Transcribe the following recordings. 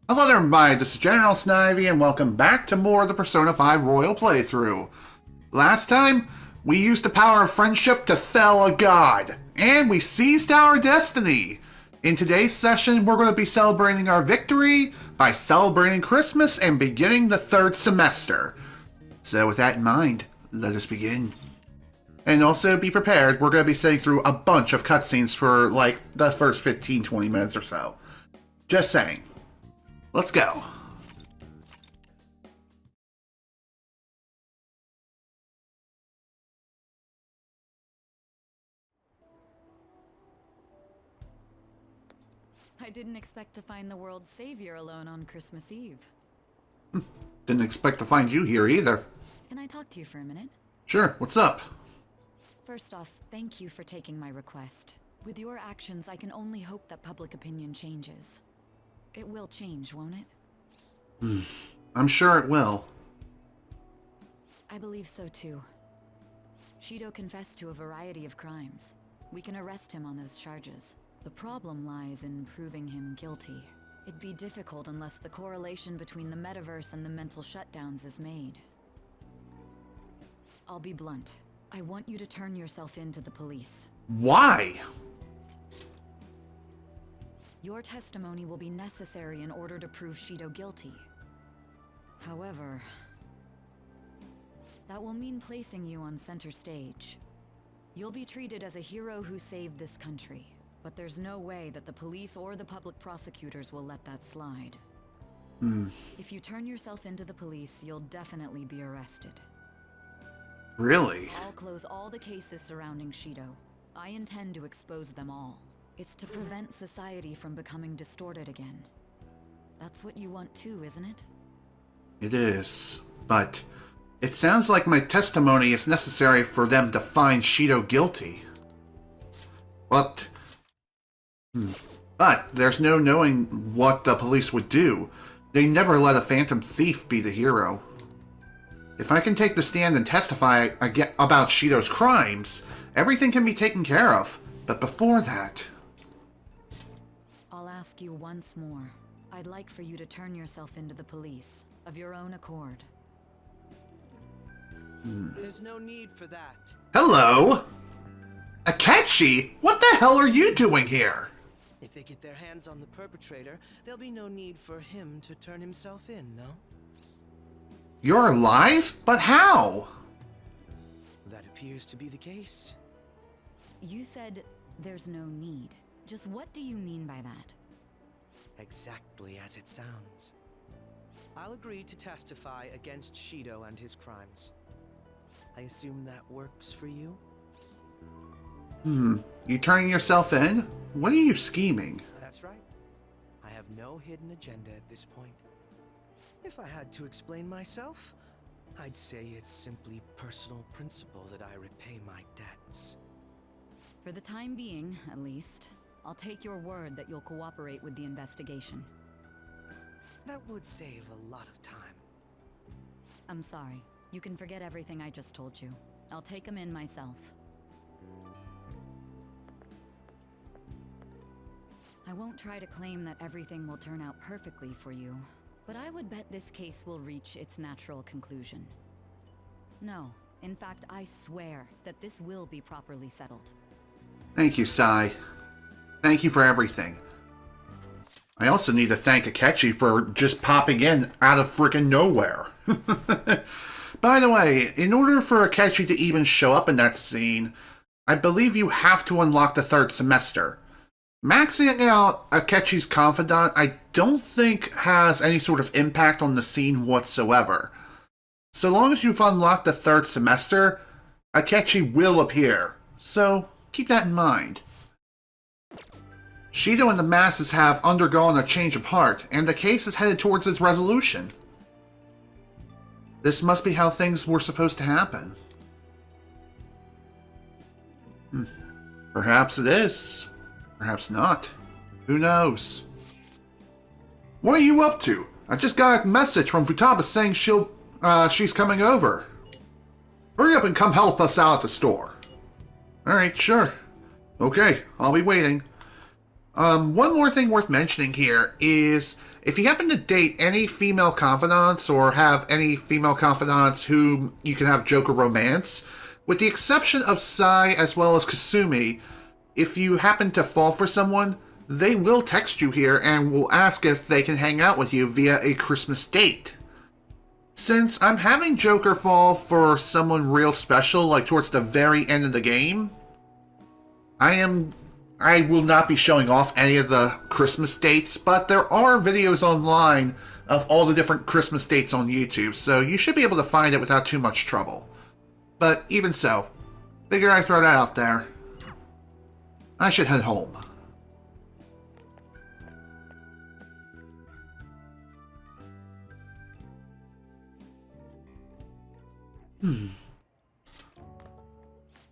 Hello there everybody, this is General Snivy and welcome back to more of the Persona 5 Royal playthrough. Last time, we used the power of friendship to fell a god, and we seized our destiny. In today's session, we're going to be celebrating our victory by celebrating Christmas and beginning the third semester. So with that in mind, let us begin. And also be prepared, we're going to be sitting through a bunch of cutscenes for like the first 15-20 minutes or so. Just saying. Let's go. I didn't expect to find the world's savior alone on Christmas Eve. Didn't expect to find you here either. Can I talk to you for a minute? Sure, what's up? First off, thank you for taking my request. With your actions, I can only hope that public opinion changes. It will change, won't it? I'm sure it will. I believe so too. Shido confessed to a variety of crimes. We can arrest him on those charges. The problem lies in proving him guilty. It'd be difficult unless the correlation between the metaverse and the mental shutdowns is made. I'll be blunt. I want you to turn yourself in to the police. Why? Your testimony will be necessary in order to prove Shido guilty. However, that will mean placing you on center stage. You'll be treated as a hero who saved this country, but there's no way that the police or the public prosecutors will let that slide. If you turn yourself into the police, you'll definitely be arrested. Really? I'll close all the cases surrounding Shido. I intend to expose them all. It's to prevent society from becoming distorted again. That's what you want too, isn't it? It is, but it sounds like my testimony is necessary for them to find Shido guilty. But there's no knowing what the police would do. They never let a phantom thief be the hero. If I can take the stand and testify about Shido's crimes, everything can be taken care of. But before that... I'll ask you once more. I'd like for you to turn yourself into the police, of your own accord. There's no need for that. Hello? Akechi? What the hell are you doing here? If they get their hands on the perpetrator, there'll be no need for him to turn himself in, no? You're alive? But how? That appears to be the case. You said there's no need. Just what do you mean by that? Exactly as it sounds. I'll agree to testify against Shido and his crimes. I assume that works for you? You turning yourself in? What are you scheming? That's right. I have no hidden agenda at this point. If I had to explain myself, I'd say it's simply personal principle that I repay my debts. For the time being, at least, I'll take your word that you'll cooperate with the investigation. That would save a lot of time. I'm sorry. You can forget everything I just told you. I'll take him in myself. I won't try to claim that everything will turn out perfectly for you, but I would bet this case will reach its natural conclusion. No, in fact, I swear that this will be properly settled. Thank you, Sai. Thank you for everything. I also need to thank Akechi for just popping in out of freaking nowhere. By the way, in order for Akechi to even show up in that scene, I believe you have to unlock the third semester. Maxing out Akechi's confidant, I don't think has any sort of impact on the scene whatsoever. So long as you've unlocked the third semester, Akechi will appear. So keep that in mind. Shido and the masses have undergone a change of heart, and the case is headed towards its resolution. This must be how things were supposed to happen. Perhaps it is. Perhaps not. Who knows? What are you up to? I just got a message from Futaba saying she's coming over. Hurry up and come help us out at the store. Alright, sure. Okay, I'll be waiting. One more thing worth mentioning here is if you happen to date any female confidants or have any female confidants whom you can have Joker romance, with the exception of Sai as well as Kasumi, if you happen to fall for someone, they will text you here and will ask if they can hang out with you via a Christmas date. Since I'm having Joker fall for someone real special, like towards the very end of the game, I will not be showing off any of the Christmas dates, but there are videos online of all the different Christmas dates on YouTube, so you should be able to find it without too much trouble. But even so, figure I'd throw that out there. I should head home.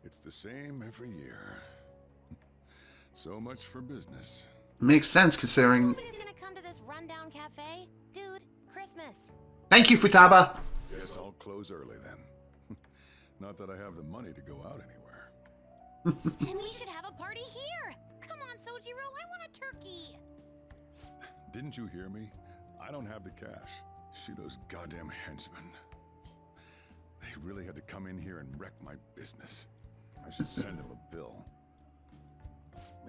It's the same every year. So much for business. Makes sense considering... Nobody's gonna come to this rundown cafe. Dude, Christmas. Thank you, Futaba! Guess I'll close early then. Not that I have the money to go out anywhere. And we should have a party here. Come on, Sojiro, I want a turkey. Didn't you hear me? I don't have the cash. Shido's goddamn henchmen. They really had to come in here and wreck my business. I should send them a bill.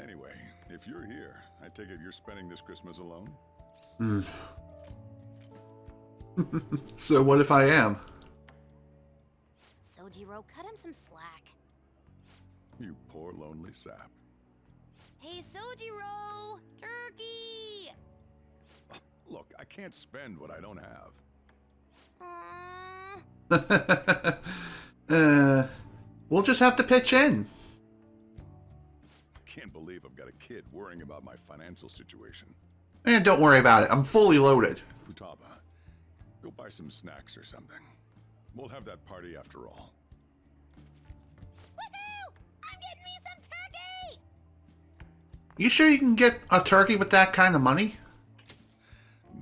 Anyway, if you're here, I take it you're spending this Christmas alone? So what if I am? Sojiro, cut him some slack. You poor lonely sap. Hey, Sojiro! Turkey! Look, I can't spend what I don't have. We'll just have to pitch in. I can't believe I've got a kid worrying about my financial situation. And don't worry about it, I'm fully loaded. Futaba, go buy some snacks or something. We'll have that party after all. Woohoo! I'm getting me some turkey! You sure you can get a turkey with that kind of money?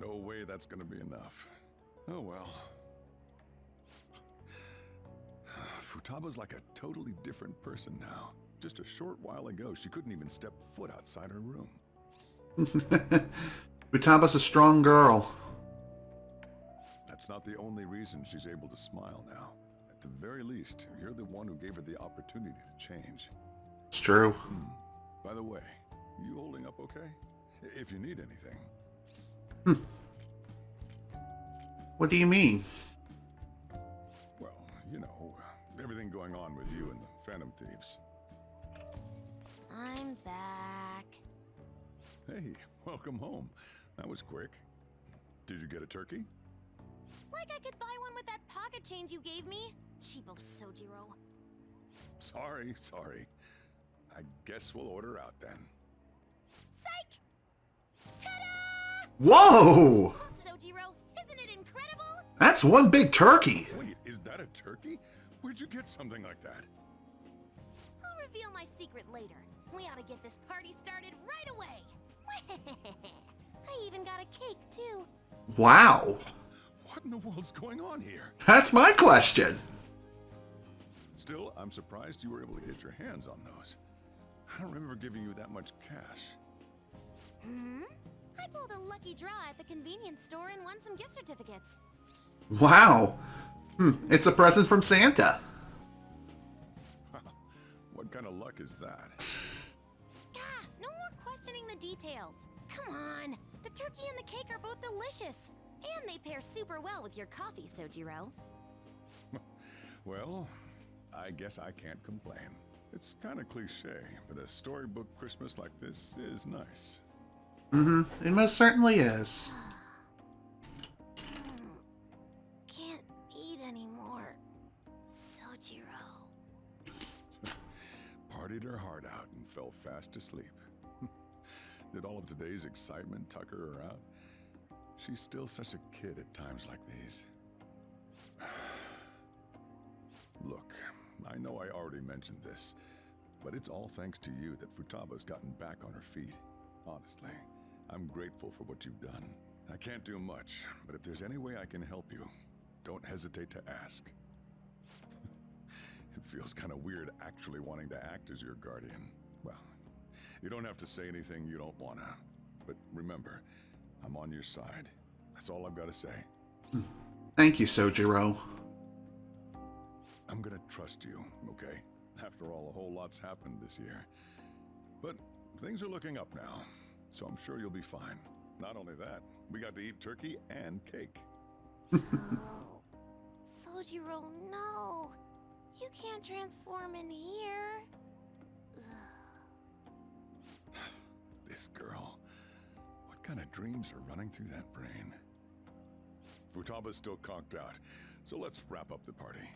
No way that's gonna be enough. Oh well. Futaba's like a totally different person now. Just a short while ago, she couldn't even step foot outside her room. Futaba's a strong girl. That's not the only reason she's able to smile now. At the very least, you're the one who gave her the opportunity to change. It's true. By the way, you holding up okay? If you need anything. What do you mean? Well, you know, everything going on with you and the Phantom Thieves. I'm back. Hey, welcome home. That was quick. Did you get a turkey? Like I could buy one with that pocket change you gave me. Cheapo Sojiro. Sorry. I guess we'll order out then. Psych! Ta-da! Whoa! Sojiro, isn't it incredible? That's one big turkey. Wait, is that a turkey? Where'd you get something like that? I'll reveal my secret later. We ought to get this party started right away. I even got a cake, too. Wow. What in the world's going on here? That's my question. Still, I'm surprised you were able to get your hands on those. I don't remember giving you that much cash. I pulled a lucky draw at the convenience store and won some gift certificates. Wow. It's a present from Santa. What kind of luck is that? Gah, no more questioning the details. Come on, the turkey and the cake are both delicious. And they pair super well with your coffee, Sojiro. Well, I guess I can't complain. It's kind of cliche, but a storybook Christmas like this is nice. It most certainly is. Can't eat anymore, Sojiro. Partied her heart out and fell fast asleep. Did all of today's excitement tucker her out? She's still such a kid at times like these. Look, I know I already mentioned this, but it's all thanks to you that Futaba's gotten back on her feet. Honestly, I'm grateful for what you've done. I can't do much, but if there's any way I can help you, don't hesitate to ask. It feels kind of weird actually wanting to act as your guardian. Well, You don't have to say anything you don't wanna. But remember, I'm on your side. That's all I've got to say. Thank you, Sojiro. I'm gonna trust you, okay? After all, a whole lot's happened this year. But things are looking up now, so I'm sure you'll be fine. Not only that, we got to eat turkey and cake. No. Sojiro, no. You can't transform in here. This girl. What kind of dreams are running through that brain? Futaba's still conked out, so let's wrap up the party.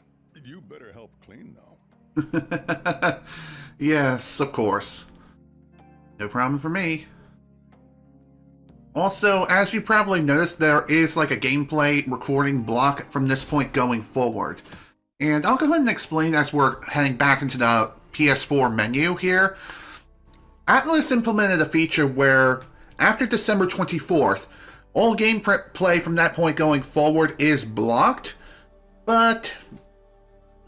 You better help clean, though. Yes, of course. No problem for me. Also, as you probably noticed, there is like a gameplay recording block from this point going forward. And I'll go ahead and explain as we're heading back into the PS4 menu here. Atlus implemented a feature where, after December 24th, all gameplay from that point going forward is blocked, but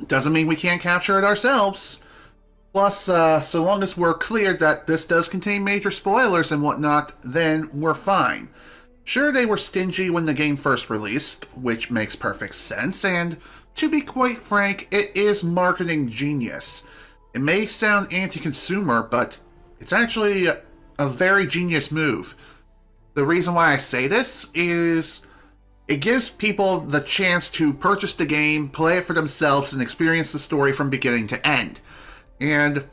doesn't mean we can't capture it ourselves. Plus, so long as we're clear that this does contain major spoilers and whatnot, then we're fine. Sure, they were stingy when the game first released, which makes perfect sense, and to be quite frank, it is marketing genius. It may sound anti-consumer, but it's actually a very genius move. The reason why I say this is it gives people the chance to purchase the game, play it for themselves, and experience the story from beginning to end. And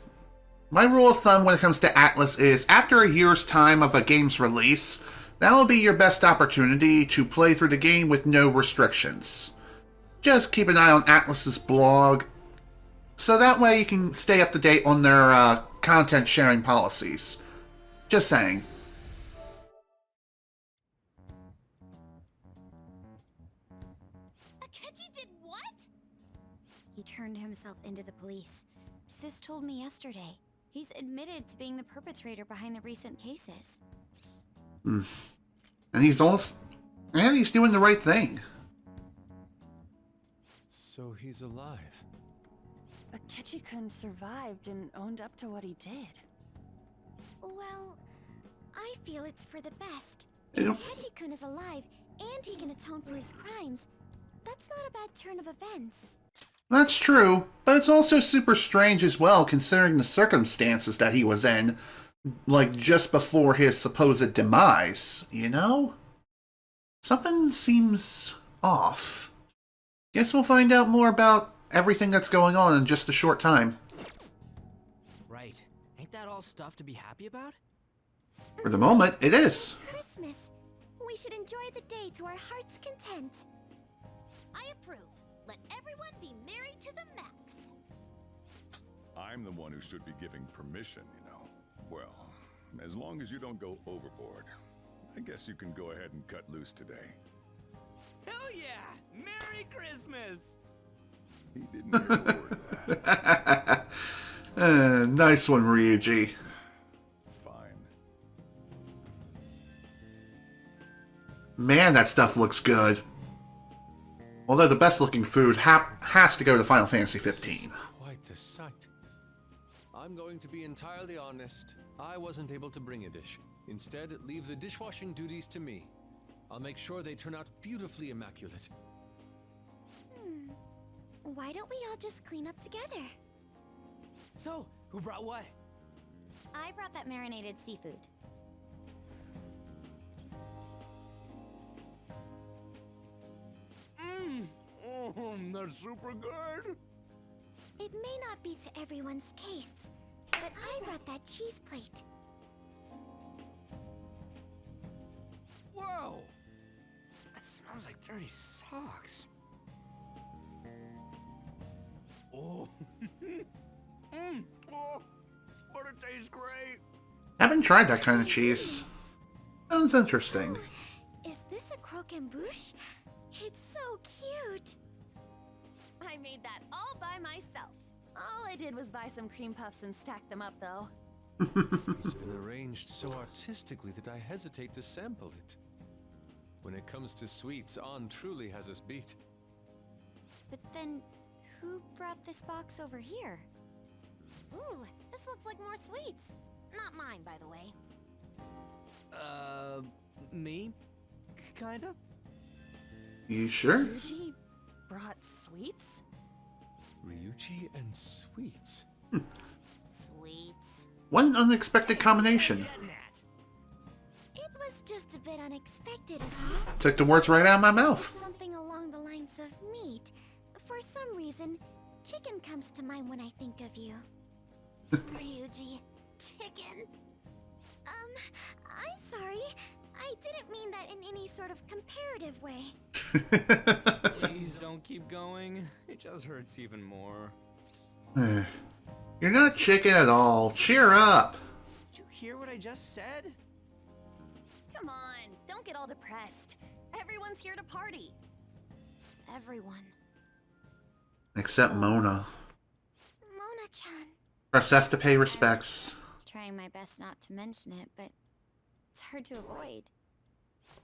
my rule of thumb when it comes to Atlus is, after a year's time of a game's release, that will be your best opportunity to play through the game with no restrictions. Just keep an eye on Atlus's blog, so that way you can stay up to date on their content sharing policies. Just saying. Akechi did what? He turned himself into the police. Sis told me yesterday. He's admitted to being the perpetrator behind the recent cases. And he's doing the right thing. So he's alive. Akechi-kun survived and owned up to what he did. Well, I feel it's for the best. Yep. If Akechi-kun is alive and he can atone for his crimes, that's not a bad turn of events. That's true, but it's also super strange as well, considering the circumstances that he was in, like just before his supposed demise, you know? Something seems off. Guess we'll find out more about everything that's going on in just a short time. Right. Ain't that all stuff to be happy about? For the moment, it is. Christmas. We should enjoy the day to our heart's content. I approve. Let everyone be merry to the max. I'm the one who should be giving permission, you know. Well, as long as you don't go overboard, I guess you can go ahead and cut loose today. Hell yeah! Merry Christmas! He didn't hear a word of that. Nice one, Ryuji. Fine. Man, that stuff looks good. Although the best looking food has to go to Final Fantasy 15. Quite the sight. I'm going to be entirely honest. I wasn't able to bring a dish. Instead, leave the dishwashing duties to me. I'll make sure they turn out beautifully immaculate. Why don't we all just clean up together? So, who brought what? I brought that marinated seafood. That's super good! It may not be to everyone's tastes, but I brought that cheese plate. Whoa! That smells like dirty socks. Oh. Oh, but it tastes great. Haven't tried that kind of cheese. Sounds interesting. Is this a croquembouche? It's so cute. I made that all by myself. All I did was buy some cream puffs and stack them up, though. It's been arranged so artistically that I hesitate to sample it. When it comes to sweets, On truly has us beat. But then, who brought this box over here? Ooh, this looks like more sweets. Not mine, by the way. Me? Kinda? You sure? Ryuji brought sweets? Ryuji and sweets. Sweets. What an unexpected combination. It was just a bit unexpected, isn't it? Took the words right out of my mouth. Something along the lines of meat. For some reason, chicken comes to mind when I think of you. Ryuji. Chicken. I'm sorry. I didn't mean that in any sort of comparative way. Please don't keep going. It just hurts even more. You're not chicken at all. Cheer up. Did you hear what I just said? Come on, don't get all depressed. Everyone's here to party. Everyone. Except Mona. Mona-chan. Press F to pay respects. Trying my best not to mention it, but it's hard to avoid.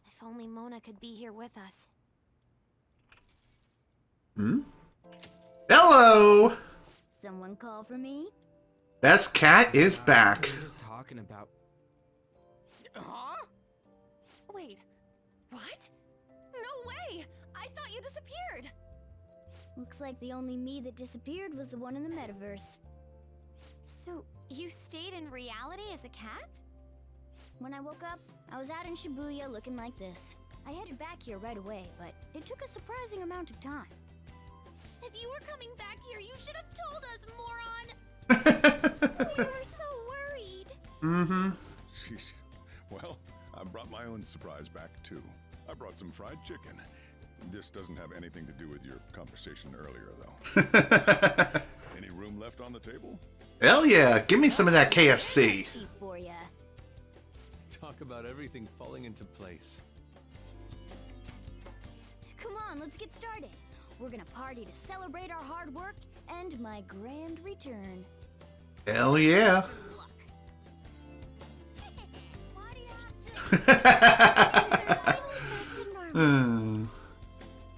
If only Mona could be here with us. Hmm? Hello! Someone call for me? Best cat is back. We're just talking about... Huh? Wait, what? No way! I thought you disappeared! Looks like the only me that disappeared was the one in the metaverse. So, you stayed in reality as a cat? When I woke up, I was out in Shibuya looking like this. I headed back here right away, but it took a surprising amount of time. If you were coming back here, you should have told us, moron! We were so worried. Mm-hmm. Sheesh. Well, I brought my own surprise back, too. I brought some fried chicken. This doesn't have anything to do with your conversation earlier, though. Any room left on the table? Hell yeah, give me some of that KFC. Cheap for ya. Talk about everything falling into place. Come on, let's get started. We're gonna party to celebrate our hard work and my grand return. Hell yeah.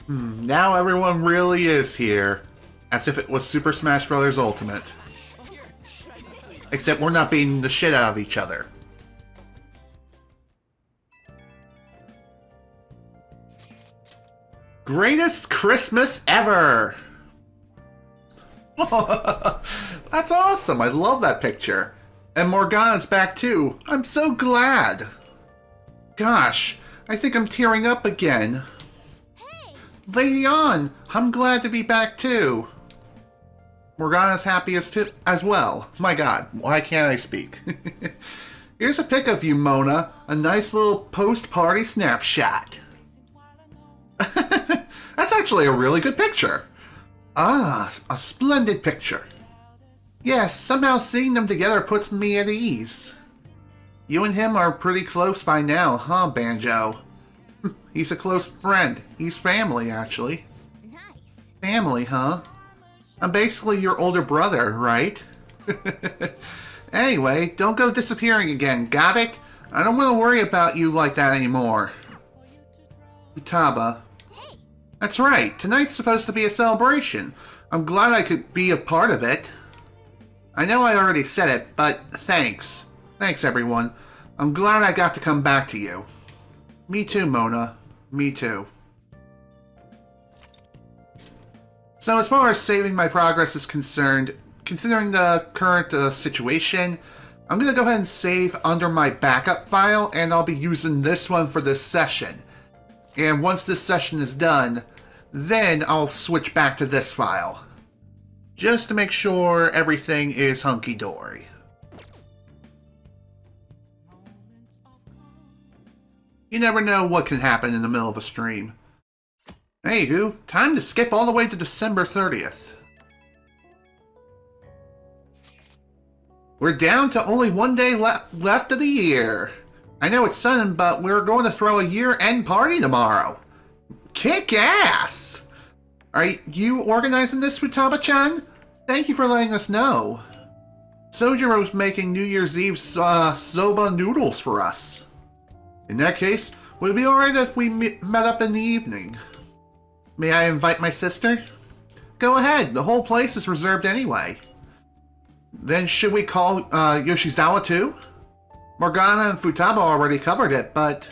Now everyone really is here. As if it was Super Smash Bros. Ultimate. Except we're not beating the shit out of each other. Greatest Christmas ever! That's awesome! I love that picture. And Morgana's back too. I'm so glad. Gosh, I think I'm tearing up again. Hey! Lady On, I'm glad to be back too. Morgana's happy as well. My god, why can't I speak? Here's a pic of you, Mona. A nice little post-party snapshot. That's actually a really good picture. Ah, a splendid picture. Yes, somehow seeing them together puts me at ease. You and him are pretty close by now, huh, Banjo? He's a close friend. He's family, actually. Nice. Family, huh? I'm basically your older brother, right? Anyway, don't go disappearing again, got it? I don't want to worry about you like that anymore. Futaba. Hey! That's right, tonight's supposed to be a celebration. I'm glad I could be a part of it. I know I already said it, but thanks. Thanks, everyone. I'm glad I got to come back to you. Me too, Mona. Me too. So as far as saving my progress is concerned, considering the current situation, I'm going to go ahead and save under my backup file, and I'll be using this one for this session. And once this session is done, then I'll switch back to this file. Just to make sure everything is hunky-dory. You never know what can happen in the middle of a stream. Anywho, time to skip all the way to December 30th. We're down to only one day left of the year. I know it's sudden, but we're going to throw a year-end party tomorrow. Kick ass! Are you organizing this, Futaba-chan? Thank you for letting us know. Sojiro's making New Year's Eve soba noodles for us. In that case, would it be alright if we met up in the evening? May I invite my sister? Go ahead, the whole place is reserved anyway. Then should we call Yoshizawa too? Morgana and Futaba already covered it, but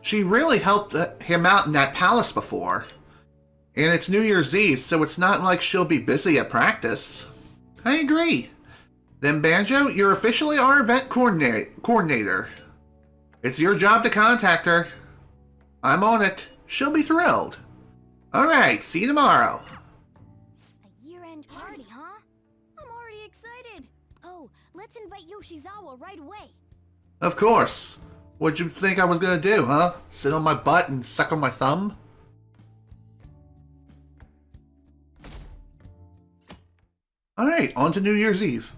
she really helped him out in that palace before. And it's New Year's Eve, so it's not like she'll be busy at practice. I agree. Then Banjo, you're officially our event coordinator. It's your job to contact her. I'm on it. She'll be thrilled. Alright, see you tomorrow. A year-end party, huh? I'm already excited. Oh, let's invite Yoshizawa right away. Of course. What'd you think I was gonna do, huh? Sit on my butt and suck on my thumb? Alright, on to New Year's Eve.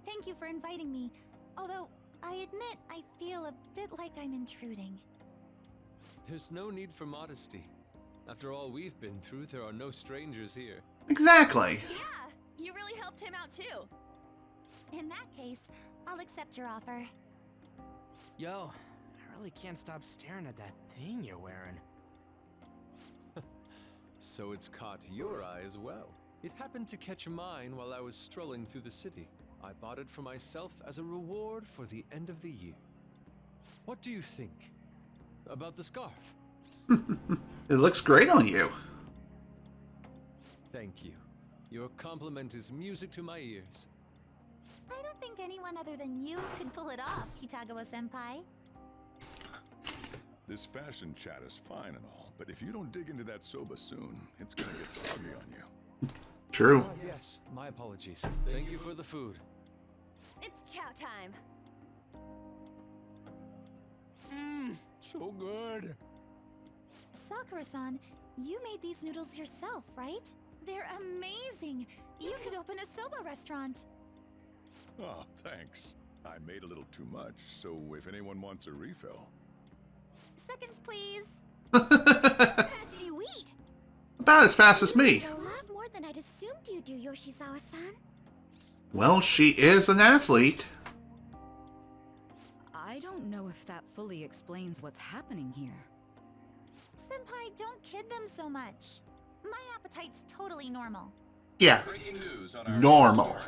Thank you for inviting me. Although, I admit I feel a bit like I'm intruding. There's no need for modesty. After all we've been through, there are no strangers here. Exactly. Yeah, you really helped him out too. In that case, I'll accept your offer. Yo, I really can't stop staring at that thing you're wearing. So it's caught your eye as well. It happened to catch mine while I was strolling through the city. I bought it for myself as a reward for the end of the year. What do you think about the scarf? It looks great on you. Thank you. Your compliment is music to my ears. I don't think anyone other than you could pull it off, Kitagawa-senpai. This fashion chat is fine and all, but if you don't dig into that soba soon, it's gonna get soggy on you. True. Ah, yes, my apologies. Thank you for the food. It's chow time. So good. Sakura-san, you made these noodles yourself, right? They're amazing! You could open a soba restaurant. Oh, thanks. I made a little too much, so if anyone wants a refill. Seconds, please. As you eat. About as fast as me. A lot more than I'd assumed you do, Yoshizawa-san. Well, she is an athlete. I don't know if that fully explains what's happening here. Senpai, don't kid them so much. My appetite's totally normal. Yeah, Breaking news on our normal. story.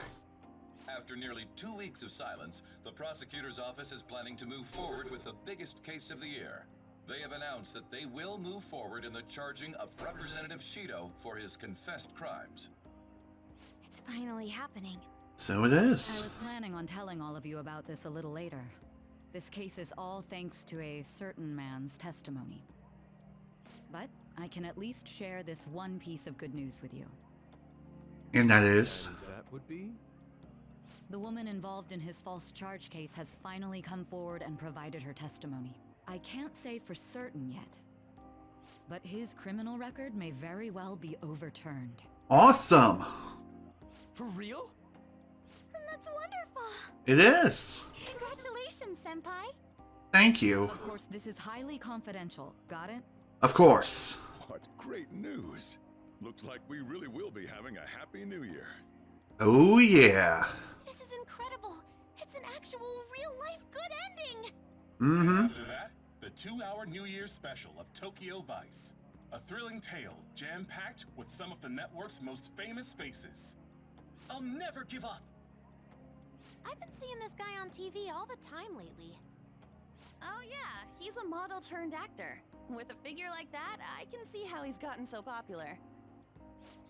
After nearly 2 weeks of silence, the prosecutor's office is planning to move forward with the biggest case of the year. They have announced that they will move forward in the charging of Representative Shido for his confessed crimes. It's finally happening. So it I is. was planning on telling all of you about this a little later. This case is all thanks to a certain man's testimony. But I can at least share this one piece of good news with you. And that is. And that would be? The woman involved in his false charge case has finally come forward and provided her testimony. I can't say for certain yet, but his criminal record may very well be overturned. Awesome. For real? That's wonderful. It is. Congratulations, Senpai. Thank you. Of course, this is highly confidential. Got it? Of course. What great news. Looks like we really will be having a happy new year. Oh, yeah. This is incredible. It's an actual real-life good ending. Mm-hmm. After that, the 2-hour New Year's special of Tokyo Vice. A thrilling tale, jam-packed with some of the network's most famous faces. I'll never give up. I've been seeing this guy on TV all the time lately. Oh yeah, he's a model turned actor. With a figure like that, I can see how he's gotten so popular.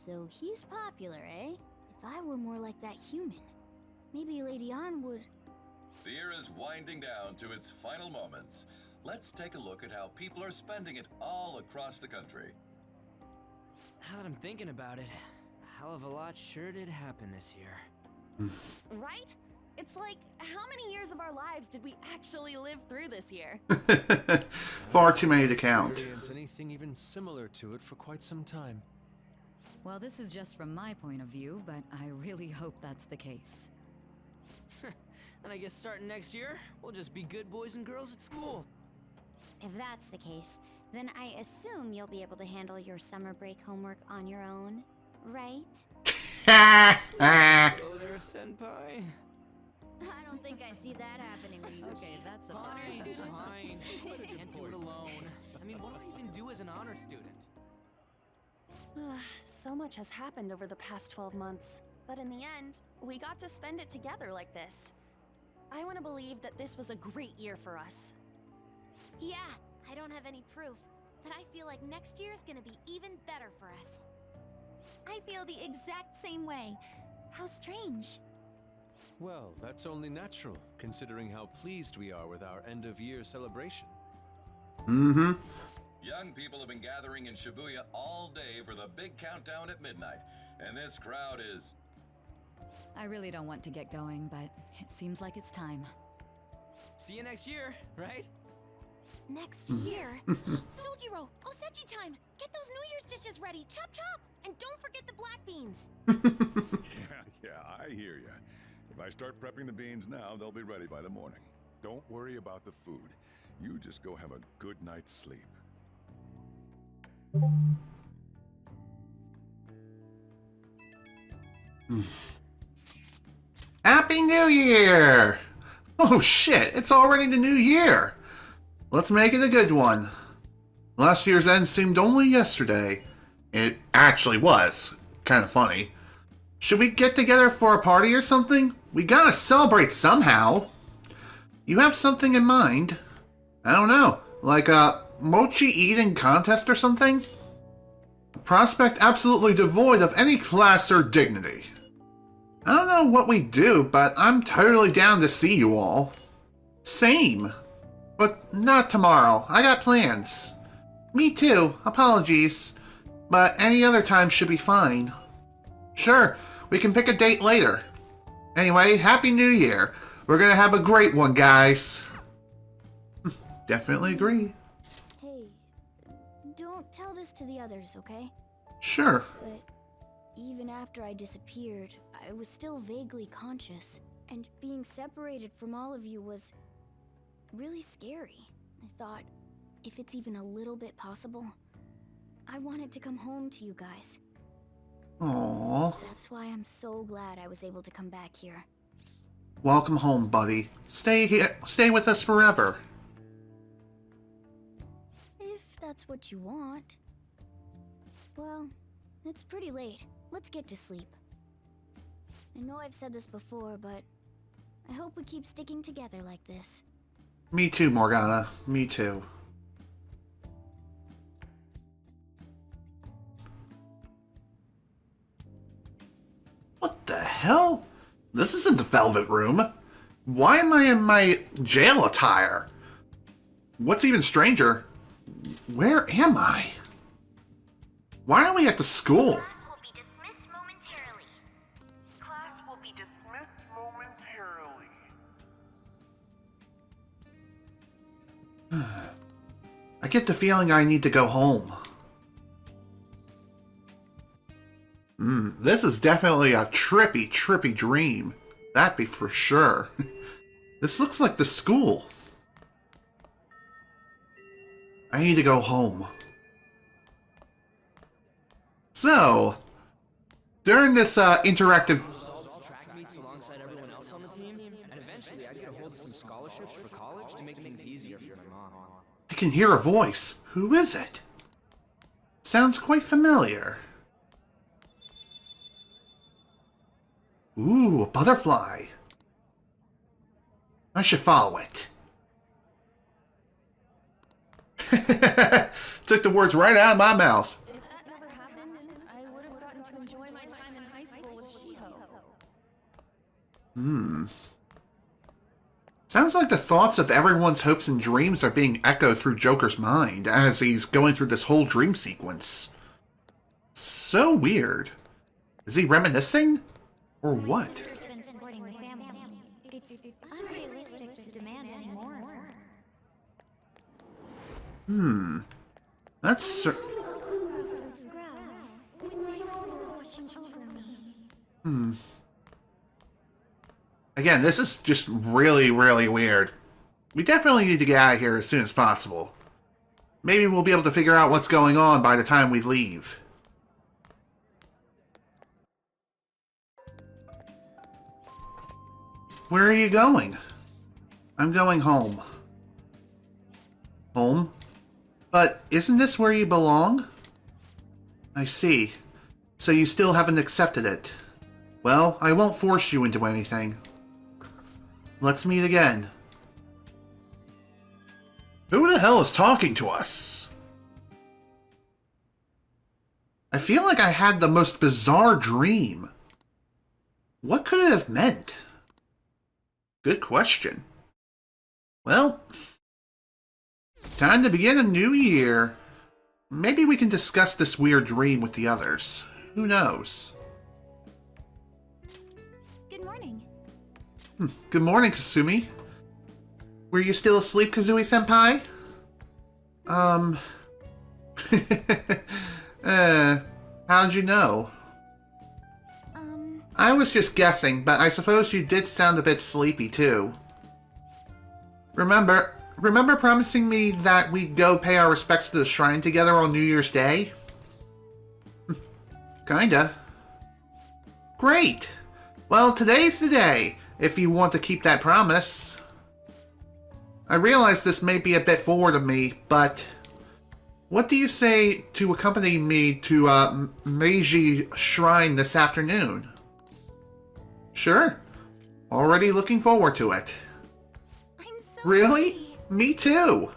So he's popular, eh? If I were more like that human, maybe Lady Ann would... The year is winding down to its final moments. Let's take a look at how people are spending it all across the country. Now that I'm thinking about it, a hell of a lot sure did happen this year. Right? It's like, how many years of our lives did we actually live through this year? Far too many to count. Experience anything even similar to it for quite some time. Well, this is just from my point of view, but I really hope that's the case. And I guess starting next year, we'll just be good boys and girls at school. If that's the case, then I assume you'll be able to handle your summer break homework on your own, right? Go there, senpai. I don't think I see that happening with you. Okay, that's a Fine, better fine. Can't do it alone. I mean, what do I even do as an honor student? So much has happened over the past 12 months. But in the end, we got to spend it together like this. I want to believe that this was a great year for us. Yeah, I don't have any proof, but I feel like next year is gonna be even better for us. I feel the exact same way. How strange. Well, that's only natural, considering how pleased we are with our end-of-year celebration. Mm-hmm. Young people have been gathering in Shibuya all day for the big countdown at midnight, and this crowd is... I really don't want to get going, but it seems like it's time. See you next year, right? Next year? Sojiro, Osechi time! Get those New Year's dishes ready, chop chop! And don't forget the black beans! Yeah, I hear ya. If I start prepping the beans now, they'll be ready by the morning. Don't worry about the food. You just go have a good night's sleep. Happy New Year! Oh shit, it's already the new year! Let's make it a good one. Last year's end seemed only yesterday. It actually was. Kind of funny. Should we get together for a party or something? We gotta celebrate somehow. You have something in mind? I don't know. Like a mochi eating contest or something? A prospect absolutely devoid of any class or dignity. I don't know what we do, but I'm totally down to see you all. Same. But not tomorrow. I got plans. Me too. Apologies. But any other time should be fine. Sure, we can pick a date later. Anyway, Happy New Year. We're gonna have a great one, guys. Definitely agree. Hey, don't tell this to the others, okay? Sure. But even after I disappeared, I was still vaguely conscious. And being separated from all of you was really scary. I thought, if it's even a little bit possible, I wanted to come home to you guys. Aww. That's why I'm so glad I was able to come back here. Welcome home, buddy. Stay here. Stay with us forever. If that's what you want. Well, it's pretty late. Let's get to sleep. I know I've said this before, but I hope we keep sticking together like this. Me too, Morgana. Me too. What the hell? This isn't the Velvet Room. Why am I in my jail attire? What's even stranger, where am I? Why are we at the school? Class will be dismissed momentarily. Class will be dismissed momentarily. I get the feeling I need to go home. This is definitely a trippy dream. That be for sure. This looks like the school. I need to go home. So, during this interactive... Track meets alongside everyone else on the team, and eventually I'd get a hold of some scholarships for college to make things easier for my mom. I can hear a voice. Who is it? Sounds quite familiar. Ooh, a butterfly. I should follow it. Took the words right out of my mouth. If that never happened, I would have gotten to enjoy my time in high school with Shido. Sounds like the thoughts of everyone's hopes and dreams are being echoed through Joker's mind as he's going through this whole dream sequence. So weird. Is he reminiscing? Or what? Sister's been supporting the family. It's unrealistic to demand any more of her. That's With my father watching over me. Again, this is just really weird. We definitely need to get out of here as soon as possible. Maybe we'll be able to figure out what's going on by the time we leave. Where are you going? I'm going home. Home? But isn't this where you belong? I see. So you still haven't accepted it. Well, I won't force you into anything. Let's meet again. Who the hell is talking to us? I feel like I had the most bizarre dream. What could it have meant? Good question. Well, time to begin a new year. Maybe we can discuss this weird dream with the others. Who knows? Good morning. Good morning, Kasumi. Were you still asleep, Kazooie-senpai? How'd you know? I was just guessing, but I suppose you did sound a bit sleepy, too. Remember promising me that we'd go pay our respects to the shrine together on New Year's Day? Kinda. Great! Well, today's the day, if you want to keep that promise. I realize this may be a bit forward of me, but what do you say to accompany me to Meiji Shrine this afternoon? Sure. Already looking forward to it. I'm so Really? happy. Me too.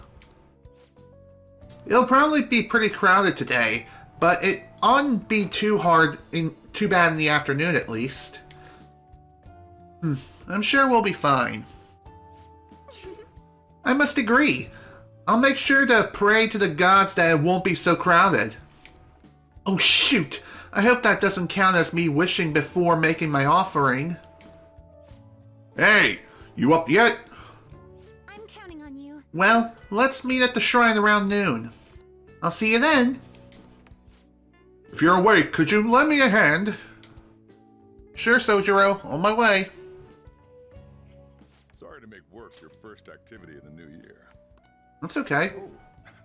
It'll probably be pretty crowded today, but it oughtn't be too bad in the afternoon at least. I'm sure we'll be fine. I must agree. I'll make sure to pray to the gods that it won't be so crowded. Oh shoot! I hope that doesn't count as me wishing before making my offering. Hey! You up yet? I'm counting on you. Well, let's meet at the shrine around noon. I'll see you then. If you're awake, could you lend me a hand? Sure, Sojiro. On my way. Sorry to make work your first activity of the new year. That's okay. Oh,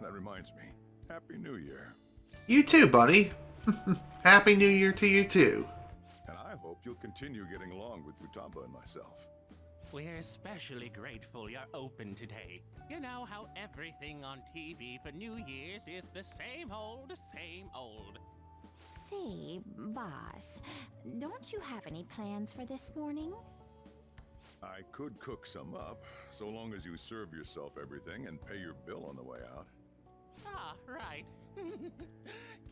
that reminds me. Happy New Year. You too, buddy. Happy New Year to you too. And I hope you'll continue getting along with Futaba and myself. We're especially grateful you're open today. You know how everything on TV for New Year's is the same old, same old. Say, boss, don't you have any plans for this morning? I could cook some up, so long as you serve yourself everything and pay your bill on the way out. Ah, right.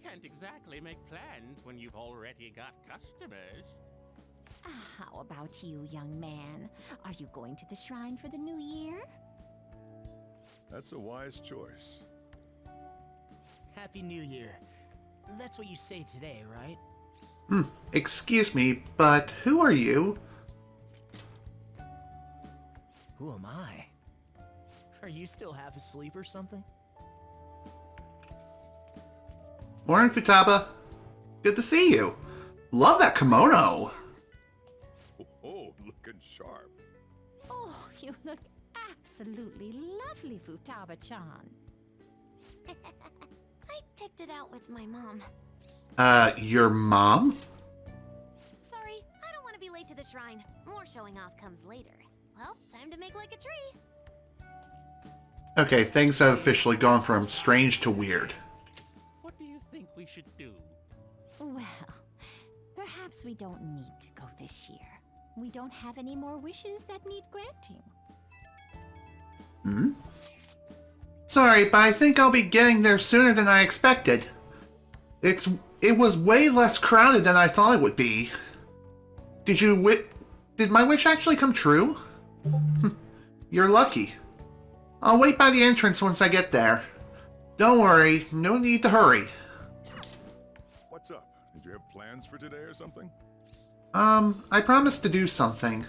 Can't exactly make plans when you've already got customers. How about you, young man? Are you going to the shrine for the new year? That's a wise choice. Happy New Year. That's what you say today, right? Excuse me, but who are you? Who am I? Are you still half asleep or something? Morning, Futaba. Good to see you. Love that kimono. Oh, looking sharp. Oh, you look absolutely lovely, Futaba-chan. I picked it out with my mom. Your mom? Sorry, I don't want to be late to the shrine. More showing off comes later. Well, time to make like a tree. Okay, things have officially gone from strange to weird. What do you think we should do? Well, perhaps we don't need to go this year. We don't have any more wishes that need granting. Sorry, but I think I'll be getting there sooner than I expected. It was way less crowded than I thought it would be. Did my wish actually come true? You're lucky. I'll wait by the entrance once I get there. Don't worry, no need to hurry. What's up? Did you have plans for today or something? I promised to do something.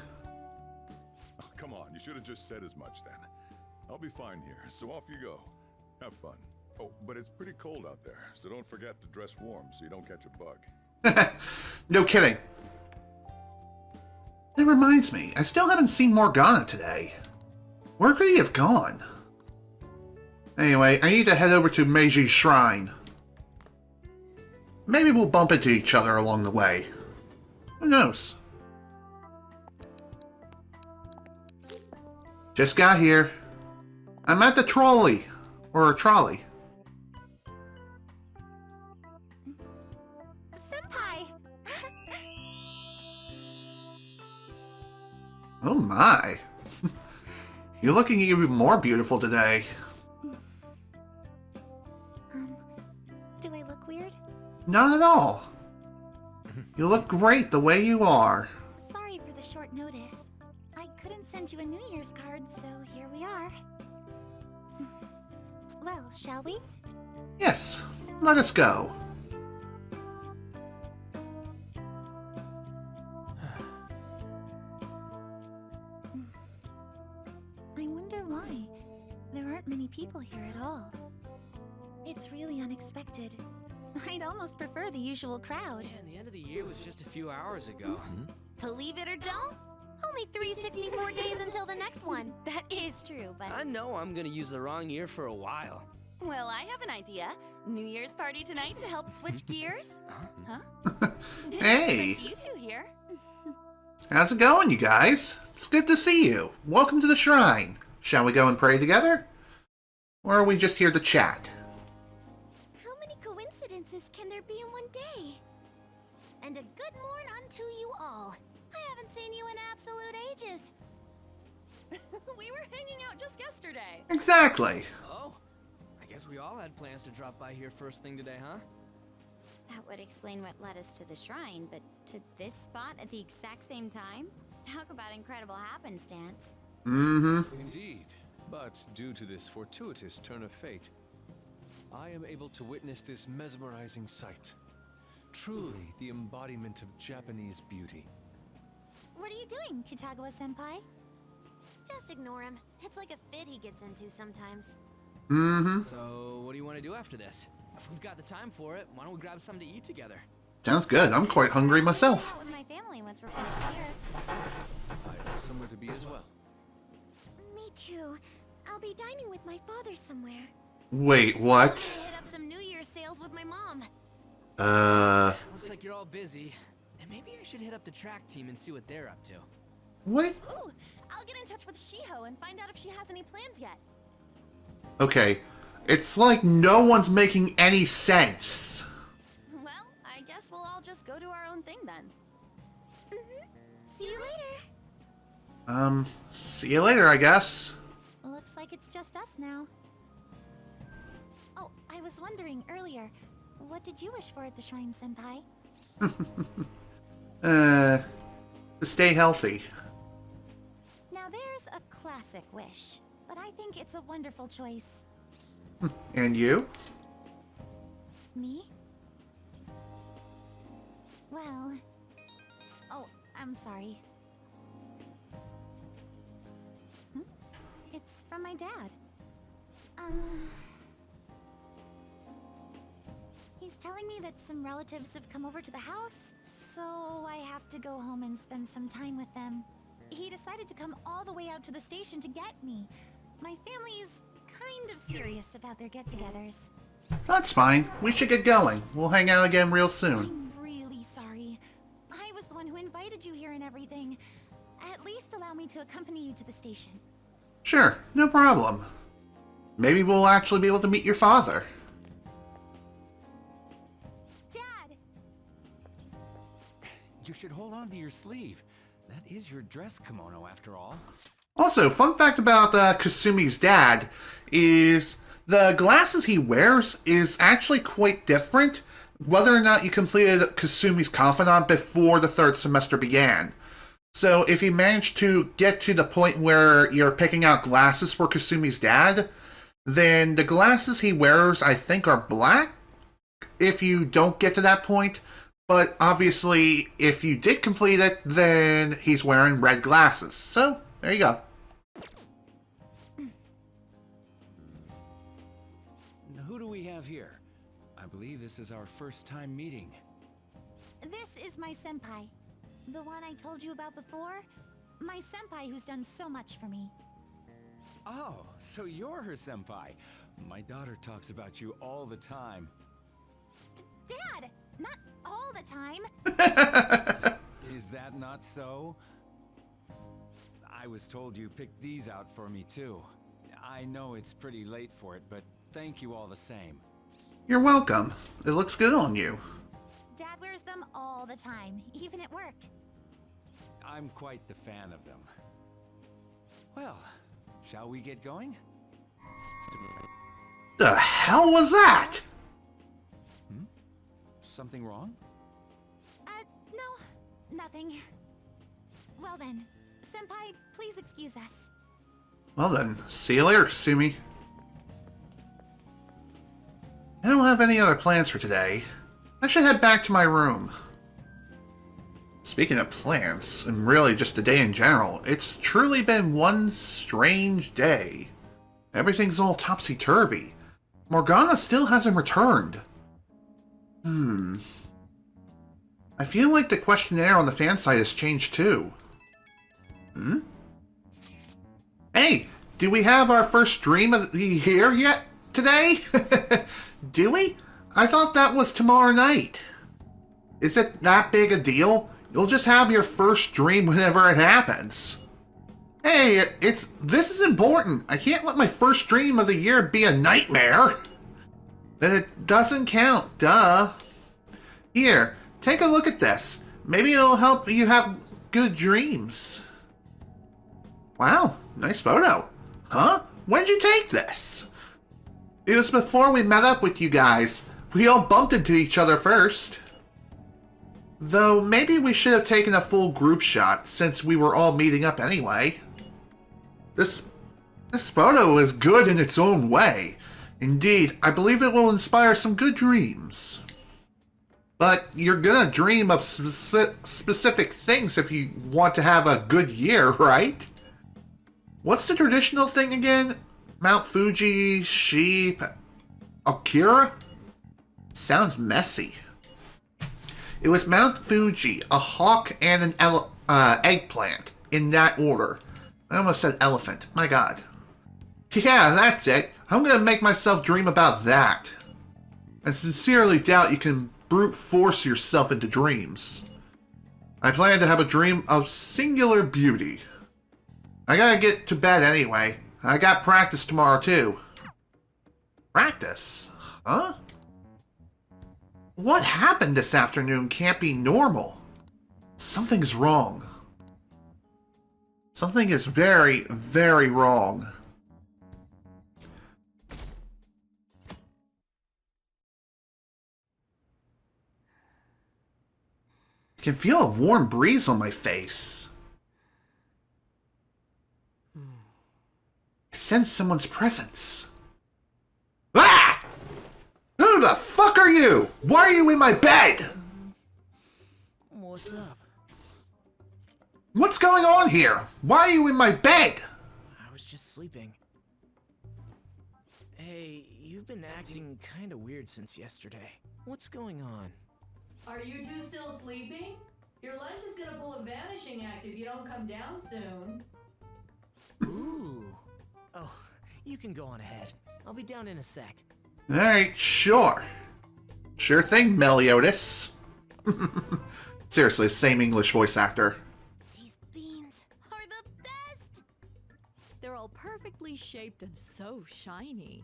Oh, come on, you should have just said as much then. I'll be fine here, so off you go. Have fun. Oh, but it's pretty cold out there, so don't forget to dress warm so you don't catch a bug. No kidding. It reminds me, I still haven't seen Morgana today. Where could he have gone? Anyway, I need to head over to Meiji's shrine. Maybe we'll bump into each other along the way. Who knows? Just got here. I'm at the trolley. Or trolley. Senpai! my. You're looking even more beautiful today. Do I look weird? Not at all. You look great the way you are. Sorry for the short notice. I couldn't send you a New Year's card, so here we are. Well, shall we? Yes, let us go. I wonder why. There aren't many people here at all. It's really unexpected. I'd almost prefer the usual crowd. Yeah, and the end of the year was just a few hours ago. Believe it or don't, only 364 days until the next one. That is true, but... I know I'm gonna use the wrong year for a while. Well, I have an idea. New Year's party tonight to help switch gears? Huh? Didn't Hey! expect you two here. How's it going, you guys? It's good to see you. Welcome to the shrine. Shall we go and pray together? Or are we just here to chat? How many coincidences can there be in one day? And a good morn unto you all. I haven't seen you in absolute ages. We were hanging out just yesterday. Exactly. Oh, I guess we all had plans to drop by here first thing today, huh? That would explain what led us to the shrine, but to this spot at the exact same time? Talk about incredible happenstance. Indeed. But due to this fortuitous turn of fate, I am able to witness this mesmerizing sight. Truly the embodiment of Japanese beauty. What are you doing, Kitagawa-senpai? Just ignore him. It's like a fit he gets into sometimes. So, what do you want to do after this? If we've got the time for it, why don't we grab something to eat together? Sounds good. I'm quite hungry myself. Out with my family once we're finished here. I have somewhere to be as well. Me too. I'll be dining with my father somewhere. Wait, what? I hit up some New Year's sales with my mom. Looks like you're all busy. And maybe I should hit up the track team and see what they're up to. What? Ooh, I'll get in touch with Shiho and find out if she has any plans yet. Okay. It's like no one's making any sense. Well, I guess we'll all just go do our own thing then. See you later. See you later, I guess. Looks like it's just us now. Oh, I was wondering earlier, what did you wish for at the shrine, senpai? To stay healthy. Now there's a classic wish, but I think it's a wonderful choice. And you? Me? Well... Oh, I'm sorry. It's from my dad. He's telling me that some relatives have come over to the house, so I have to go home and spend some time with them. He decided to come all the way out to the station to get me. My family's kind of serious about their get-togethers. That's fine. We should get going. We'll hang out again real soon. I'm really sorry. I was the one who invited you here and everything. At least allow me to accompany you to the station. Sure, no problem. Maybe we'll actually be able to meet your father. Dad! You should hold on to your sleeve. That is your dress kimono, after all. Also, fun fact about Kasumi's dad is the glasses he wears is actually quite different, whether or not you completed Kasumi's confidant before the third semester began. So if you manage to get to the point where you're picking out glasses for Kasumi's dad, then the glasses he wears, I think, are black if you don't get to that point. But obviously, if you did complete it, then he's wearing red glasses. So, there you go. Who do we have here? I believe this is our first time meeting. This is my senpai. The one I told you about before? My senpai who's done so much for me. Oh, so you're her senpai. My daughter talks about you all the time. Dad! Not all the time! Is that not so? I was told you picked these out for me too. I know it's pretty late for it, but thank you all the same. You're welcome. It looks good on you. Dad wears them all the time, even at work. I'm quite the fan of them. Well, shall we get going? The hell was that? Something wrong? No, nothing. Well then, Senpai, please excuse us. Well then, see you later, Kasumi. I don't have any other plans for today. I should head back to my room. Speaking of plans, and really just the day in general, it's truly been one strange day. Everything's all topsy-turvy. Morgana still hasn't returned. I feel like the questionnaire on the fan site has changed too. Hey, do we have our first stream of the year yet today? Do we? I thought that was tomorrow night. Is it that big a deal? You'll just have your first stream whenever it happens. Hey, this is important. I can't let my first stream of the year be a nightmare. Then it doesn't count, duh. Here, take a look at this. Maybe it'll help you have good dreams. Wow, nice photo. Huh? When'd you take this? It was before we met up with you guys. We all bumped into each other first. Though maybe we should have taken a full group shot since we were all meeting up anyway. This photo is good in its own way. Indeed, I believe it will inspire some good dreams. But you're gonna dream of specific things if you want to have a good year, right? What's the traditional thing again? Mount Fuji, sheep, Akira? Sounds messy. It was Mount Fuji, a hawk, and an eggplant, in that order. I almost said elephant. My god. Yeah, that's it. I'm gonna make myself dream about that. I sincerely doubt you can brute force yourself into dreams. I plan to have a dream of singular beauty. I gotta get to bed anyway. I got practice tomorrow too. Practice? Huh? What happened this afternoon can't be normal. Something's wrong. Something is very, very wrong. I can feel a warm breeze on my face. I sense someone's presence. Ah! Who the fuck are you? Why are you in my bed? What's up? What's going on here? Why are you in my bed? I was just sleeping. Hey, you've been acting kinda weird since yesterday. What's going on? Are you two still sleeping? Your lunch is gonna pull a vanishing act if you don't come down soon. Ooh. Oh, you can go on ahead. I'll be down in a sec. Alright, sure. Sure thing, Meliodas. Seriously, same English voice actor. These beans are the best! They're all perfectly shaped and so shiny.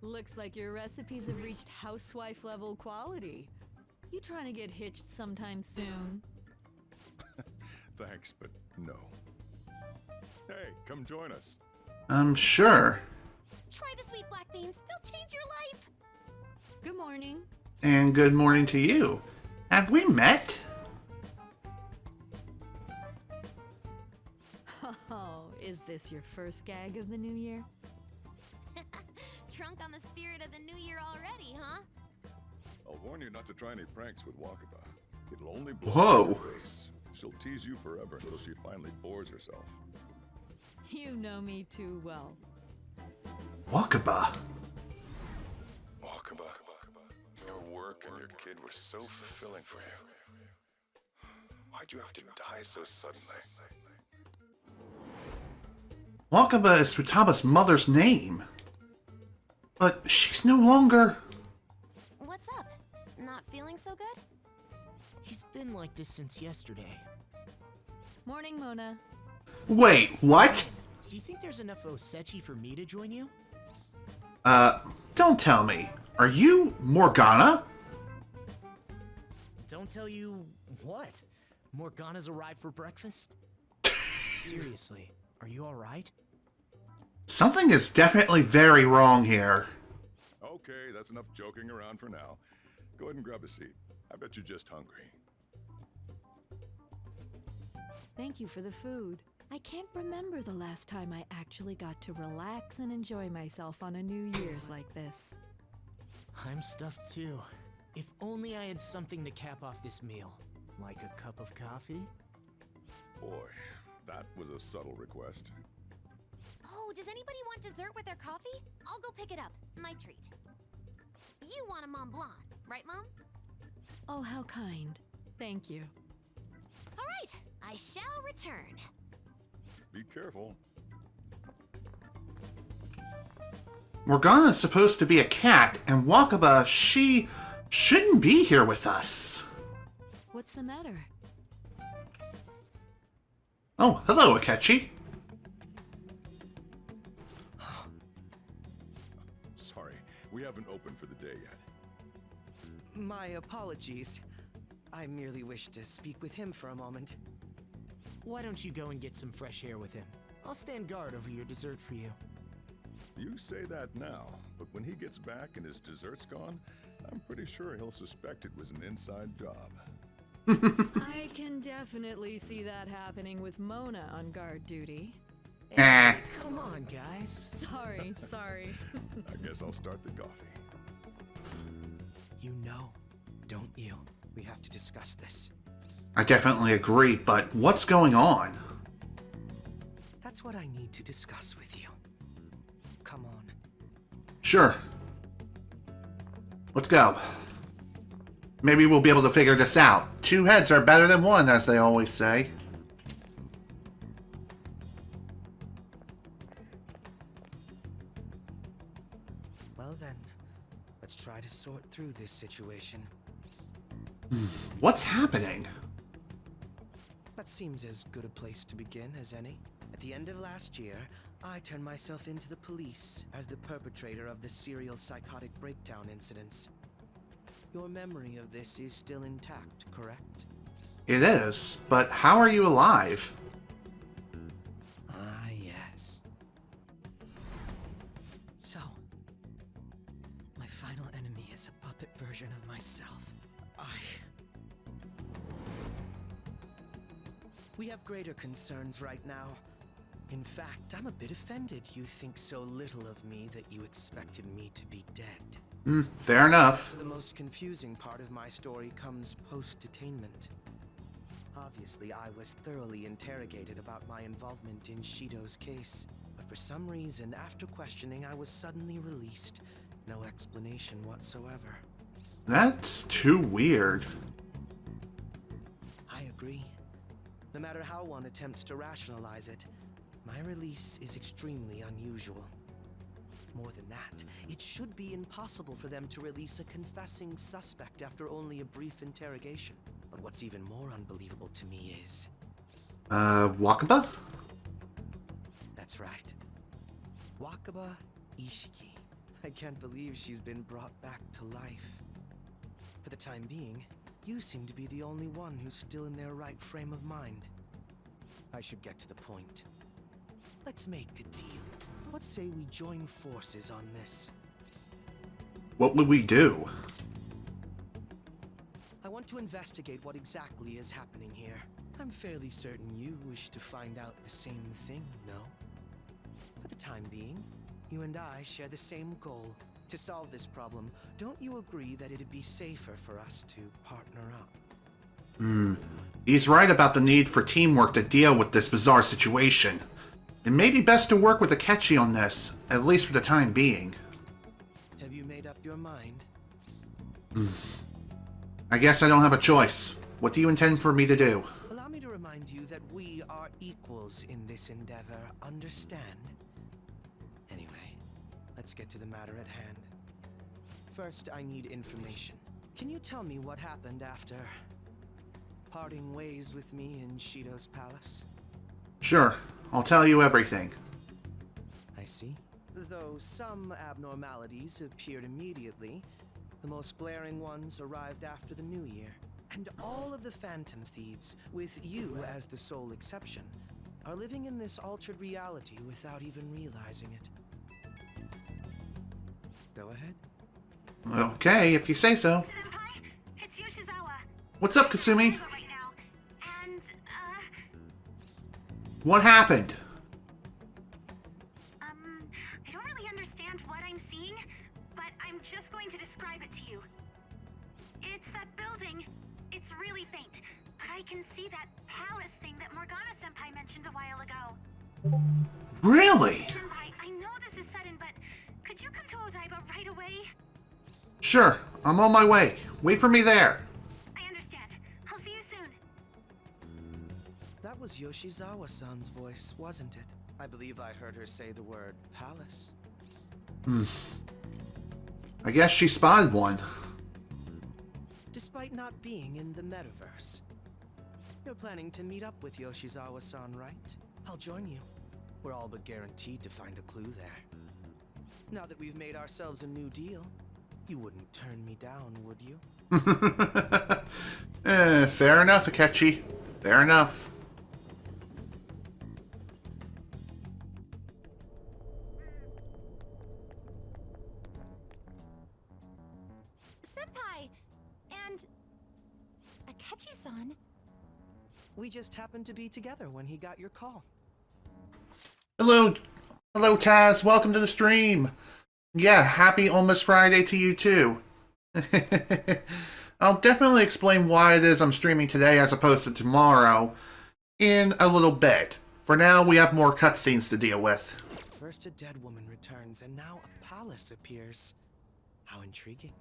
Looks like your recipes have reached housewife level quality. You trying to get hitched sometime soon? Thanks, but no. Hey, come join us. I'm sure. Try the sweet black beans. They'll change your life. Good morning. And good morning to you. Have we met? Oh, is this your first gag of the new year? Drunk on the spirit of the new year already, huh? I'll warn you not to try any pranks with Wakaba. It'll only blow Whoa. up your face. She'll tease you forever until she finally bores herself. You know me too well. Wakaba. Wakaba, your work and your kid were so fulfilling for you. Why'd you have to die so suddenly? Wakaba is Futaba's mother's name. But she's no longer... What's up? Not feeling so good? He's been like this since yesterday. Morning, Mona. Wait, what? Do you think there's enough Osechi for me to join you? Don't tell me. Are you Morgana? Don't tell you what? Morgana's arrived for breakfast? Seriously, Are you alright? Something is definitely very wrong here. Okay, that's enough joking around for now. Go ahead and grab a seat. I bet you're just hungry. Thank you for the food. I can't remember the last time I actually got to relax and enjoy myself on a New Year's like this. I'm stuffed too. If only I had something to cap off this meal. Like a cup of coffee? Boy, that was a subtle request. Oh, does anybody want dessert with their coffee? I'll go pick it up. My treat. You want a Mont Blanc, right, Mom? Oh, how kind. Thank you. All right, I shall return. Be careful. Morgana's supposed to be a cat, and Wakaba, she shouldn't be here with us. What's the matter? Oh, hello, Akechi. Sorry, we haven't opened for the day yet. My apologies. I merely wish to speak with him for a moment. Why don't you go and get some fresh air with him? I'll stand guard over your dessert for you. You say that now, but when he gets back and his dessert's gone, I'm pretty sure he'll suspect it was an inside job. I can definitely see that happening with Mona on guard duty. Hey, come on, guys. Sorry. I guess I'll start the coffee. You know, don't you? We have to discuss this. I definitely agree, but what's going on? That's what I need to discuss with you. Come on. Sure. Let's go. Maybe we'll be able to figure this out. Two heads are better than one, as they always say. Well then, let's try to sort through this situation. What's happening? That seems as good a place to begin as any. At the end of last year, I turned myself into the police as the perpetrator of the serial psychotic breakdown incidents. Your memory of this is still intact, correct? It is, but how are you alive? Ah, yes. So, my final enemy is a puppet version of myself. We have greater concerns right now. In fact, I'm a bit offended you think so little of me that you expected me to be dead. Fair enough. The most confusing part of my story comes post-detainment. Obviously, I was thoroughly interrogated about my involvement in Shido's case, but for some reason, after questioning, I was suddenly released. No explanation whatsoever. That's too weird. I agree. No matter how one attempts to rationalize it, my release is extremely unusual. More than that, it should be impossible for them to release a confessing suspect after only a brief interrogation. But what's even more unbelievable to me is... Wakaba? That's right. Wakaba Ishiki. I can't believe she's been brought back to life. For the time being, you seem to be the only one who's still in their right frame of mind. I should get to the point. Let's make a deal. What say we join forces on this? What would we do? I want to investigate what exactly is happening here. I'm fairly certain you wish to find out the same thing, no? For the time being, you and I share the same goal. To solve this problem, don't you agree that it'd be safer for us to partner up? He's right about the need for teamwork to deal with this bizarre situation. It may be best to work with Akechi on this, at least for the time being. Have you made up your mind? I guess I don't have a choice. What do you intend for me to do? Allow me to remind you that we are equals in this endeavor, understand? Anyway, let's get to the matter at hand. First, I need information. Can you tell me what happened after parting ways with me in Shido's palace? Sure, I'll tell you everything. I see. Though some abnormalities appeared immediately, the most glaring ones arrived after the new year. And all of the Phantom Thieves, with you as the sole exception, are living in this altered reality without even realizing it. Go ahead. Okay, if you say so. Senpai, it's Yoshizawa. What's up, Kasumi? Right now. And, What happened? I don't really understand what I'm seeing, but I'm just going to describe it to you. It's that building. It's really faint, but I can see that palace thing that Morgana-senpai mentioned a while ago. Really? Senpai, I know this is sudden, but could you come to Odaiba right away? Sure, I'm on my way. Wait for me there. I understand. I'll see you soon. That was Yoshizawa-san's voice, wasn't it? I believe I heard her say the word palace. I guess she spotted one. Despite not being in the metaverse. You're planning to meet up with Yoshizawa-san, right? I'll join you. We're all but guaranteed to find a clue there. Now that we've made ourselves a new deal, you wouldn't turn me down, would you? Fair enough, Akechi. Fair enough. Senpai! And... Akechi-san? We just happened to be together when he got your call. Hello, Taz. Welcome to the stream. Yeah, happy almost Friday to you too. I'll definitely explain why it is I'm streaming today as opposed to tomorrow in a little bit. For now, we have more cutscenes to deal with. First a dead woman returns, and now a palace appears. How intriguing.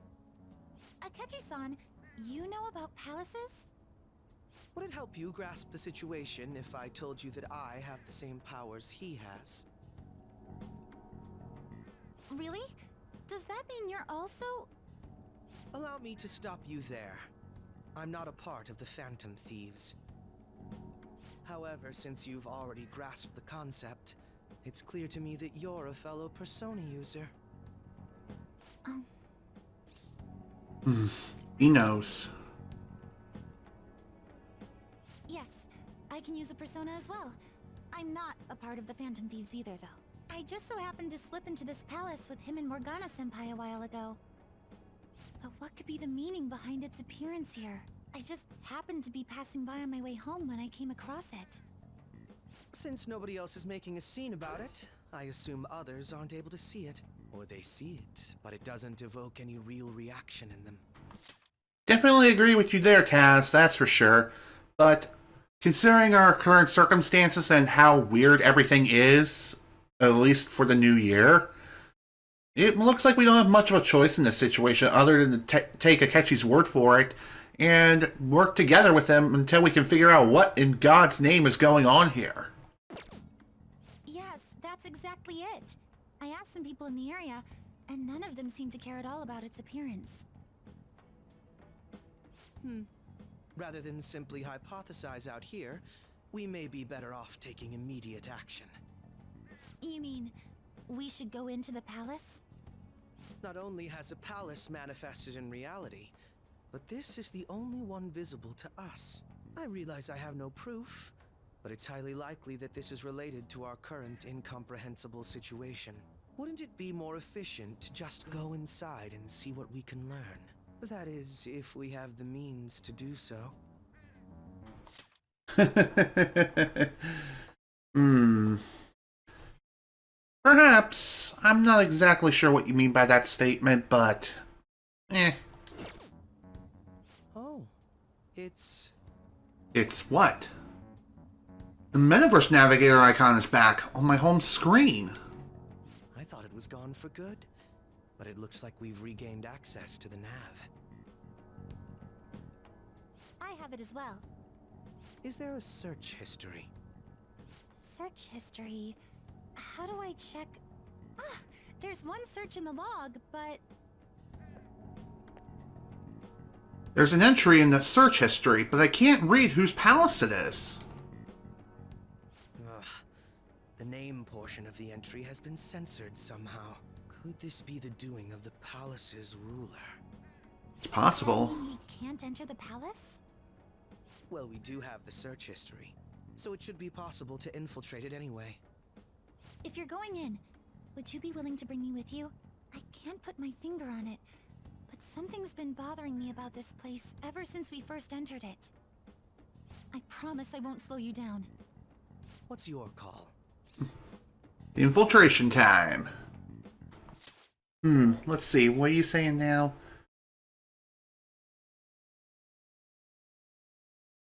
Akechi-san, you know about palaces? Would it help you grasp the situation if I told you that I have the same powers he has? Really? Does that mean you're also... Allow me to stop you there. I'm not a part of the Phantom Thieves. However, since you've already grasped the concept, it's clear to me that you're a fellow Persona user. He knows. Yes, I can use a persona as well. I'm not a part of the Phantom Thieves either, though. I just so happened to slip into this palace with him and Morgana-senpai a while ago. But what could be the meaning behind its appearance here? I just happened to be passing by on my way home when I came across it. Since nobody else is making a scene about it, I assume others aren't able to see it. Or they see it, but it doesn't evoke any real reaction in them. Definitely agree with you there, Taz, that's for sure. But considering our current circumstances and how weird everything is, at least for the new year, it looks like we don't have much of a choice in this situation other than to take Akechi's word for it and work together with them until we can figure out what in God's name is going on here. Yes, that's exactly it. I asked some people in the area, and none of them seemed to care at all about its appearance. Rather than simply hypothesize out here, we may be better off taking immediate action. You mean, we should go into the palace? Not only has a palace manifested in reality, but this is the only one visible to us. I realize I have no proof, but it's highly likely that this is related to our current incomprehensible situation. Wouldn't it be more efficient to just go inside and see what we can learn? That is, if we have the means to do so. Perhaps. I'm not exactly sure what you mean by that statement, but... Oh, it's what? The Metaverse Navigator icon is back on my home screen. I thought it was gone for good, but it looks like we've regained access to the nav. I have it as well. Is there a search history? Search history... How do I check... Ah, there's one search in the log, but... There's an entry in the search history, but I can't read whose palace it is. Ugh. The name portion of the entry has been censored somehow. Could this be the doing of the palace's ruler? It's possible. We can't enter the palace? Well, we do have the search history. so it should be possible to infiltrate it anyway. If you're going in, would you be willing to bring me with you? I can't put my finger on it, but something's been bothering me about this place ever since we first entered it. I promise I won't slow you down. What's your call? Infiltration time. Let's see. What are you saying now?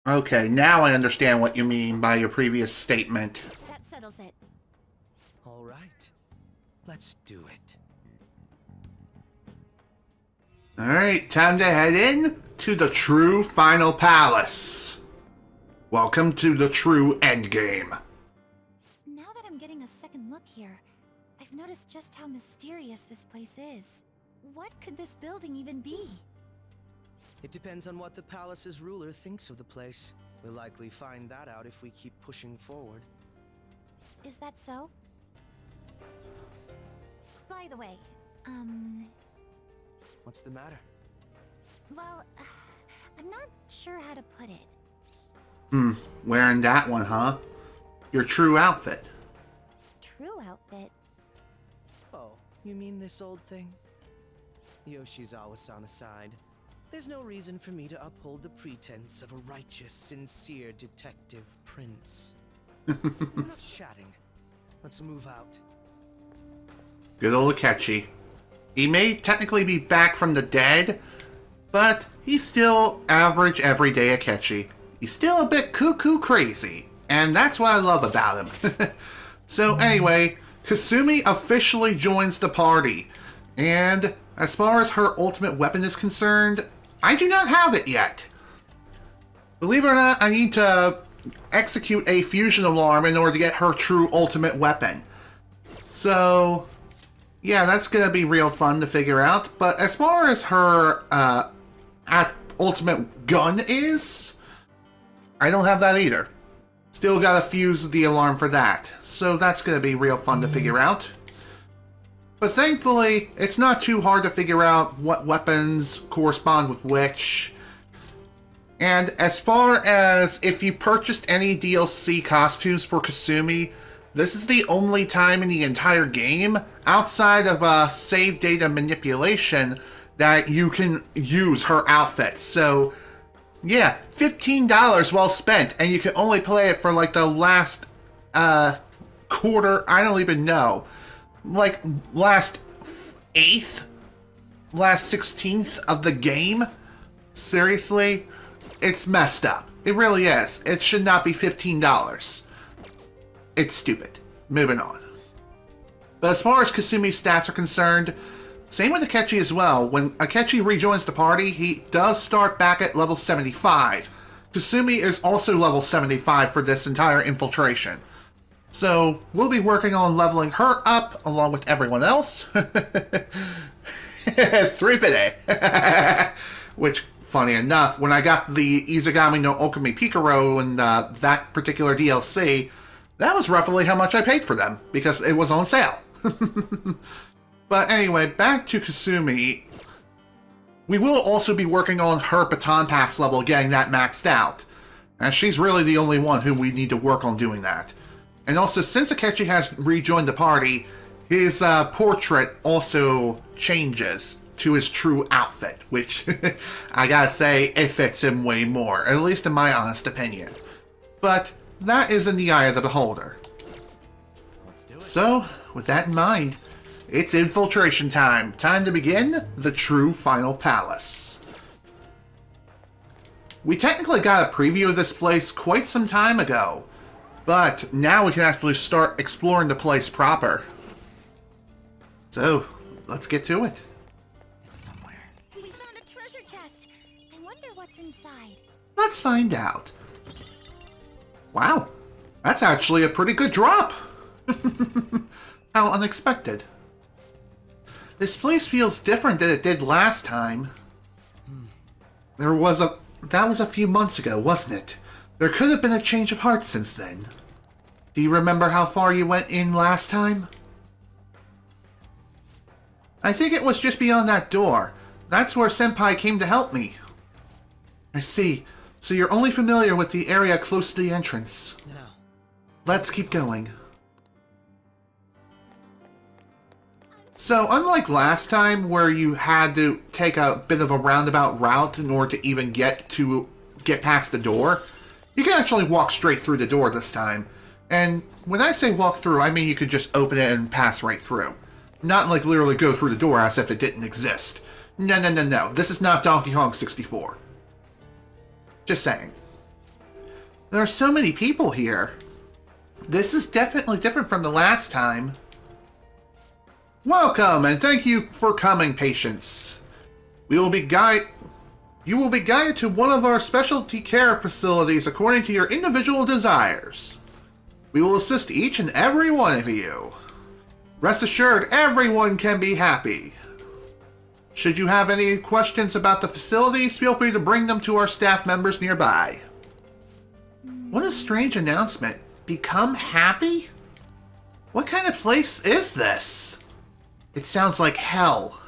Okay, now I understand what you mean by your previous statement. That settles it. All right. Let's do it. Alright, time to head in to the true final palace. Welcome to the true endgame. Now that I'm getting a second look here, I've noticed just how mysterious this place is. What could this building even be? It depends on what the palace's ruler thinks of the place. We'll likely find that out if we keep pushing forward. Is that so? By the way, What's the matter? well, I'm not sure how to put it. Wearing that one, huh? Your true outfit. True outfit? Oh, you mean this old thing? Yoshizawa-san aside, there's no reason for me to uphold the pretense of a righteous, sincere detective prince. Enough chatting. Let's move out. Good old Akechi. He may technically be back from the dead, but he's still average, everyday Akechi. He's still a bit cuckoo crazy, and that's what I love about him. So anyway, Kasumi officially joins the party, and as far as her ultimate weapon is concerned, I do not have it yet. Believe it or not, I need to execute a fusion alarm in order to get her true ultimate weapon. So, yeah, that's going to be real fun to figure out. But as far as her ultimate gun is, I don't have that either. Still got to fuse the alarm for that. So that's going to be real fun to figure out. But thankfully, it's not too hard to figure out what weapons correspond with which. And as far as if you purchased any DLC costumes for Kasumi, this is the only time in the entire game, outside of save data manipulation, that you can use her outfit. So, yeah, $15 well spent, and you can only play it for like the last quarter, I don't even know. Like, last 16th of the game? Seriously? It's messed up. It really is. It should not be $15. It's stupid. Moving on. But as far as Kasumi's stats are concerned, same with Akechi as well. When Akechi rejoins the party, he does start back at level 75. Kasumi is also level 75 for this entire infiltration. So, we'll be working on leveling her up, along with everyone else. 350! Which, funny enough, when I got the Izagami no Okami Pikaro and that particular DLC, that was roughly how much I paid for them, because it was on sale. But anyway, back to Kasumi. We will also be working on her Baton Pass level, getting that maxed out. And she's really the only one who we need to work on doing that. And also, since Akechi has rejoined the party, his portrait also changes to his true outfit, which, I gotta say, it fits him way more, at least in my honest opinion. But that is in the eye of the beholder. Let's do it. So, with that in mind, it's infiltration time. Time to begin the true final palace. We technically got a preview of this place quite some time ago, but now we can actually start exploring the place proper. So, let's get to it. We found a treasure chest. I wonder what's inside. Let's find out. Wow, that's actually a pretty good drop. How unexpected. This place feels different than it did last time. That was a few months ago, wasn't it? There could have been a change of heart since then. Do you remember how far you went in last time? I think it was just beyond that door. That's where Senpai came to help me. I see. So you're only familiar with the area close to the entrance. Now, let's keep going. So, unlike last time where you had to take a bit of a roundabout route in order to even get past the door, you can actually walk straight through the door this time. And when I say walk through, I mean you could just open it and pass right through. Not like literally go through the door as if it didn't exist. No, no, no, no. This is not Donkey Kong 64. Just saying. There are so many people here. This is definitely different from the last time. Welcome, and thank you for coming, patients. You will be guided to one of our specialty care facilities according to your individual desires. We will assist each and every one of you. Rest assured, everyone can be happy. Should you have any questions about the facilities, feel free to bring them to our staff members nearby. What a strange announcement. Become happy? What kind of place is this? It sounds like hell.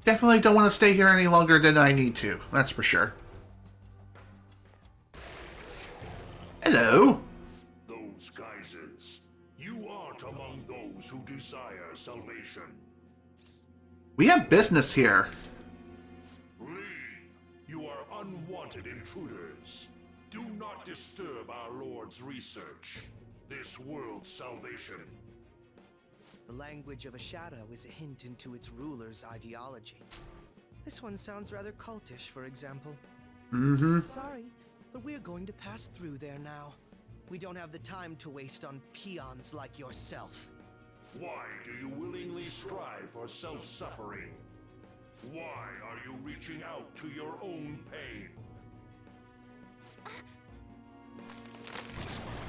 Definitely don't want to stay here any longer than I need to, that's for sure. Hello. Those geysers. You aren't among those who desire salvation. We have business here. Leave. You are unwanted intruders. Do not disturb our Lord's research. This world's salvation. The language of a shadow is a hint into its ruler's ideology. This one sounds rather cultish, for example. Mm-hmm. Sorry, but we're going to pass through there now. We don't have the time to waste on peons like yourself. Why do you willingly strive for self-suffering? Why are you reaching out to your own pain?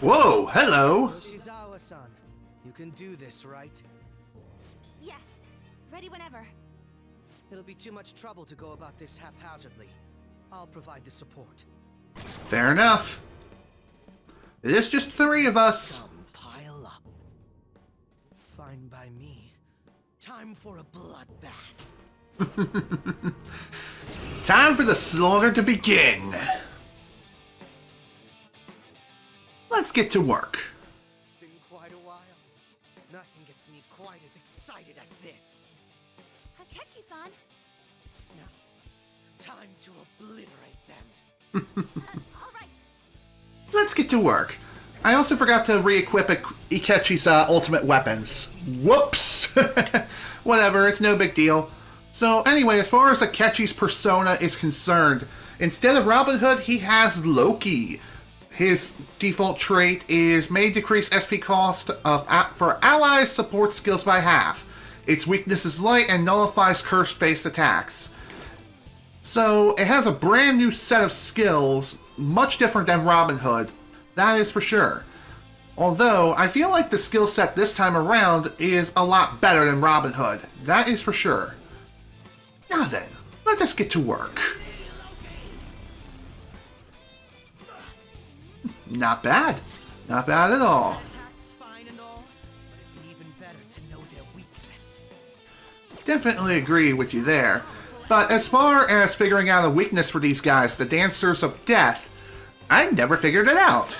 Whoa, hello! Yoshizawa-san, you can do this, right? Yes. Ready whenever. It'll be too much trouble to go about this haphazardly. I'll provide the support. Fair enough. It is just 3 of us. Come, pile up. Fine by me. Time for a bloodbath. Time for the slaughter to begin. Let's get to work. It's been quite a while. Nothing gets me quite as excited as this. Akechi-san. Now, time to obliterate them. All right. Let's get to work. I also forgot to re-equip Ikechi's ultimate weapons. Whoops! Whatever, it's no big deal. So anyway, as far as Akechi's persona is concerned, instead of Robin Hood, he has Loki. His default trait is may decrease SP cost for allies support skills by half. Its weakness is light and nullifies curse-based attacks. So it has a brand new set of skills, much different than Robin Hood, that is for sure. Although, I feel like the skill set this time around is a lot better than Robin Hood, that is for sure. Now then, let us get to work. Not bad. Not bad at all. Definitely agree with you there. But as far as figuring out a weakness for these guys, the Dancers of Death, I never figured it out.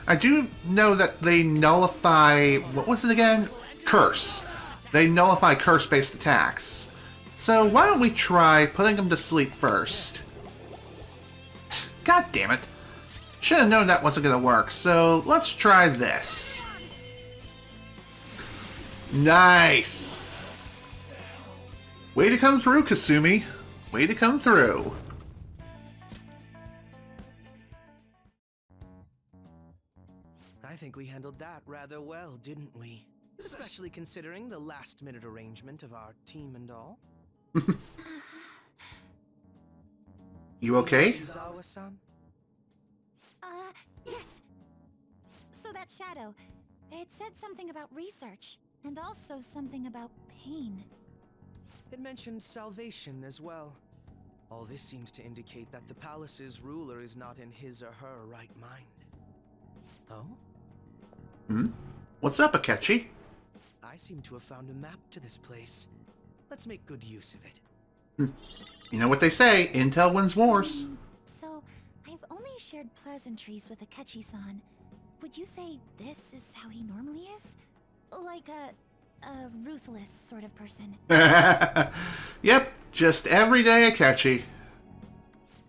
I do know that they nullify... what was it again? Curse. They nullify curse-based attacks. So why don't we try putting them to sleep first? God damn it. Should have known that wasn't going to work, so let's try this. Nice! Way to come through, Kasumi. Way to come through. I think we handled that rather well, didn't we? Especially considering the last-minute arrangement of our team and all. You okay? Yoshizawa-san? Yes. So that shadow, it said something about research, and also something about pain. It mentioned salvation as well. All this seems to indicate that the palace's ruler is not in his or her right mind. Oh? Hmm? What's up, Akechi? I seem to have found a map to this place. Let's make good use of it. You know what they say, intel wins wars. So, I've only shared pleasantries with Akechi-san. Would you say this is how he normally is? Like a ruthless sort of person. Yep, just everyday Akechi.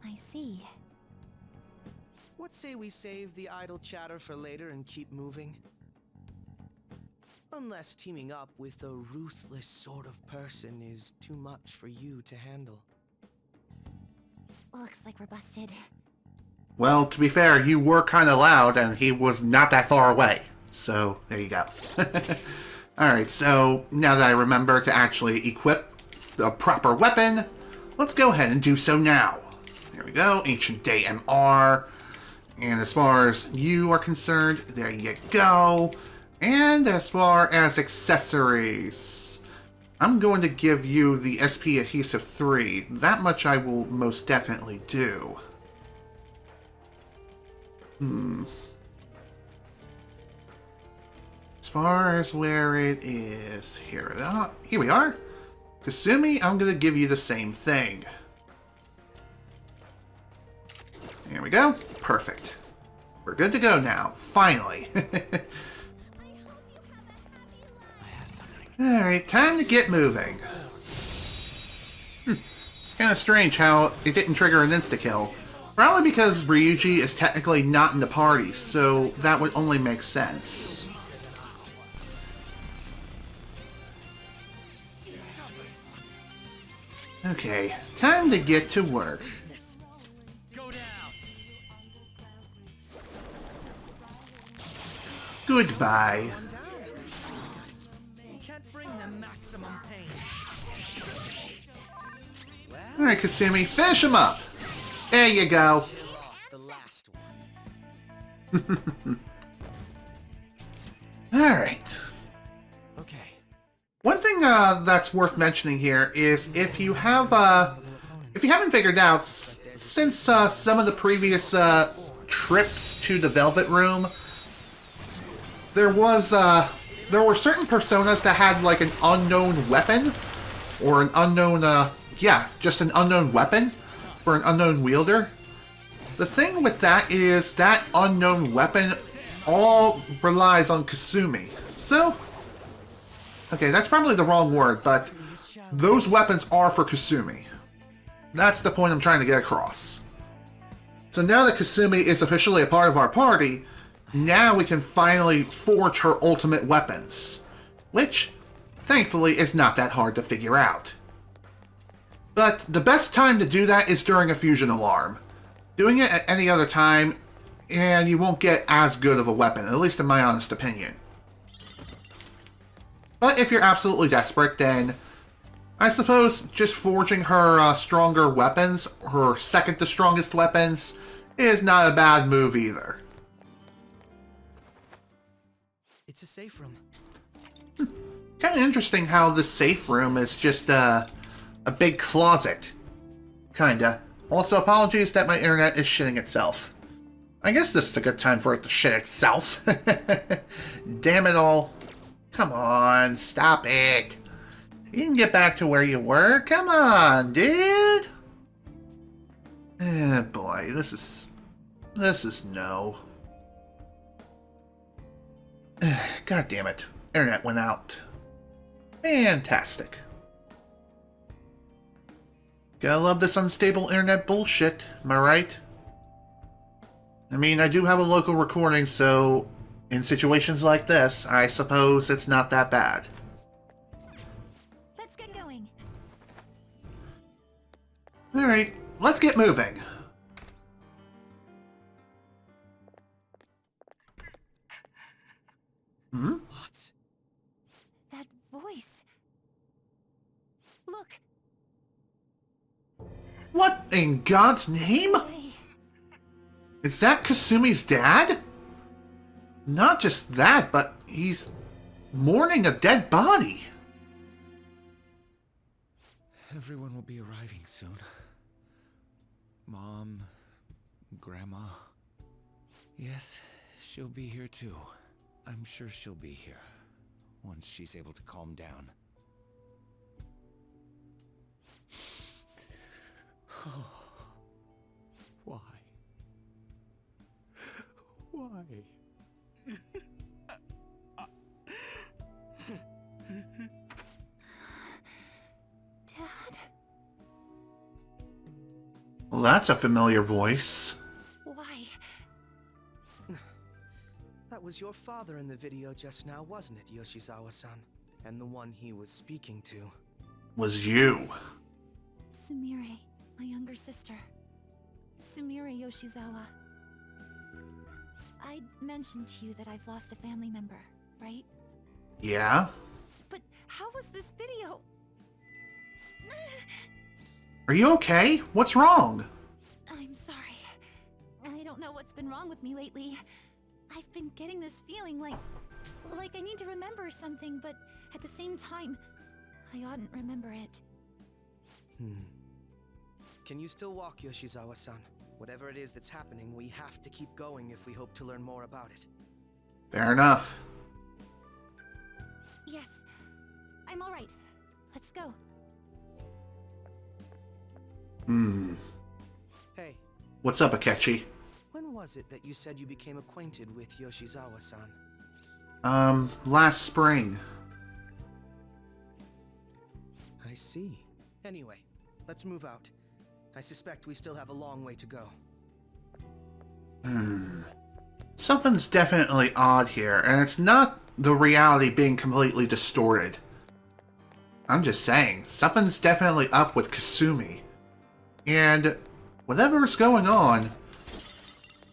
I see. What say we save the idle chatter for later and keep moving? Unless teaming up with a ruthless sort of person is too much for you to handle. Looks like we're busted. Well, to be fair, you were kind of loud, and he was not that far away. So, there you go. Alright, so now that I remember to actually equip the proper weapon, let's go ahead and do so now. There we go, Ancient Day MR. And as far as you are concerned, there you go. And as far as accessories, I'm going to give you the SP Adhesive 3. That much I will most definitely do. As far as where it is, here we are. Kasumi, I'm going to give you the same thing. There we go. Perfect. We're good to go now. Finally. Alright, time to get moving. Kinda strange how it didn't trigger an insta-kill. Probably because Ryuji is technically not in the party, so that would only make sense. Okay, time to get to work. Goodbye. Alright, Kasumi, finish him up! There you go. Alright. Okay. One thing that's worth mentioning here is if you haven't figured out, since some of the previous trips to the Velvet Room, there were certain personas that had like an unknown weapon, or an unknown, just an unknown weapon for an unknown wielder. The thing with that is that unknown weapon all relies on Kasumi. So, okay, that's probably the wrong word, but those weapons are for Kasumi. That's the point I'm trying to get across. So now that Kasumi is officially a part of our party, now we can finally forge her ultimate weapons, which, thankfully, is not that hard to figure out. But the best time to do that is during a fusion alarm. Doing it at any other time, and you won't get as good of a weapon, at least in my honest opinion. But if you're absolutely desperate, then I suppose just forging her stronger weapons, her second to strongest weapons, is not a bad move either. It's a safe room. Kind of interesting how the safe room is just a big closet. Kinda. Also, apologies that my internet is shitting itself. I guess this is a good time for it to shit itself. Damn it all. Come on, stop it. You can get back to where you were. Come on, dude. Eh, boy, this is no. God damn it. Internet went out. Fantastic. Gotta love this unstable internet bullshit, am I right? I mean, I do have a local recording, so in situations like this, I suppose it's not that bad. Let's get going. Alright, let's get moving. Hmm? What? That voice. Look. What in God's name? Is that Kasumi's dad? Not just that, but he's mourning a dead body. Everyone will be arriving soon. Mom, Grandma. Yes, she'll be here too. I'm sure she'll be here once she's able to calm down. Why? Dad? Well, that's a familiar voice. Why? That was your father in the video just now, wasn't it, Yoshizawa-san? And the one he was speaking to Was you. Sumire, my younger sister. Sumire Yoshizawa. I mentioned to you that I've lost a family member, right? Yeah? But how was this video? Are you okay? What's wrong? I'm sorry. I don't know what's been wrong with me lately. I've been getting this feeling like I need to remember something, but at the same time, I oughtn't remember it. Can you still walk, Yoshizawa-san? Whatever it is that's happening, we have to keep going if we hope to learn more about it. Fair enough. Yes. I'm alright. Let's go. Hey. What's up, Akechi? When was it that you said you became acquainted with Yoshizawa-san? Last spring. I see. Anyway, let's move out. I suspect we still have a long way to go. Something's definitely odd here, and it's not the reality being completely distorted. I'm just saying, something's definitely up with Kasumi. And whatever's going on,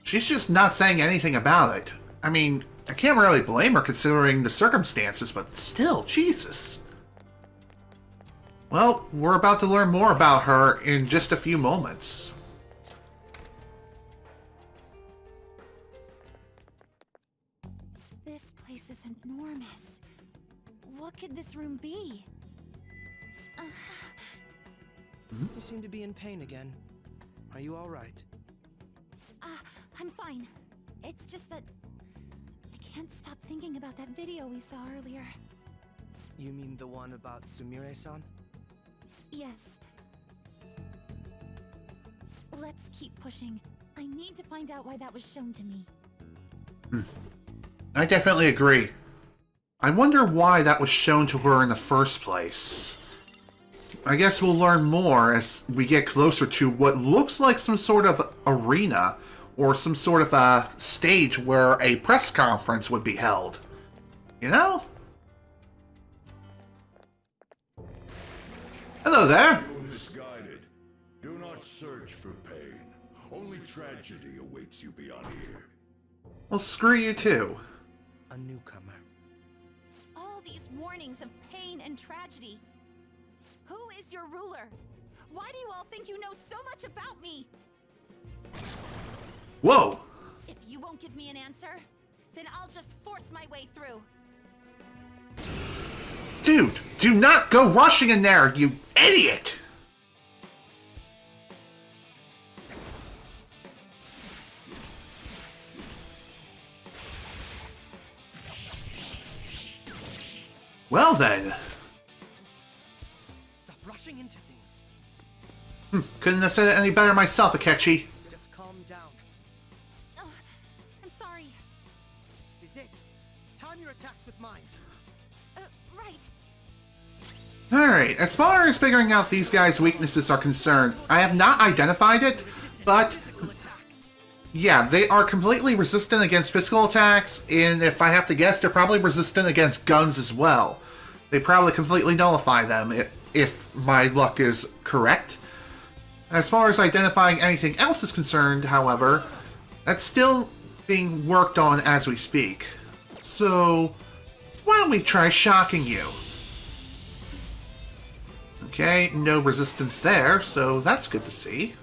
she's just not saying anything about it. I mean, I can't really blame her considering the circumstances, but still, Jesus. Well, we're about to learn more about her in just a few moments. This place is enormous. What could this room be? You seem to be in pain again. Are you alright? I'm fine. It's just that I can't stop thinking about that video we saw earlier. You mean the one about Sumire-san? Yes. Let's keep pushing. I need to find out why that was shown to me. I definitely agree. I wonder why that was shown to her in the first place. I guess we'll learn more as we get closer to what looks like some sort of arena or some sort of a stage where a press conference would be held. You know? Hello there. You're misguided. Do not search for pain. Only tragedy awaits you beyond here. Well, screw you too. A newcomer. All these warnings of pain and tragedy. Who is your ruler? Why do you all think you know so much about me? Whoa! If you won't give me an answer, then I'll just force my way through. Dude, do not go rushing in there, you idiot! Well then. Stop rushing into things. Couldn't have said it any better myself, Akechi. Just calm down. Oh, I'm sorry. This is it. Time your attacks with mine. Right. Alright, as far as figuring out these guys' weaknesses are concerned, I have not identified it, but yeah, they are completely resistant against physical attacks, and if I have to guess, they're probably resistant against guns as well. They probably completely nullify them, if my luck is correct. As far as identifying anything else is concerned, however, that's still being worked on as we speak. So, why don't we try shocking you? Okay, no resistance there, so that's good to see.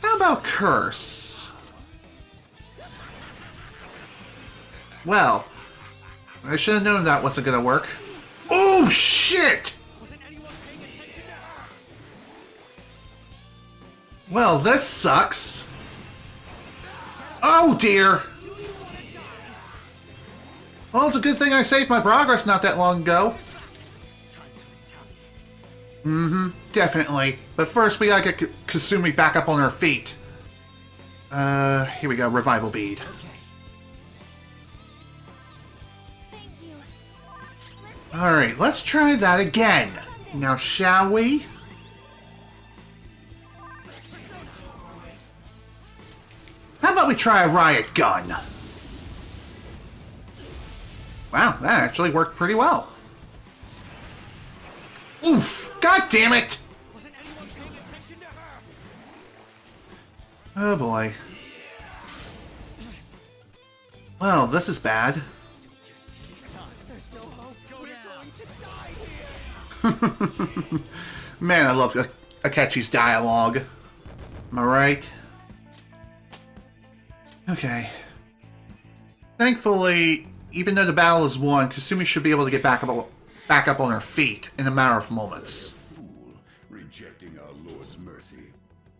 How about Curse? Well, I should have known that wasn't gonna work. Oh, shit! Well, this sucks. Oh, dear. Well, it's a good thing I saved my progress not that long ago. Mm-hmm, definitely. But first, we gotta get Kasumi back up on her feet. Here we go, Revival Bead. Alright, let's try that again. Now, shall we? How about we try a riot gun? Wow, that actually worked pretty well. Oof! God damn it! Oh boy. Well, this is bad. Man, I love Akechi's dialogue. Am I right? Okay. Thankfully, even though the battle is won, Kasumi should be able to get back up on her feet in a matter of moments. Fool, rejecting our Lord's mercy.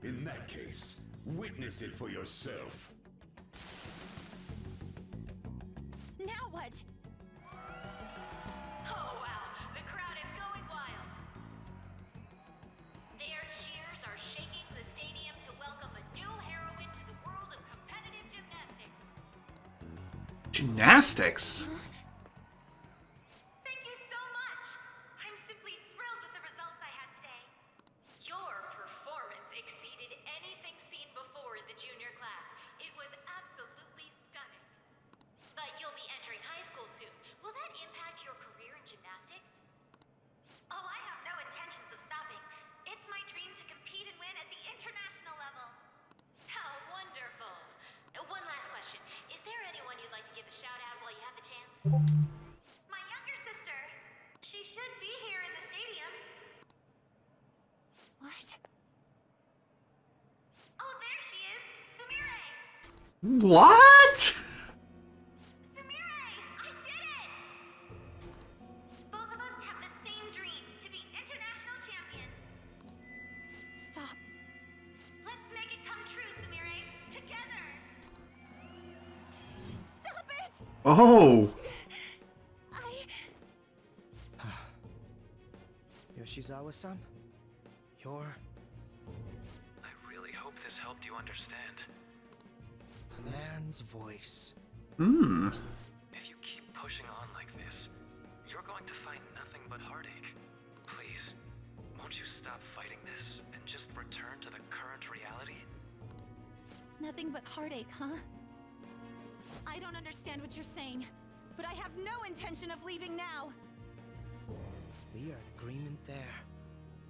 In that case, witness it for yourself. Now what? Oh wow, the crowd is going wild. Their cheers are shaking the stadium to welcome a new heroine to the world of competitive gymnastics. Gymnastics? Thank you so much. I'm simply thrilled with the results I had today. Your performance exceeded anything seen before in the junior class. It was absolutely stunning. But you'll be entering high school soon. Will that impact your career in gymnastics? Oh, I have no intentions of stopping. It's my dream to compete and win at the international level. How wonderful. One last question. Is there anyone you'd like to give a shout out while you have the chance? My younger sister. She should be here in the stadium. What? Oh, there she is. Sumire. What? Sumire, I did it! Both of us have the same dream, to be international champions. Stop. Let's make it come true, Sumire. Together. Stop it! Oh! Yoshizawa-san? You're... I really hope this helped you understand. a man's voice. Hmm. If you keep pushing on like this, you're going to find nothing but heartache. Please, won't you stop fighting this and just return to the current reality? Nothing but heartache, huh? I don't understand what you're saying, but I have no intention of leaving now. We are in agreement there.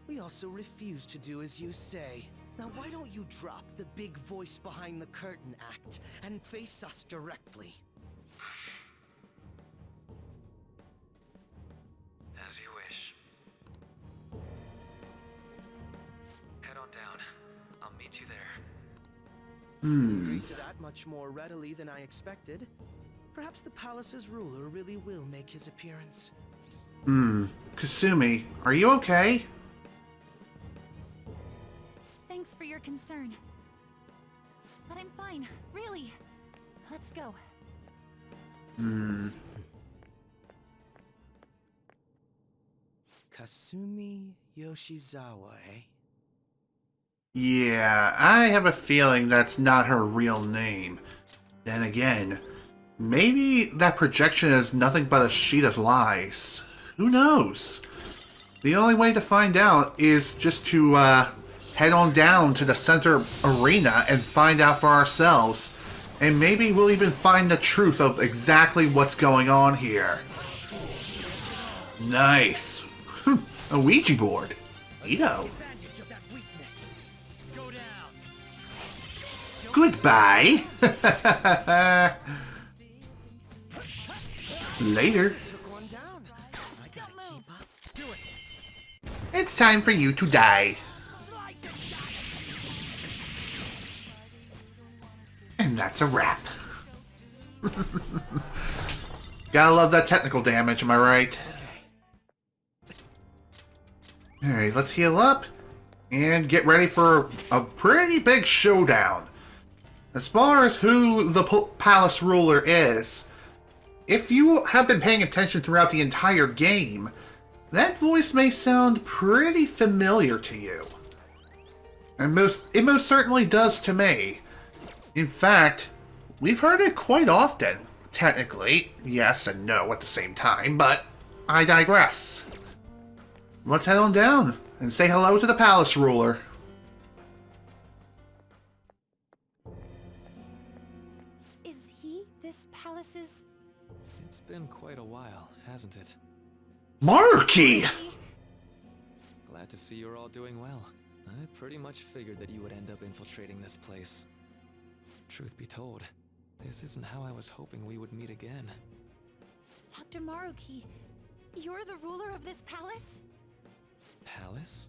We also refuse to do as you say. Now why don't you drop the big voice behind the curtain act and face us directly? As you wish. Head on down. I'll meet you there. Agree to that much more readily than I expected. Perhaps the palace's ruler really will make his appearance. Kasumi, are you okay? Thanks for your concern. But I'm fine, really. Let's go. Kasumi Yoshizawa, eh? Yeah, I have a feeling that's not her real name. Then again, maybe that projection is nothing but a sheet of lies. Who knows? The only way to find out is just to head on down to the center arena and find out for ourselves. And maybe we'll even find the truth of exactly what's going on here. Nice. A Ouija board. Neato. Goodbye. Later. It's time for you to die. And that's a wrap. Gotta love that technical damage, am I right? Alright, let's heal up and get ready for a pretty big showdown. As far as who the palace ruler is, if you have been paying attention throughout the entire game, That voice may sound pretty familiar to you. And it most certainly does to me. In fact, we've heard it quite often. Technically, yes and no at the same time, but I digress. Let's head on down and say hello to the palace ruler. Is he this palace's... It's been quite a while, hasn't it? Marky! Glad to see you're all doing well. I pretty much figured that you would end up infiltrating this place. Truth be told, this isn't how I was hoping we would meet again. Dr. Maruki, you're the ruler of this palace? Palace?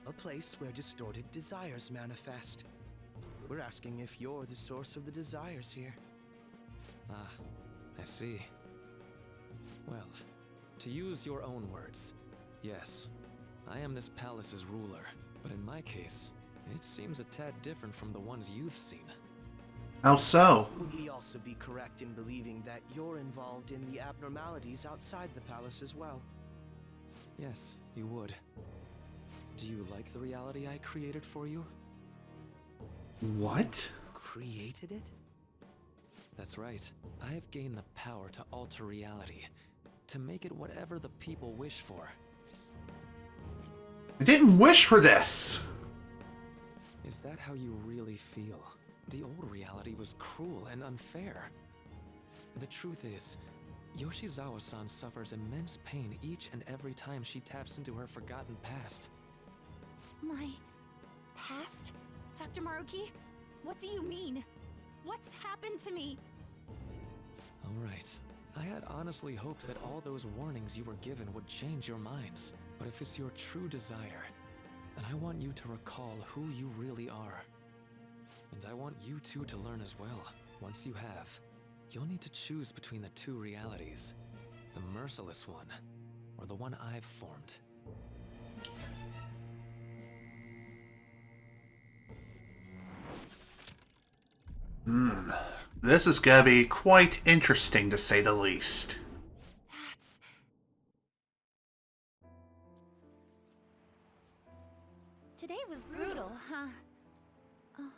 A place where distorted desires manifest. We're asking if you're the source of the desires here. Ah, I see. Well, to use your own words, yes, I am this palace's ruler, but in my case, it seems a tad different from the ones you've seen. How so? Would we also be correct in believing that you're involved in the abnormalities outside the palace as well? Yes, you would. Do you like the reality I created for you? What? Created it? That's right. I have gained the power to alter reality, to make it whatever the people wish for. I didn't wish for this! Is that how you really feel? The old reality was cruel and unfair. The truth is, Yoshizawa-san suffers immense pain each and every time she taps into her forgotten past. My... past? Dr. Maruki? What do you mean? What's happened to me? Alright. I had honestly hoped that all those warnings you were given would change your minds. But if it's your true desire, then I want you to recall who you really are. And I want you two to learn as well. Once you have, you'll need to choose between the two realities. The merciless one, or the one I've formed. This is gonna be quite interesting to say the least. Today was brutal, huh? Oh.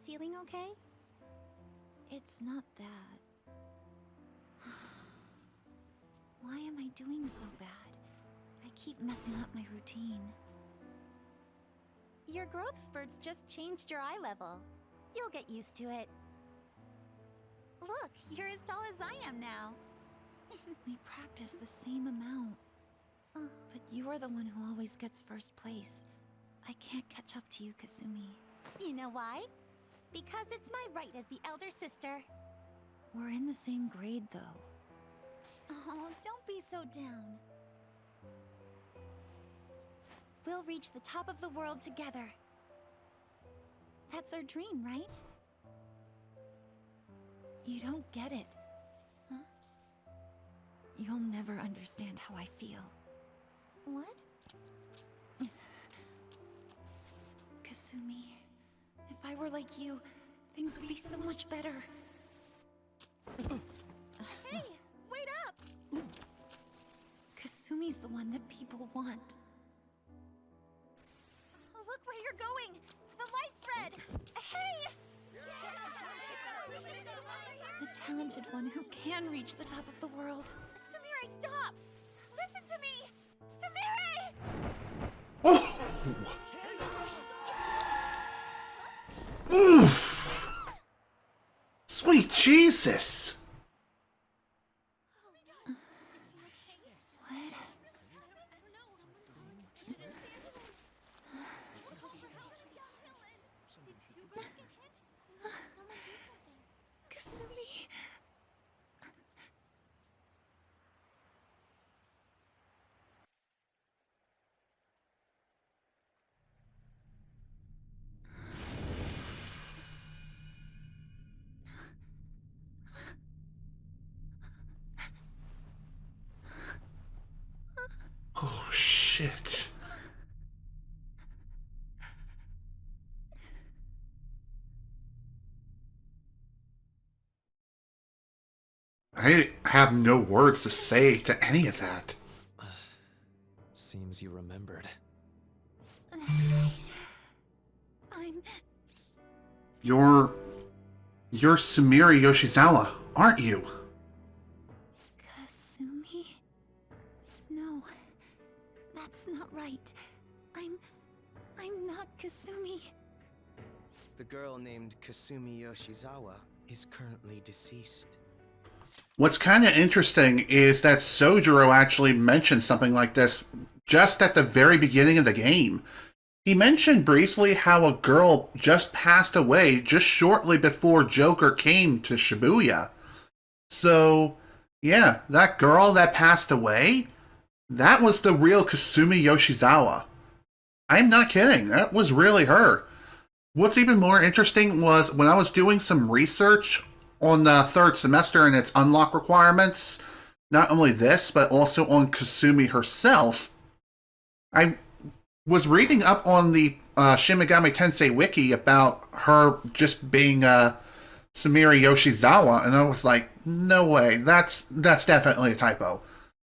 Feeling okay? It's not that. Why am I doing so bad? I keep messing up my routine. Your growth spurts just changed your eye level. You'll get used to it. Look, you're as tall as I am now. We practice the same amount. But you are the one who always gets first place. I can't catch up to you, Kasumi. You know why? Because it's my right as the elder sister. We're in the same grade, though. Oh, don't be so down. We'll reach the top of the world together. That's our dream, right? You don't get it. Huh? You'll never understand how I feel. What? Kasumi, if I were like you, things would be so much better. Hey, wait up! Kasumi's the one that people want. Look where you're going! The light's red! Hey! The talented one who can reach the top of the world. Sumire, stop! Listen to me! Sumire! Oh! Oof! Sweet Jesus! What? Kasumi. Oh, shit. I have no words to say to any of that. Seems you remembered. That's right. I'm... You're Sumire Yoshizawa, aren't you? Kasumi? No, that's not right. I'm not Kasumi. The girl named Kasumi Yoshizawa is currently deceased. What's kind of interesting is that Sojiro actually mentioned something like this just at the very beginning of the game. He mentioned briefly how a girl just passed away just shortly before Joker came to Shibuya. So, yeah, that girl that passed away, that was the real Kasumi Yoshizawa. I'm not kidding, that was really her. What's even more interesting was when I was doing some research on the third semester and its unlock requirements, not only this, but also on Kasumi herself, I was reading up on the Shin Megami Tensei wiki about her just being Sumire Yoshizawa, and I was like, no way, that's definitely a typo.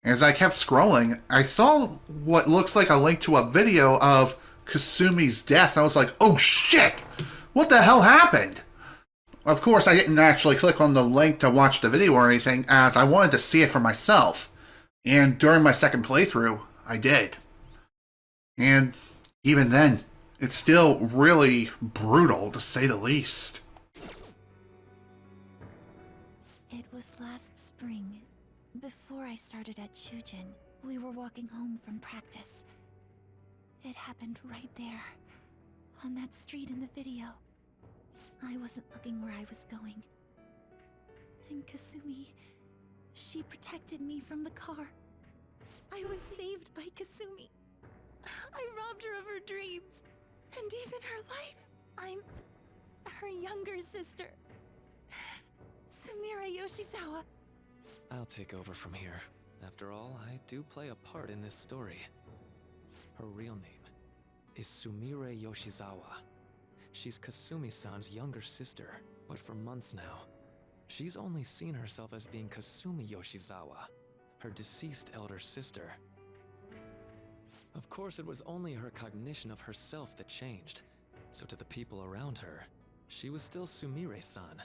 As I kept scrolling, I saw what looks like a link to a video of Kasumi's death. I was like, oh shit! What the hell happened? Of course, I didn't actually click on the link to watch the video or anything, as I wanted to see it for myself. And during my second playthrough, I did. And even then, it's still really brutal, to say the least. It was last spring, before I started at Shujin. We were walking home from practice. It happened right there, on that street in the video. I wasn't looking where I was going. And Kasumi, she protected me from the car. I was saved by Kasumi. I robbed her of her dreams, and even her life. I'm her younger sister, Sumire Yoshizawa. I'll take over from here. After all, I do play a part in this story. Her real name is Sumire Yoshizawa. She's Kasumi-san's younger sister, but for months now, she's only seen herself as being Kasumi Yoshizawa, her deceased elder sister. Of course, it was only her cognition of herself that changed, so to the people around her, she was still Sumire-san.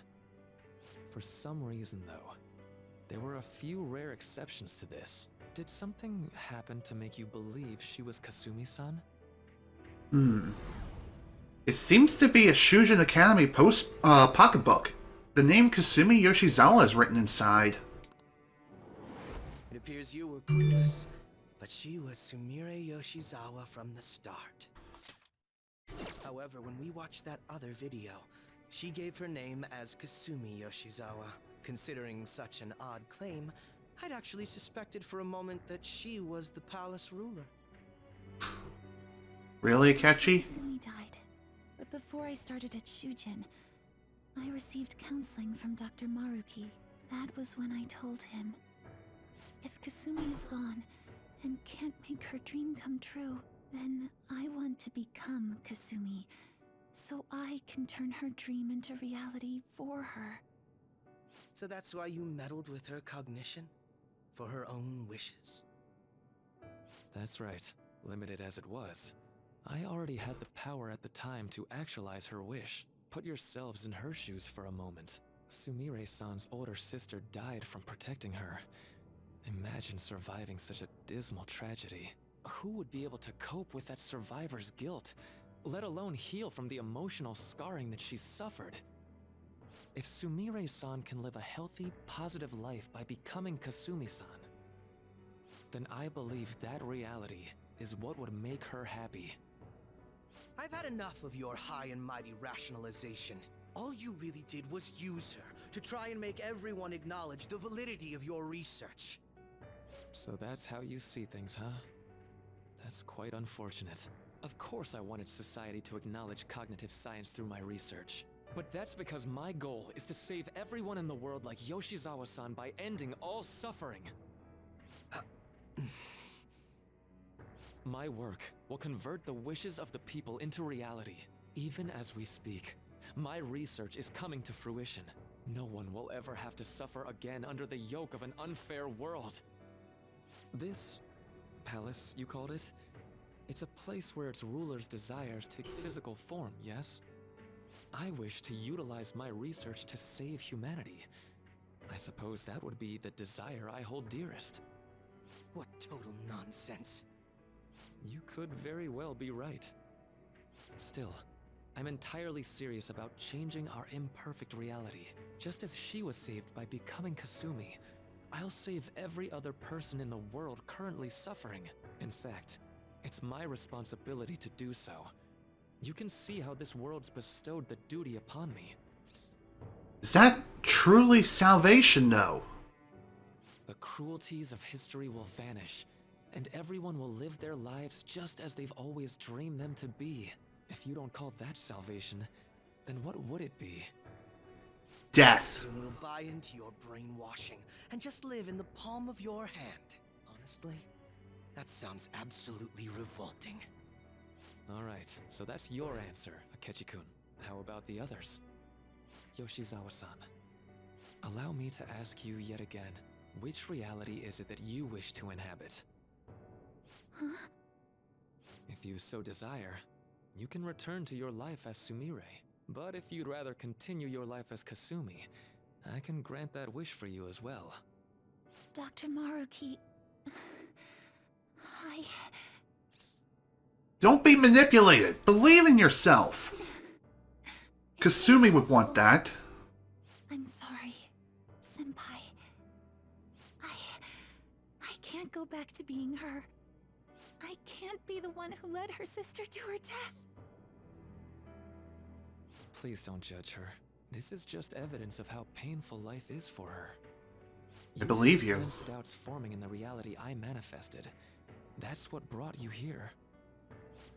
For some reason, though, there were a few rare exceptions to this. Did something happen to make you believe she was Kasumi-san? It seems to be a Shujin Academy pocketbook. The name Kasumi Yoshizawa is written inside. It appears you were clueless, but she was Sumire Yoshizawa from the start. However, when we watched that other video, she gave her name as Kasumi Yoshizawa. Considering such an odd claim, I'd actually suspected for a moment that she was the palace ruler. Really, Akechi? Kasumi died, but before I started at Shujin, I received counseling from Dr. Maruki. That was when I told him, if Kasumi is gone and can't make her dream come true, then I want to become Kasumi, so I can turn her dream into reality for her. So that's why you meddled with her cognition? For her own wishes? That's right, limited as it was. I already had the power at the time to actualize her wish. Put yourselves in her shoes for a moment. Sumire-san's older sister died from protecting her. Imagine surviving such a dismal tragedy. Who would be able to cope with that survivor's guilt, let alone heal from the emotional scarring that she's suffered? If Sumire-san can live a healthy, positive life by becoming Kasumi-san, then I believe that reality is what would make her happy. I've had enough of your high and mighty rationalization. All you really did was use her to try and make everyone acknowledge the validity of your research. So that's how you see things, huh? That's quite unfortunate. Of course I wanted society to acknowledge cognitive science through my research. But that's because my goal is to save everyone in the world like Yoshizawa-san by ending all suffering. My work will convert the wishes of the people into reality. Even as we speak, my research is coming to fruition. No one will ever have to suffer again under the yoke of an unfair world. This palace, you called it? It's a place where its ruler's desires take physical form, yes? I wish to utilize my research to save humanity. I suppose that would be the desire I hold dearest. What total nonsense. You could very well be right. Still, I'm entirely serious about changing our imperfect reality. Just as she was saved by becoming Kasumi, I'll save every other person in the world currently suffering. In fact, it's my responsibility to do so. You can see how this world's bestowed the duty upon me. Is that truly salvation, though? The cruelties of history will vanish, and everyone will live their lives just as they've always dreamed them to be. If you don't call that salvation, then what would it be? Death. We'll buy into your brainwashing and just live in the palm of your hand. Honestly, that sounds absolutely revolting. Alright, so that's your answer, Akechi-kun. How about the others? Yoshizawa-san, allow me to ask you yet again, which reality is it that you wish to inhabit? Huh? If you so desire, you can return to your life as Sumire. But if you'd rather continue your life as Kasumi, I can grant that wish for you as well. Dr. Maruki... Don't be manipulated. Believe in yourself. Kasumi would want that. I'm sorry, Senpai. I can't go back to being her. I can't be the one who led her sister to her death. Please don't judge her. This is just evidence of how painful life is for her. I believe you. Sense doubts forming in the reality I manifested. That's what brought you here.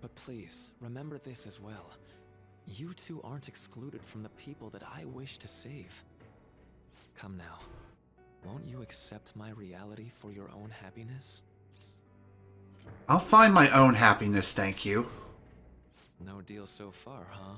But please, remember this as well. You two aren't excluded from the people that I wish to save. Come now. Won't you accept my reality for your own happiness? I'll find my own happiness, thank you. No deal so far, huh?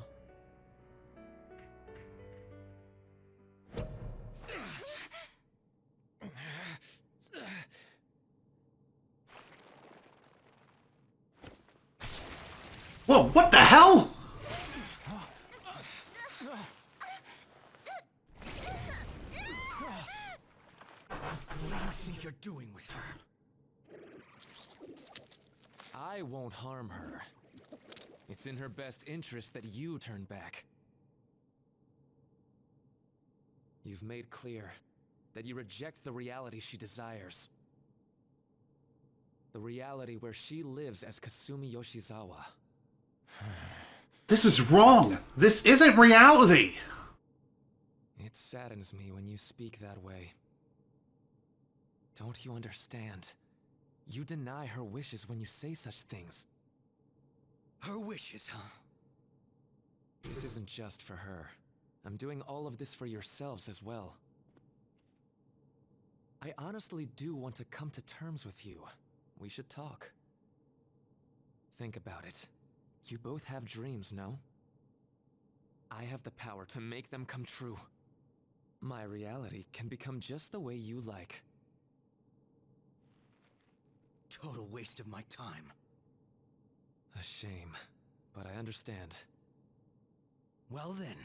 Whoa, what the hell? What do you think you're doing with her? I won't harm her. It's in her best interest that you turn back. You've made clear that you reject the reality she desires. The reality where she lives as Kasumi Yoshizawa. This is wrong. This isn't reality. It saddens me when you speak that way. Don't you understand? You deny her wishes when you say such things. Her wishes, huh? This isn't just for her. I'm doing all of this for yourselves as well. I honestly do want to come to terms with you. We should talk. Think about it. You both have dreams, no? I have the power to make them come true. My reality can become just the way you like. Total waste of my time. A shame, but I understand. Well then,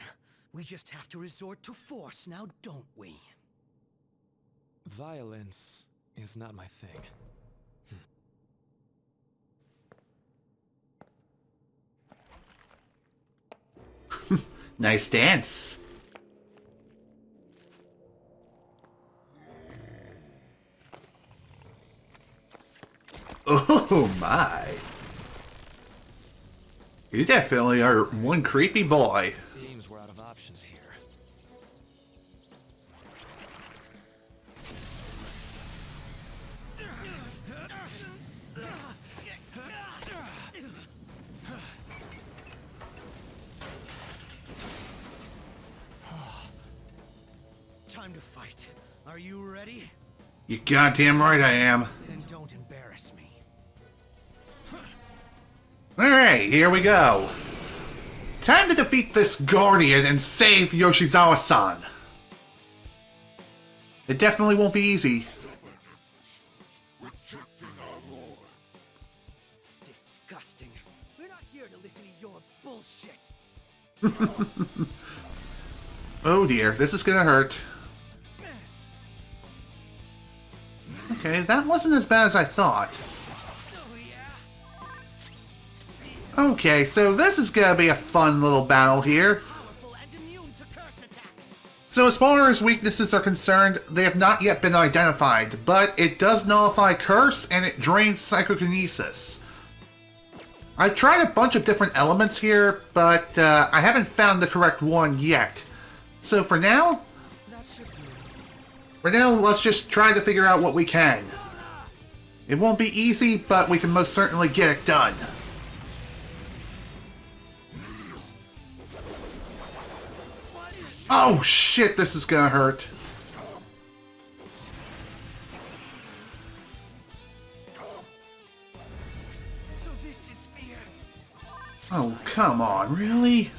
we just have to resort to force now, don't we? Violence is not my thing. Nice dance. Oh my. You definitely are one creepy boy. Seems we're out of options here. Time to fight. Are you ready? You goddamn right I am. Then don't embarrass me. Alright, here we go. Time to defeat this Guardian and save Yoshizawa-san. It definitely won't be easy. Disgusting. We're not here to listen to your bullshit. Oh dear, this is gonna hurt. Okay, that wasn't as bad as I thought. Okay, so this is gonna be a fun little battle here. So as far as weaknesses are concerned, they have not yet been identified, but it does nullify curse and it drains psychokinesis. I've tried a bunch of different elements here, but I haven't found the correct one yet. So for now, let's just try to figure out what we can. It won't be easy, but we can most certainly get it done. Oh shit, this is gonna hurt. Oh, come on, really?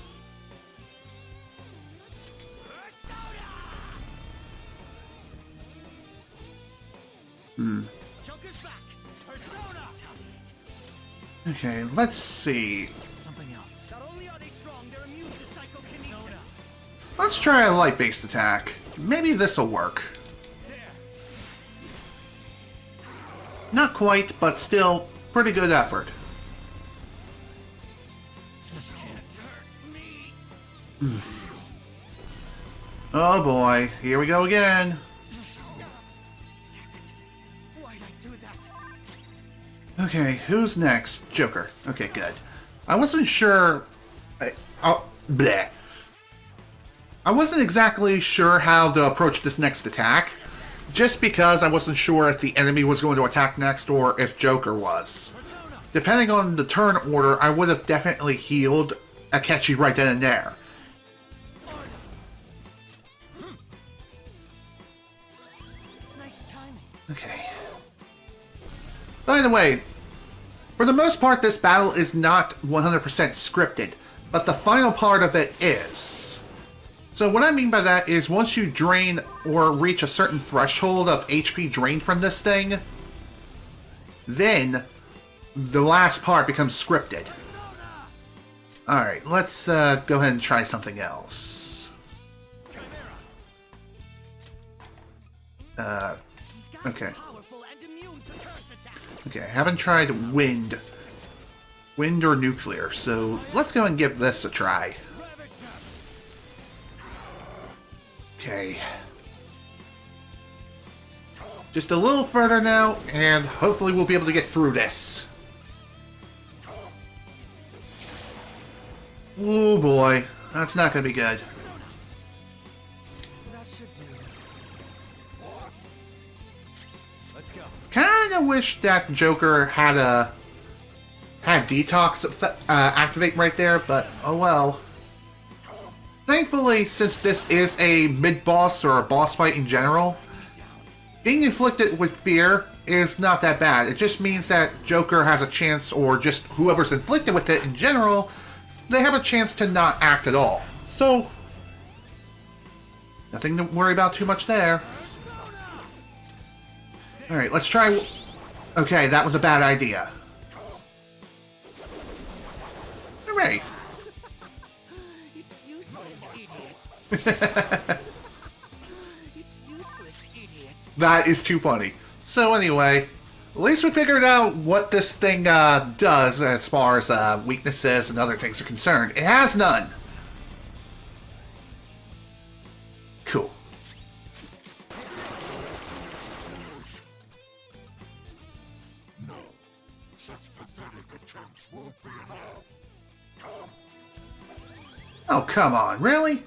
Okay, let's see. Let's try a light-based attack. Maybe this'll work. Not quite, but still, pretty good effort. Oh boy, here we go again. Okay, who's next? Joker. Okay, good. I wasn't sure... bleh. I wasn't exactly sure how to approach this next attack, just because I wasn't sure if the enemy was going to attack next or if Joker was. Depending on the turn order, I would have definitely healed Akechi right then and there. Okay. By the way, for the most part this battle is not 100% scripted, but the final part of it is. So what I mean by that is once you drain or reach a certain threshold of HP drained from this thing, then the last part becomes scripted. Alright, let's go ahead and try something else. Okay. Okay, I haven't tried wind. Wind or nuclear, so let's go and give this a try. Okay. Just a little further now, and hopefully we'll be able to get through this. Oh boy, that's not gonna be good. Kinda wish that Joker had detox activate right there, but oh well. Thankfully, since this is a mid-boss or a boss fight in general, being inflicted with fear is not that bad. It just means that Joker has a chance, or just whoever's inflicted with it in general, they have a chance to not act at all. So, nothing to worry about too much there. Alright, let's try... Okay, that was a bad idea. Alright. It's useless, idiot. It's useless, idiot. That is too funny. So anyway, at least we figured out what this thing does as far as weaknesses and other things are concerned. It has none. Cool. Oh, come on, really?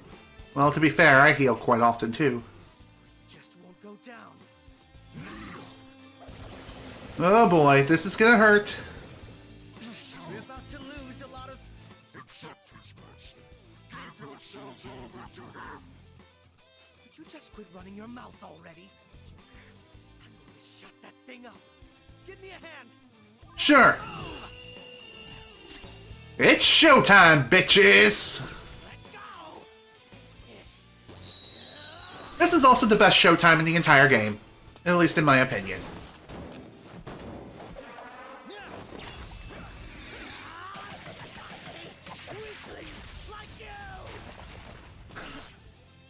Well, to be fair, I heal quite often, too. Just won't go down. Oh boy, this is gonna hurt. We're about to lose a lot of... Accept his mercy. Give yourselves over to him. Would you just quit running your mouth already? Joker, I'm going to shut that thing up. Give me a hand. Sure. It's showtime, bitches! This is also the best showtime in the entire game, at least in my opinion.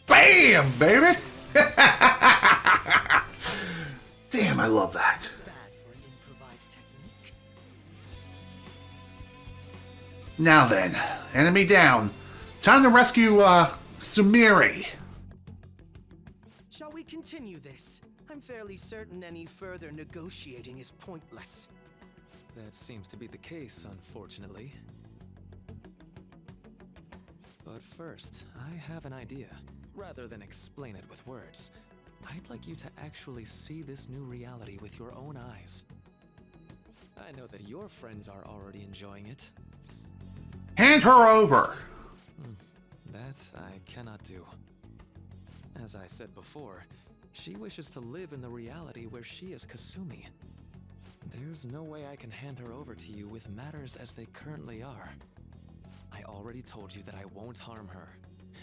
Bam, baby! Damn, I love that. Now then, enemy down. Time to rescue, Sumire. Shall we continue this? I'm fairly certain any further negotiating is pointless. That seems to be the case, unfortunately. But first, I have an idea. Rather than explain it with words, I'd like you to actually see this new reality with your own eyes. I know that your friends are already enjoying it. Hand her over! That I cannot do. As I said before, she wishes to live in the reality where she is Kasumi. There's no way I can hand her over to you with matters as they currently are. I already told you that I won't harm her,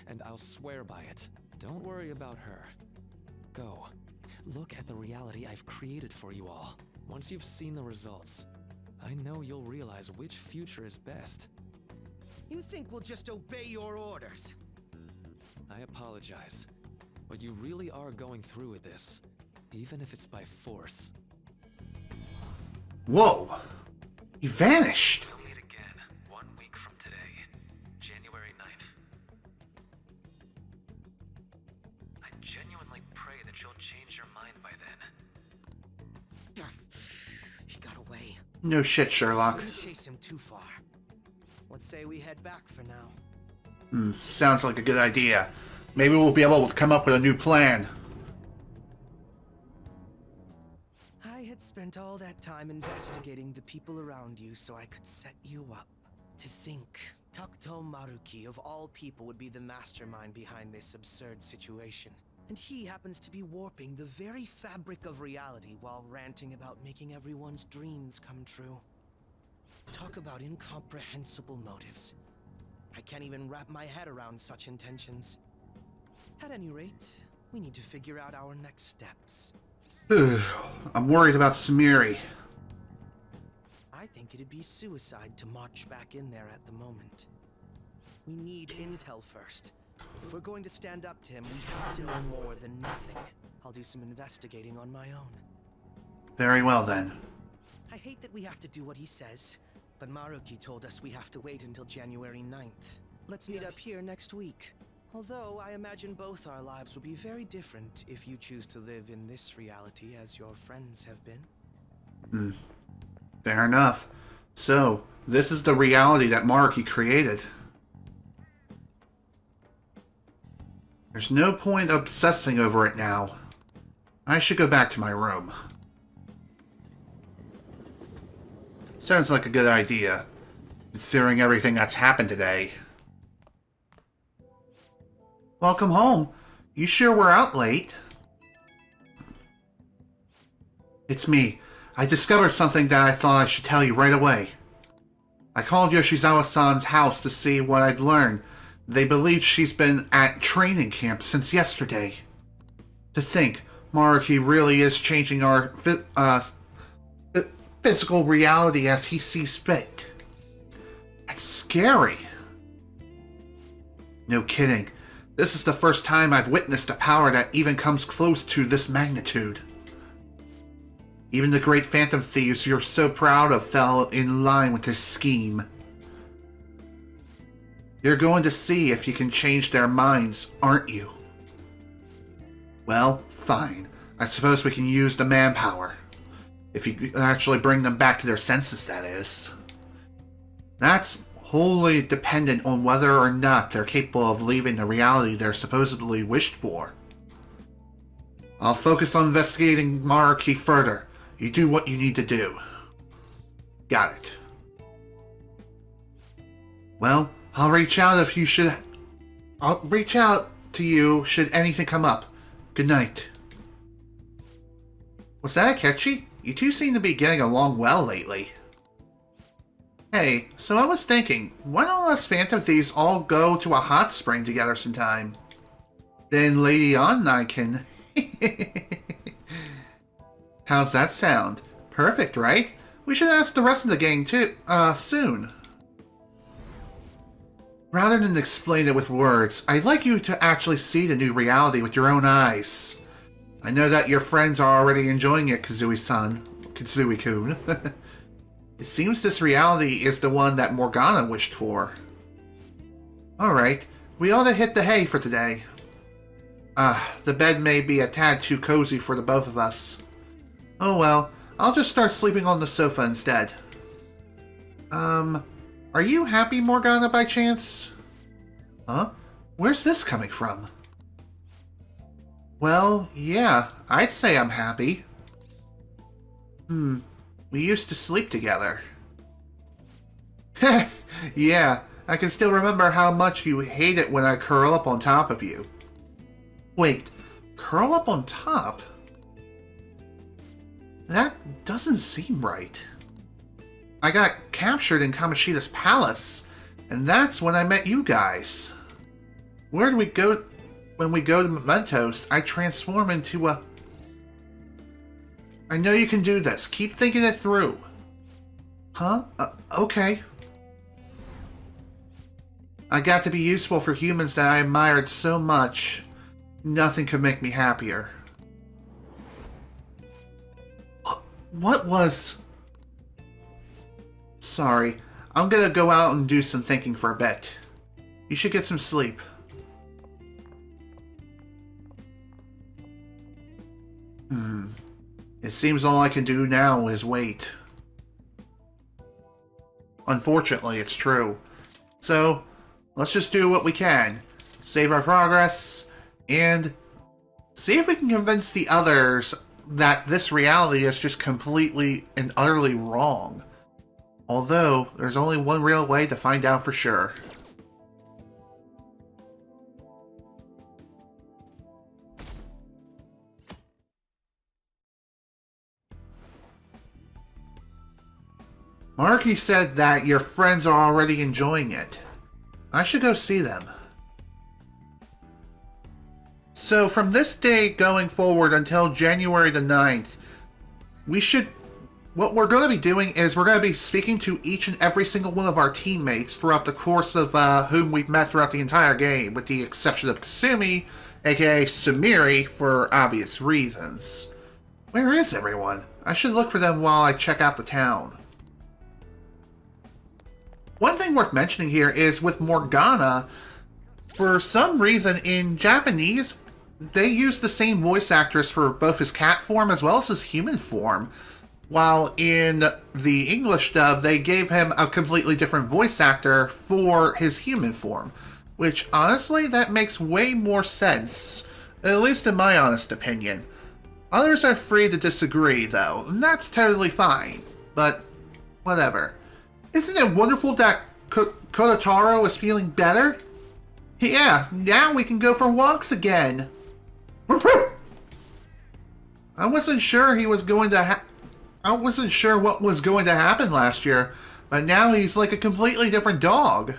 and I'll swear by it. Don't worry about her. Go. Look at the reality I've created for you all. Once you've seen the results, I know you'll realize which future is best. You think we'll just obey your orders? I apologize, but you really are going through with this, even if it's by force. Whoa! He vanished! We'll meet again 1 week from today, January 9th. I genuinely pray that you'll change your mind by then. He got away. No shit, Sherlock. Shouldn't chase him too far. Let's say we head back for now. Sounds like a good idea. Maybe we'll be able to come up with a new plan. I had spent all that time investigating the people around you so I could set you up. To think, Takuto Maruki of all people would be the mastermind behind this absurd situation. And he happens to be warping the very fabric of reality while ranting about making everyone's dreams come true. Talk about incomprehensible motives. I can't even wrap my head around such intentions. At any rate, we need to figure out our next steps. I'm worried about Sumire. I think it'd be suicide to march back in there at the moment. We need intel first. If we're going to stand up to him, we have to know more than nothing. I'll do some investigating on my own. Very well, then. I hate that we have to do what he says, but Maruki told us we have to wait until January 9th. Let's meet up here next week. Although, I imagine both our lives will be very different if you choose to live in this reality as your friends have been. Fair enough. So, this is the reality that Maruki created. There's no point obsessing over it now. I should go back to my room. Sounds like a good idea, considering everything that's happened today. Welcome home. You sure we're out late? It's me. I discovered something that I thought I should tell you right away. I called Yoshizawa-san's house to see what I'd learned. They believe she's been at training camp since yesterday. To think, Maruki really is changing our physical reality as he sees fit. That's scary. No kidding. This is the first time I've witnessed a power that even comes close to this magnitude. Even the great phantom thieves you're so proud of fell in line with this scheme. You're going to see if you can change their minds, aren't you? Well, fine. I suppose we can use the manpower. If you can actually bring them back to their senses, that is. That's wholly dependent on whether or not they're capable of leaving the reality they're supposedly wished for. I'll focus on investigating Maruki further. You do what you need to do. Got it. Well, I'll reach out to you should anything come up. Good night. Was that Akechi? You two seem to be getting along well lately. Hey, so I was thinking, why don't us Phantom Thieves all go to a hot spring together sometime? Then Lady On and I can... How's that sound? Perfect, right? We should ask the rest of the gang too, soon. Rather than explain it with words, I'd like you to actually see the new reality with your own eyes. I know that your friends are already enjoying it, Kazooie-san. Kazooie-kun. It seems this reality is the one that Morgana wished for. Alright, we ought to hit the hay for today. The bed may be a tad too cozy for the both of us. Oh well, I'll just start sleeping on the sofa instead. Are you happy, Morgana, by chance? Huh? Where's this coming from? Well, yeah, I'd say I'm happy. We used to sleep together. Yeah, I can still remember how much you hate it when I curl up on top of you. Wait, curl up on top? That doesn't seem right. I got captured in Kamoshida's palace, and that's when I met you guys. Where do we go when we go to Mementos? I transform into a... I know you can do this. Keep thinking it through. Huh? Okay. I got to be useful for humans that I admired so much. Nothing could make me happier. What was... Sorry. I'm gonna go out and do some thinking for a bit. You should get some sleep. It seems all I can do now is wait. Unfortunately, it's true. So, let's just do what we can. Save our progress, and see if we can convince the others that this reality is just completely and utterly wrong. Although, there's only one real way to find out for sure. Marky said that your friends are already enjoying it. I should go see them. So from this day going forward until January the 9th, what we're going to be doing is we're going to be speaking to each and every single one of our teammates throughout the course of whom we've met throughout the entire game, with the exception of Kasumi, aka Sumiri, for obvious reasons. Where is everyone? I should look for them while I check out the town. One thing worth mentioning here is with Morgana, for some reason in Japanese, they use the same voice actress for both his cat form as well as his human form. While in the English dub, they gave him a completely different voice actor for his human form. Which, honestly, that makes way more sense. At least in my honest opinion. Others are free to disagree, though, and that's totally fine. But, whatever. Isn't it wonderful that Kotaro is feeling better? Yeah, now we can go for walks again. I wasn't sure what was going to happen last year, but now he's like a completely different dog.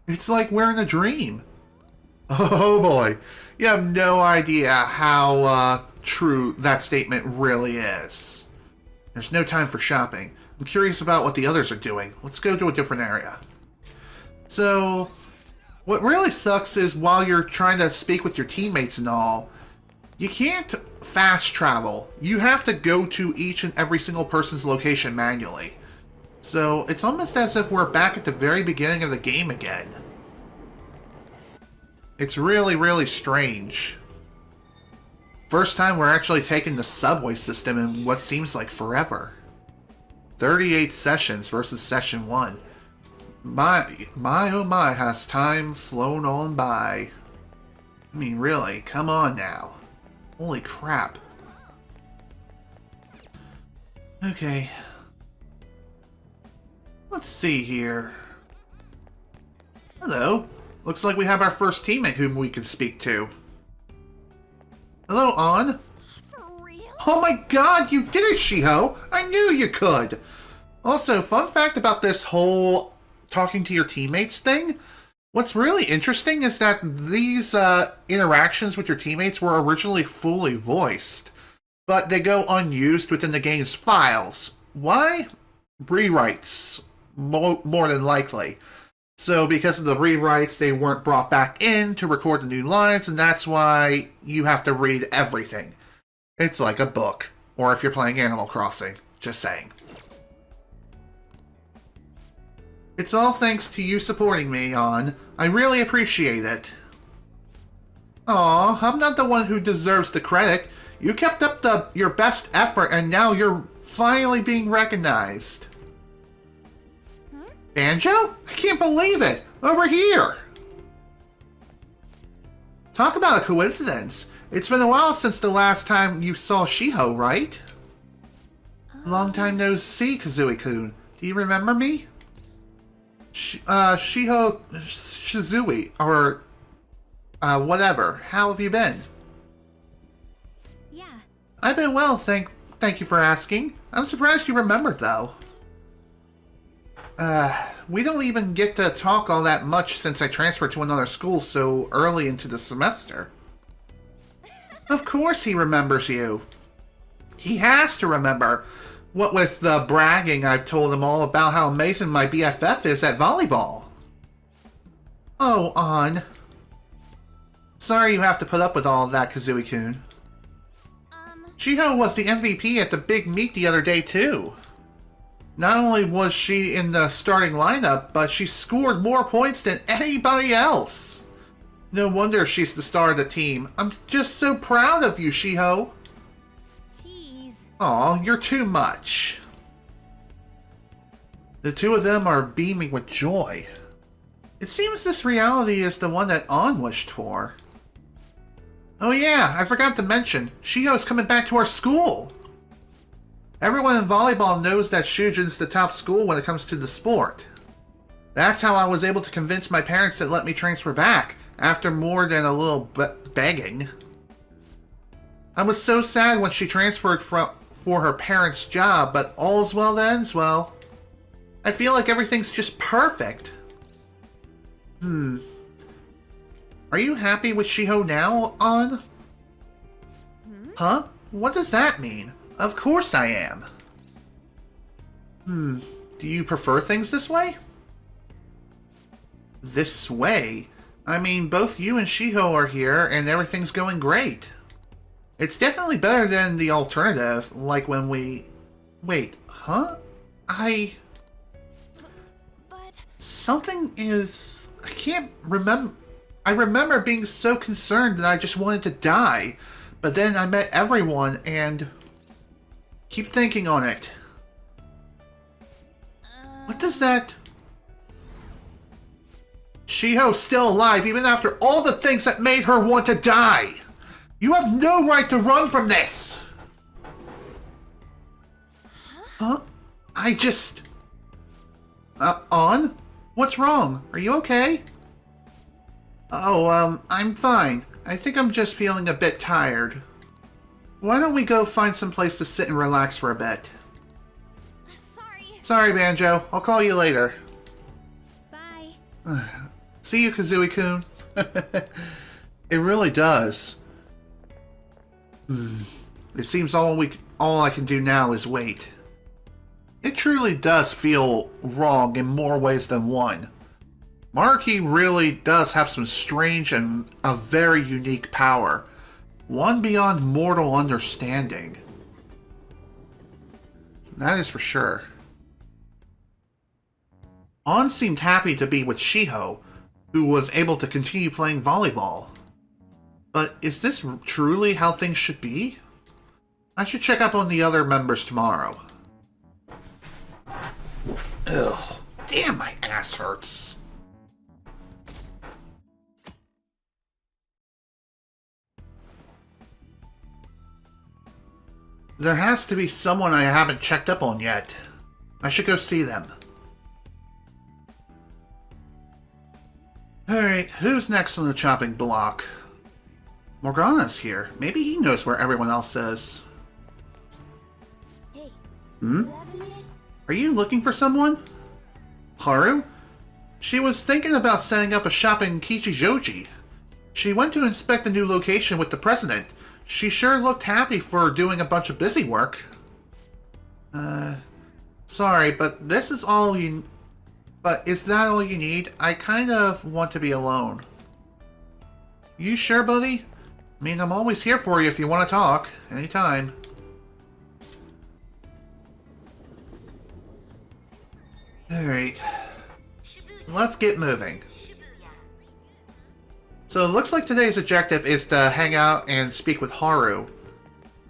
It's like we're in a dream. Oh boy, you have no idea how true that statement really is. There's no time for shopping. I'm curious about what the others are doing. Let's go to a different area. So, what really sucks is while you're trying to speak with your teammates and all, you can't fast travel. You have to go to each and every single person's location manually. So, it's almost as if we're back at the very beginning of the game again. It's really, really strange. First time we're actually taking the subway system in what seems like forever. 38 sessions versus session 1. My oh my, has time flown on by. I mean, really, come on now. Holy crap. Okay. Let's see here. Hello. Looks like we have our first teammate whom we can speak to. Hello, An. Oh my god, you did it, Shiho! I knew you could! Also, fun fact about this whole talking to your teammates thing. What's really interesting is that these interactions with your teammates were originally fully voiced, but they go unused within the game's files. Why? Rewrites, more than likely. So because of the rewrites, they weren't brought back in to record the new lines, and that's why you have to read everything. It's like a book, or if you're playing Animal Crossing. Just saying. It's all thanks to you supporting me, On. I really appreciate it. Aw, I'm not the one who deserves the credit. You kept up your best effort, and now you're finally being recognized. Banjo? I can't believe it! Over here! Talk about a coincidence. It's been a while since the last time you saw Shiho, right? Long time no see, Kazooie-kun. Do you remember me? Shiho Shizui, or whatever. How have you been? Yeah. I've been well, thank you for asking. I'm surprised you remembered, though. We don't even get to talk all that much since I transferred to another school so early into the semester. Of course he remembers you. He has to remember. What with the bragging, I've told him all about how amazing my BFF is at volleyball. Oh, On. Sorry you have to put up with all of that, Kazooie-kun. Shiho was the MVP at the big meet the other day, too. Not only was she in the starting lineup, but she scored more points than anybody else. No wonder she's the star of the team. I'm just so proud of you, Shiho. Jeez. Aw, you're too much. The two of them are beaming with joy. It seems this reality is the one that On wished for. Oh yeah, I forgot to mention, Shiho's coming back to our school. Everyone in volleyball knows that Shujin's the top school when it comes to the sport. That's how I was able to convince my parents to let me transfer back, after more than a little begging. I was so sad when she transferred for her parents' job, but all's well that ends well. I feel like everything's just perfect. Are you happy with Shiho now, On? Huh? What does that mean? Of course I am. Do you prefer things this way? This way? I mean, both you and Shiho are here, and everything's going great. It's definitely better than the alternative, like when we... Wait, huh? Something is... I can't remember... I remember being so concerned that I just wanted to die, but then I met everyone, and... Keep thinking on it. What does that... Shiho's still alive even after all the things that made her want to die. You have no right to run from this. Huh? I just... On? What's wrong? Are you okay? Oh, I'm fine. I think I'm just feeling a bit tired. Why don't we go find some place to sit and relax for a bit? Sorry, Banjo. I'll call you later. Bye. See you, Kazooie-kun. It really does. It seems all I can do now is wait. It truly does feel wrong in more ways than one. Maruki really does have some strange and a very unique power. One beyond mortal understanding. That is for sure. On seemed happy to be with Shiho, who was able to continue playing volleyball. But is this truly how things should be? I should check up on the other members tomorrow. Ugh, damn, my ass hurts. There has to be someone I haven't checked up on yet. I should go see them. Alright, who's next on the chopping block? Morgana's here. Maybe he knows where everyone else is. Hey. Are you looking for someone? Haru? She was thinking about setting up a shop in Kichijoji. She went to inspect the new location with the president. She sure looked happy for doing a bunch of busy work. Sorry, but this is all you... But is that all you need? I kind of want to be alone. You sure, buddy? I mean, I'm always here for you if you want to talk. Anytime. Alright. Let's get moving. So it looks like today's objective is to hang out and speak with Haru.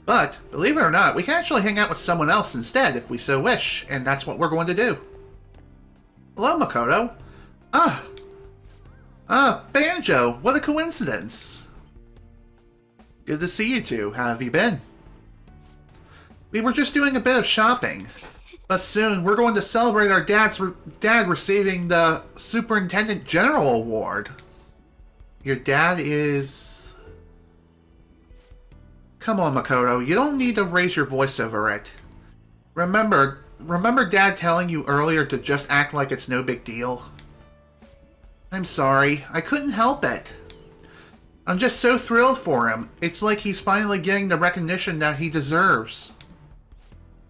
But, believe it or not, we can actually hang out with someone else instead if we so wish, and that's what we're going to do. Hello, Makoto. Banjo, what a coincidence. Good to see you two. How have you been? We were just doing a bit of shopping. But soon, we're going to celebrate our dad receiving the Superintendent General Award. Your dad is... Come on, Makoto. You don't need to raise your voice over it. Remember Dad telling you earlier to just act like it's no big deal? I'm sorry. I couldn't help it. I'm just so thrilled for him. It's like he's finally getting the recognition that he deserves.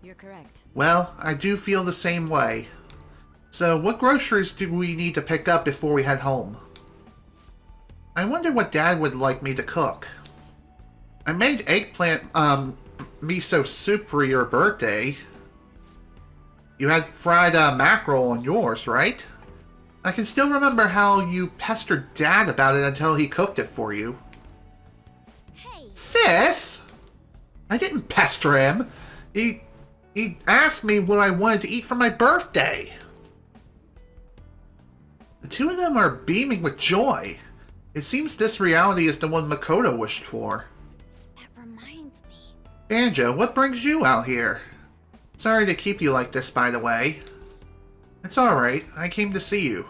You're correct. Well, I do feel the same way. So, what groceries do we need to pick up before we head home? I wonder what Dad would like me to cook. I made eggplant, miso soup for your birthday. You had fried mackerel on yours, right? I can still remember how you pestered Dad about it until he cooked it for you. Hey. Sis! I didn't pester him. He asked me what I wanted to eat for my birthday. The two of them are beaming with joy. It seems this reality is the one Makoto wished for. That reminds me. Banjo, what brings you out here? Sorry to keep you like this, by the way. It's alright. I came to see you.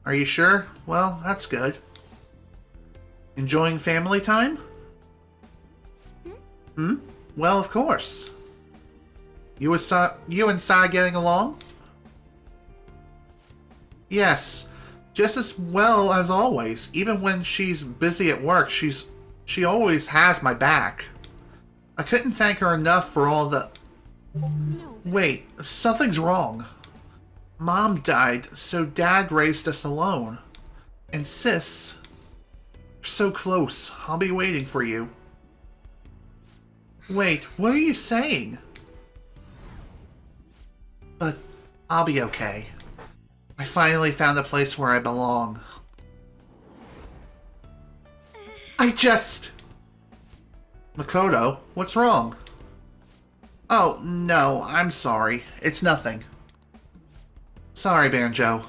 Are you sure? Well, that's good. Enjoying family time? Well, of course. You and Sai getting along? Yes. Just as well as always. Even when she's busy at work, she always has my back. I couldn't thank her enough for all the... No. Wait, something's wrong. Mom died, so Dad raised us alone. And Sis... We're so close. I'll be waiting for you. Wait, what are you saying? But I'll be okay. I finally found a place where I belong. Makoto, what's wrong? Oh, no, I'm sorry. It's nothing. Sorry, Banjo.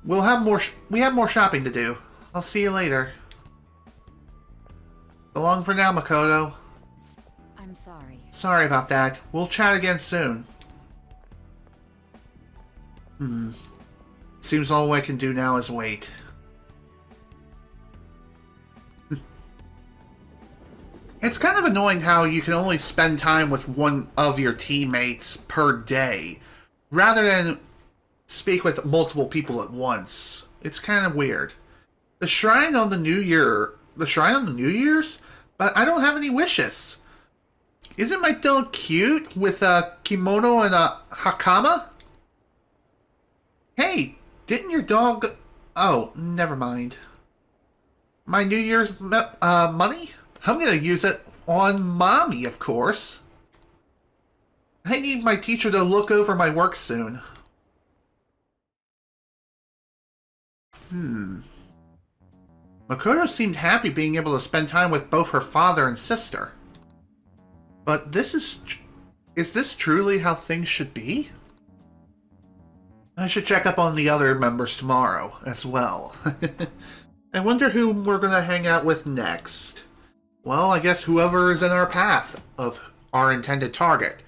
We have more shopping to do. I'll see you later. So long for now, Makoto. I'm sorry. Sorry about that. We'll chat again soon. Seems all I can do now is wait. It's kind of annoying how you can only spend time with one of your teammates per day, rather than speak with multiple people at once. It's kind of weird. The shrine on the New Year's? But I don't have any wishes. Isn't my dog cute with a kimono and a hakama? Hey, didn't your dog... Oh, never mind. My New Year's money? I'm gonna use it on Mommy, of course. I need my teacher to look over my work soon. Makoto seemed happy being able to spend time with both her father and sister. But is this truly how things should be? I should check up on the other members tomorrow, as well. I wonder who we're gonna hang out with next. Well, I guess whoever is in our path of our intended target.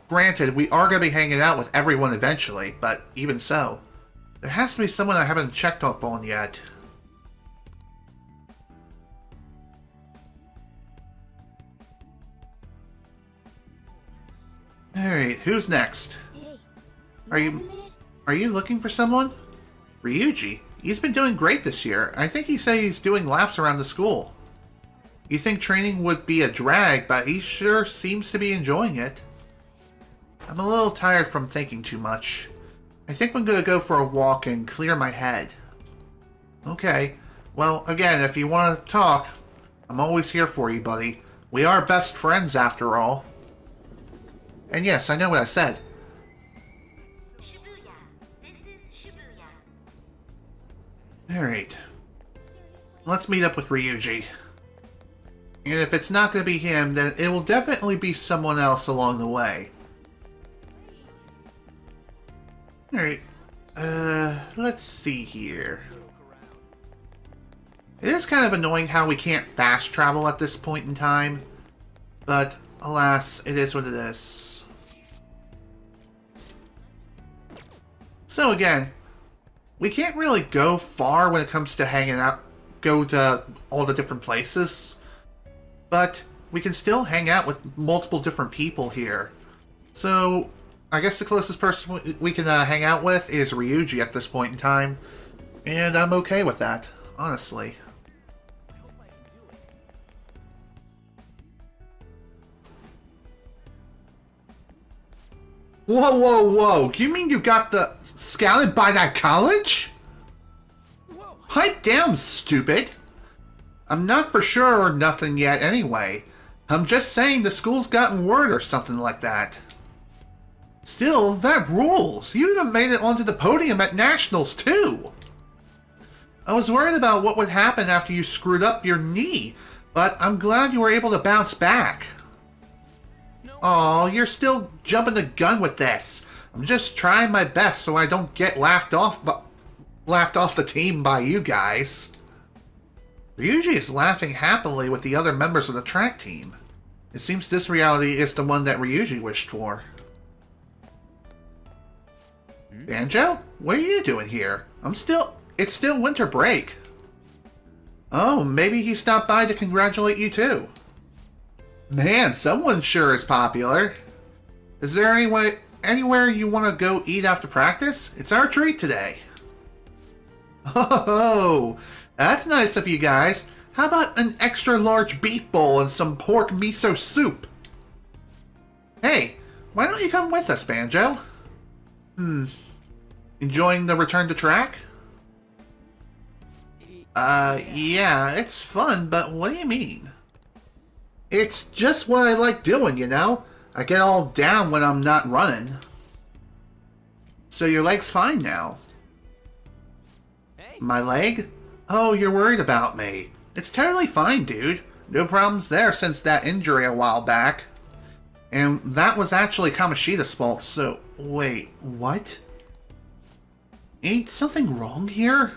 Granted, we are gonna be hanging out with everyone eventually, but even so, there has to be someone I haven't checked up on yet. Alright, who's next? Hey, Are have you... a minute? Are you looking for someone? Ryuji? He's been doing great this year. I think he said he's doing laps around the school. You think training would be a drag, but he sure seems to be enjoying it. I'm a little tired from thinking too much. I think I'm gonna go for a walk and clear my head. Okay. Well, again, if you want to talk, I'm always here for you, buddy. We are best friends, after all. And yes, I know what I said. Shibuya. This is Shibuya. Alright. Let's meet up with Ryuji. And if it's not going to be him, then it will definitely be someone else along the way. Alright. Let's see here. It is kind of annoying how we can't fast travel at this point in time. But, alas, it is what it is. So again, we can't really go far when it comes to hanging out, go to all the different places. But we can still hang out with multiple different people here. So, I guess the closest person we can hang out with is Ryuji at this point in time. And I'm okay with that, honestly. Whoa, whoa, whoa. You mean you got scouted by that college? Pipe down, stupid. I'm not for sure or nothing yet anyway. I'm just saying the school's gotten word or something like that. Still, that rules. You even made it onto the podium at Nationals too. I was worried about what would happen after you screwed up your knee, but I'm glad you were able to bounce back. Aw, you're still jumping the gun with this. I'm just trying my best so I don't get laughed off the team by you guys. Ryuji is laughing happily with the other members of the track team. It seems this reality is the one that Ryuji wished for. Banjo? What are you doing here? It's still winter break. Oh, maybe he stopped by to congratulate you too. Man, someone sure is popular. Is there anywhere you want to go eat after practice? It's our treat today. Oh, that's nice of you guys. How about an extra large beef bowl and some pork miso soup? Hey, why don't you come with us, Banjo? Enjoying the return to track? Yeah, it's fun, but what do you mean? It's just what I like doing, you know? I get all down when I'm not running. So your leg's fine now. My leg? Oh, you're worried about me. It's totally fine, dude. No problems there since that injury a while back. And that was actually Kamoshida's fault, so... Wait, what? Ain't something wrong here?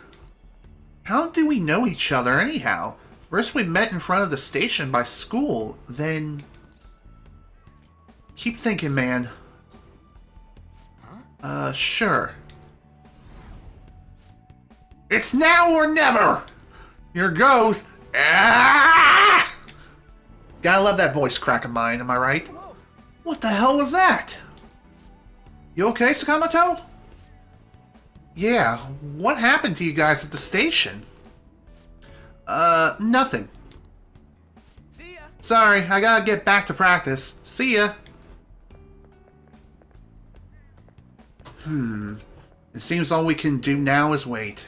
How do we know each other anyhow? First we met in front of the station by school, then... Keep thinking, man. Sure. It's now or never! Here goes. Ah! Gotta love that voice crack of mine, am I right? What the hell was that? You okay, Sakamoto? Yeah, what happened to you guys at the station? Nothing. See ya. Sorry, I gotta get back to practice. See ya. It seems all we can do now is wait.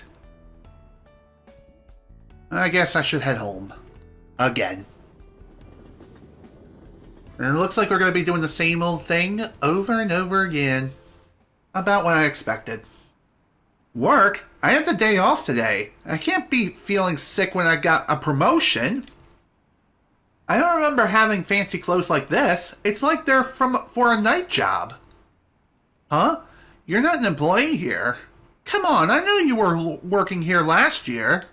I guess I should head home. Again. And it looks like we're going to be doing the same old thing over and over again. About what I expected. Work? I have the day off today. I can't be feeling sick when I got a promotion. I don't remember having fancy clothes like this. It's like they're for a night job. Huh? You're not an employee here. Come on, I know you were working here last year.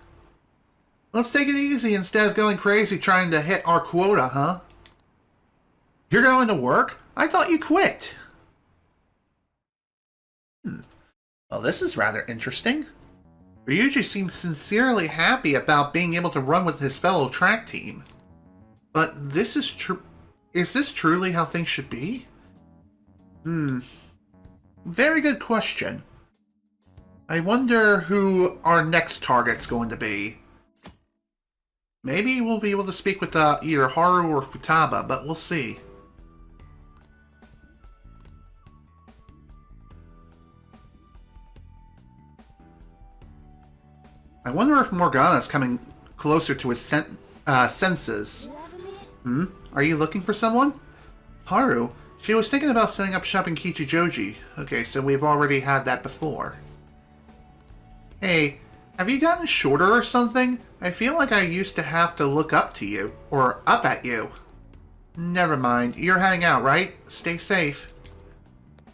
Let's take it easy instead of going crazy trying to hit our quota, huh? You're going to work? I thought you quit. Well, this is rather interesting. Ryuji seems sincerely happy about being able to run with his fellow track team. But this is true. Is this truly how things should be? Very good question. I wonder who our next target's going to be. Maybe we'll be able to speak with either Haru or Futaba, but we'll see. I wonder if Morgana's coming closer to his senses. Are you looking for someone? Haru, she was thinking about setting up shop in Kichijoji. Okay, so we've already had that before. Hey, have you gotten shorter or something? I feel like I used to have to look up to you, or up at you. Never mind, you're heading out, right? Stay safe.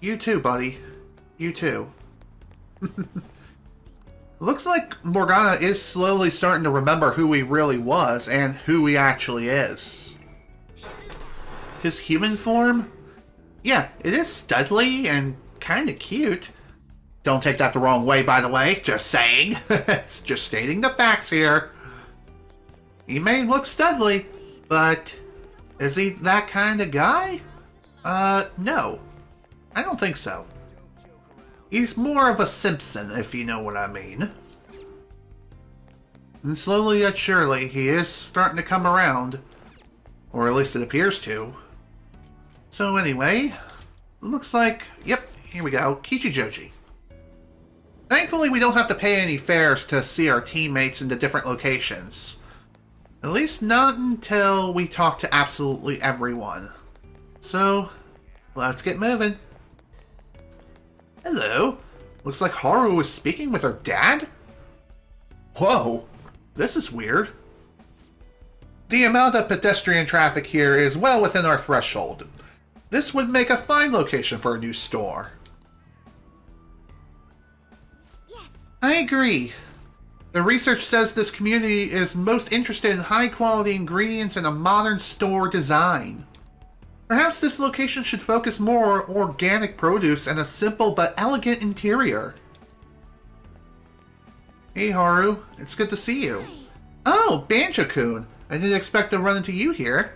You too, buddy. You too. Looks like Morgana is slowly starting to remember who he really was and who he actually is. His human form? Yeah, it is studly and kinda cute. Don't take that the wrong way, by the way. Just saying. Just stating the facts here. He may look studly, but is he that kind of guy? No. I don't think so. He's more of a Simpson, if you know what I mean. And slowly yet surely, he is starting to come around. Or at least it appears to. So anyway, looks like, yep, here we go, Kichijoji. Thankfully, we don't have to pay any fares to see our teammates in the different locations. At least not until we talk to absolutely everyone. So, let's get moving. Hello. Looks like Haru is speaking with her dad? Whoa, this is weird. The amount of pedestrian traffic here is well within our threshold. This would make a fine location for a new store. Yes. I agree. The research says this community is most interested in high-quality ingredients and a modern store design. Perhaps this location should focus more on organic produce and a simple but elegant interior. Hey Haru, it's good to see you. Oh, Banjo-kun. I didn't expect to run into you here.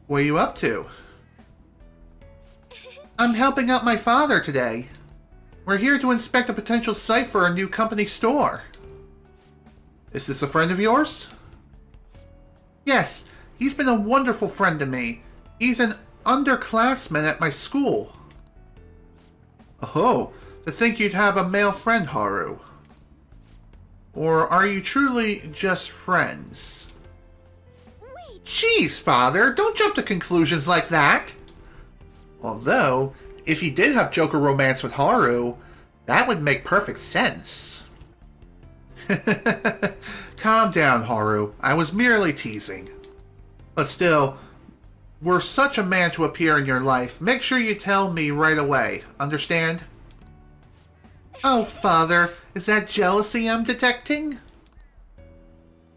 What are you up to? I'm helping out my father today. We're here to inspect a potential site for a new company store. Is this a friend of yours? Yes, he's been a wonderful friend to me. He's an underclassman at my school. Oh, to think you'd have a male friend, Haru. Or are you truly just friends? Wait. Jeez, father, don't jump to conclusions like that. Although, if he did have Joker romance with Haru, that would make perfect sense. Calm down, Haru. I was merely teasing. But still, were such a man to appear in your life, make sure you tell me right away. Understand? Oh, father, is that jealousy I'm detecting?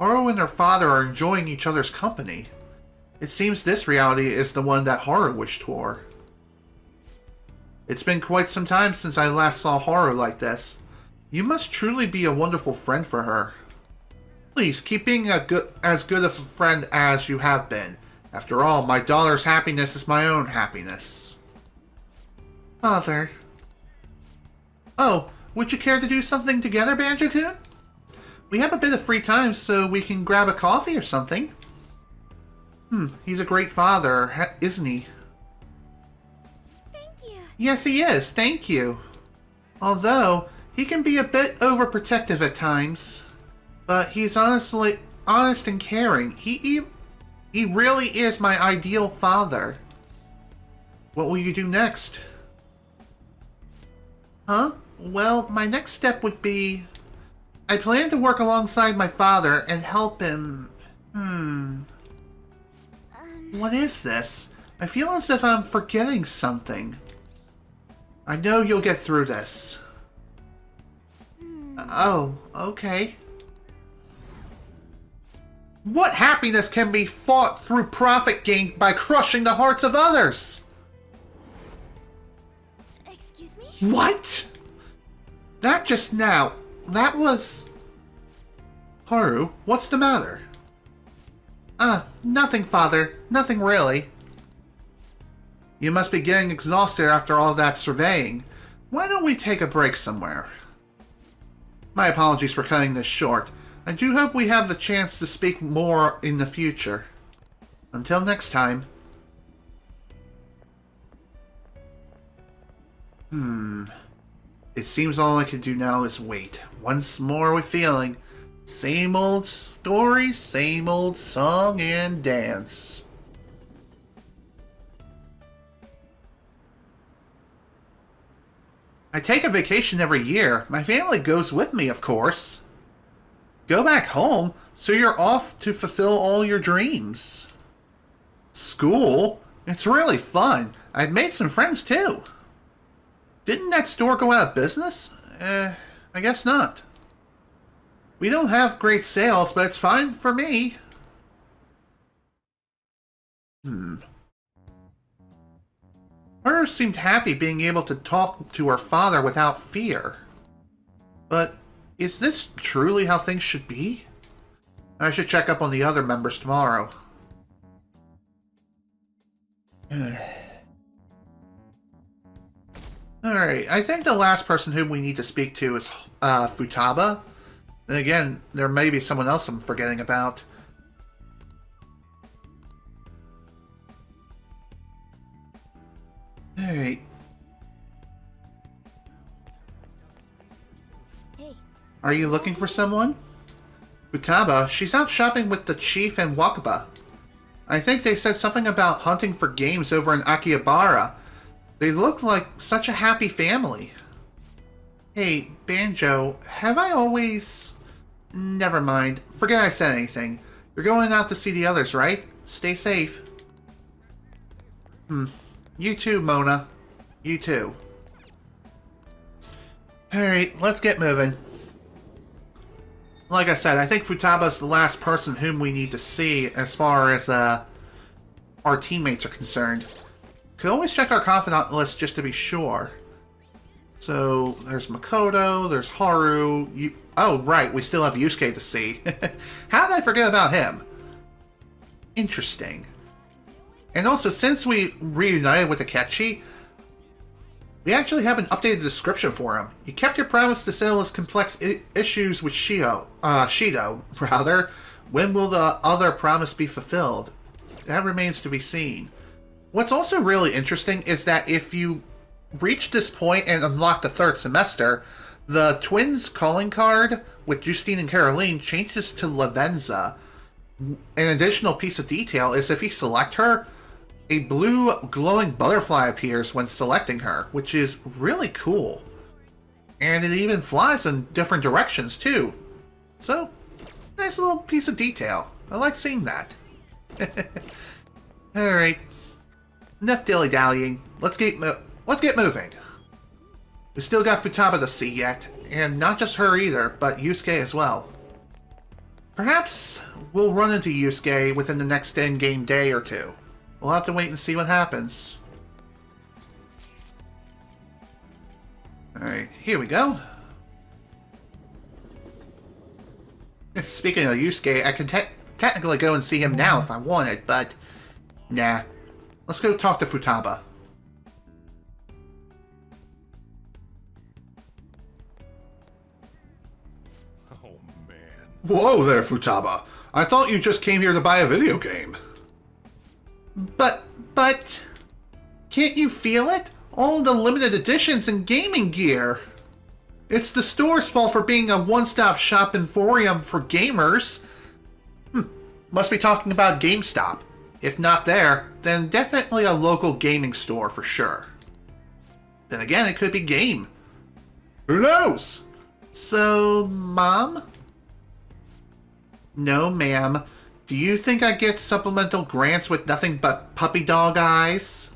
Haru and her father are enjoying each other's company. It seems this reality is the one that Haru wished for. It's been quite some time since I last saw Haru like this. You must truly be a wonderful friend for her. Please, keep being as good of a friend as you have been. After all, my daughter's happiness is my own happiness. Father. Oh, would you care to do something together, Banjo-kun? We have a bit of free time, so we can grab a coffee or something. He's a great father, isn't he? Yes, he is. Thank you. Although, he can be a bit overprotective at times. But he's honest and caring. He really is my ideal father. What will you do next? Huh? Well, my next step would be... I plan to work alongside my father and help him... What is this? I feel as if I'm forgetting something. I know you'll get through this. Oh, okay. What happiness can be fought through profit gained by crushing the hearts of others? Excuse me? What? Not just now. That was... Haru, what's the matter? Nothing, father. Nothing really. You must be getting exhausted after all that surveying. Why don't we take a break somewhere? My apologies for cutting this short. I do hope we have the chance to speak more in the future. Until next time. It seems all I can do now is wait. Once more with feeling. Same old story, same old song and dance. I take a vacation every year. My family goes with me, of course. Go back home, so you're off to fulfill all your dreams. School? It's really fun. I've made some friends too. Didn't that store go out of business? I guess not. We don't have great sales, but it's fine for me. Her seemed happy being able to talk to her father without fear. But is this truly how things should be? I should check up on the other members tomorrow. Alright, I think the last person whom we need to speak to is Futaba. And again, there may be someone else I'm forgetting about. Alright. Hey. Are you looking for someone? Futaba, she's out shopping with the chief and Wakaba. I think they said something about hunting for games over in Akihabara. They look like such a happy family. Hey, Banjo, have I always... Never mind. Forget I said anything. You're going out to see the others, right? Stay safe. You too, Mona. You too. Alright, let's get moving. Like I said, I think Futaba's the last person whom we need to see as far as our teammates are concerned. Could always check our confidant list just to be sure. So, there's Makoto, there's Haru... Oh, right, we still have Yusuke to see. How did I forget about him? Interesting. And also, since we reunited with Akechi, we actually have an updated description for him. You kept your promise to settle his complex issues with Shido. When will the other promise be fulfilled? That remains to be seen. What's also really interesting is that if you reach this point and unlock the third semester, the twins' calling card with Justine and Caroline changes to Lavenza. An additional piece of detail is if you select her, a blue glowing butterfly appears when selecting her, which is really cool. And it even flies in different directions too. So, nice little piece of detail. I like seeing that. Alright. Enough dilly-dallying. Let's get moving. We still got Futaba to see yet, and not just her either, but Yusuke as well. Perhaps we'll run into Yusuke within the next in-game day or two. We'll have to wait and see what happens. Alright, here we go. Speaking of Yusuke, I can technically go and see him now if I wanted, but nah. Let's go talk to Futaba. Oh, man. Whoa there, Futaba. I thought you just came here to buy a video game. But... Can't you feel it? All the limited editions and gaming gear. It's the store's fault for being a one-stop shop emporium for gamers. Must be talking about GameStop. If not there, then definitely a local gaming store for sure. Then again, it could be Game. Who knows? So, Mom? No, ma'am. Do you think I get supplemental grants with nothing but puppy dog eyes?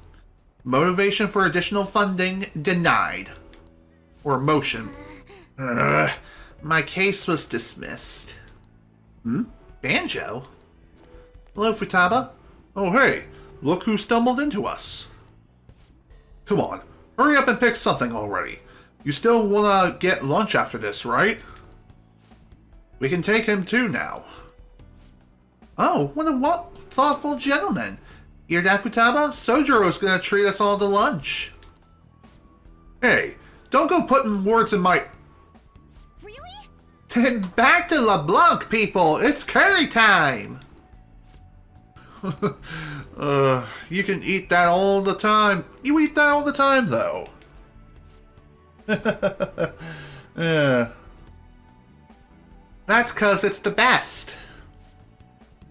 Motivation for additional funding denied. Or motion. My case was dismissed. Banjo? Hello, Futaba? Oh, hey, look who stumbled into us. Come on, hurry up and pick something already. You still wanna get lunch after this, right? We can take him too now. Oh, what a thoughtful gentleman. Hear that, Futaba? Sojiro's gonna treat us all to lunch. Hey, don't go putting words in my... Really? Back to LeBlanc, people! It's curry time! You can eat that all the time. You eat that all the time, though. That's 'cause it's the best.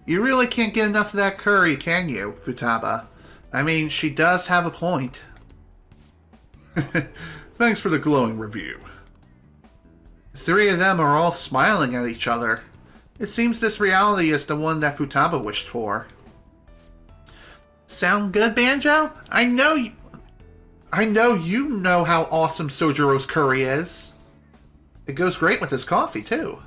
You really can't get enough of that curry, can you, Futaba? I mean, she does have a point. Thanks for the glowing review. The three of them are all smiling at each other. It seems this reality is the one that Futaba wished for. Sound good, Banjo? I know you know how awesome Sojiro's curry is. It goes great with his coffee, too.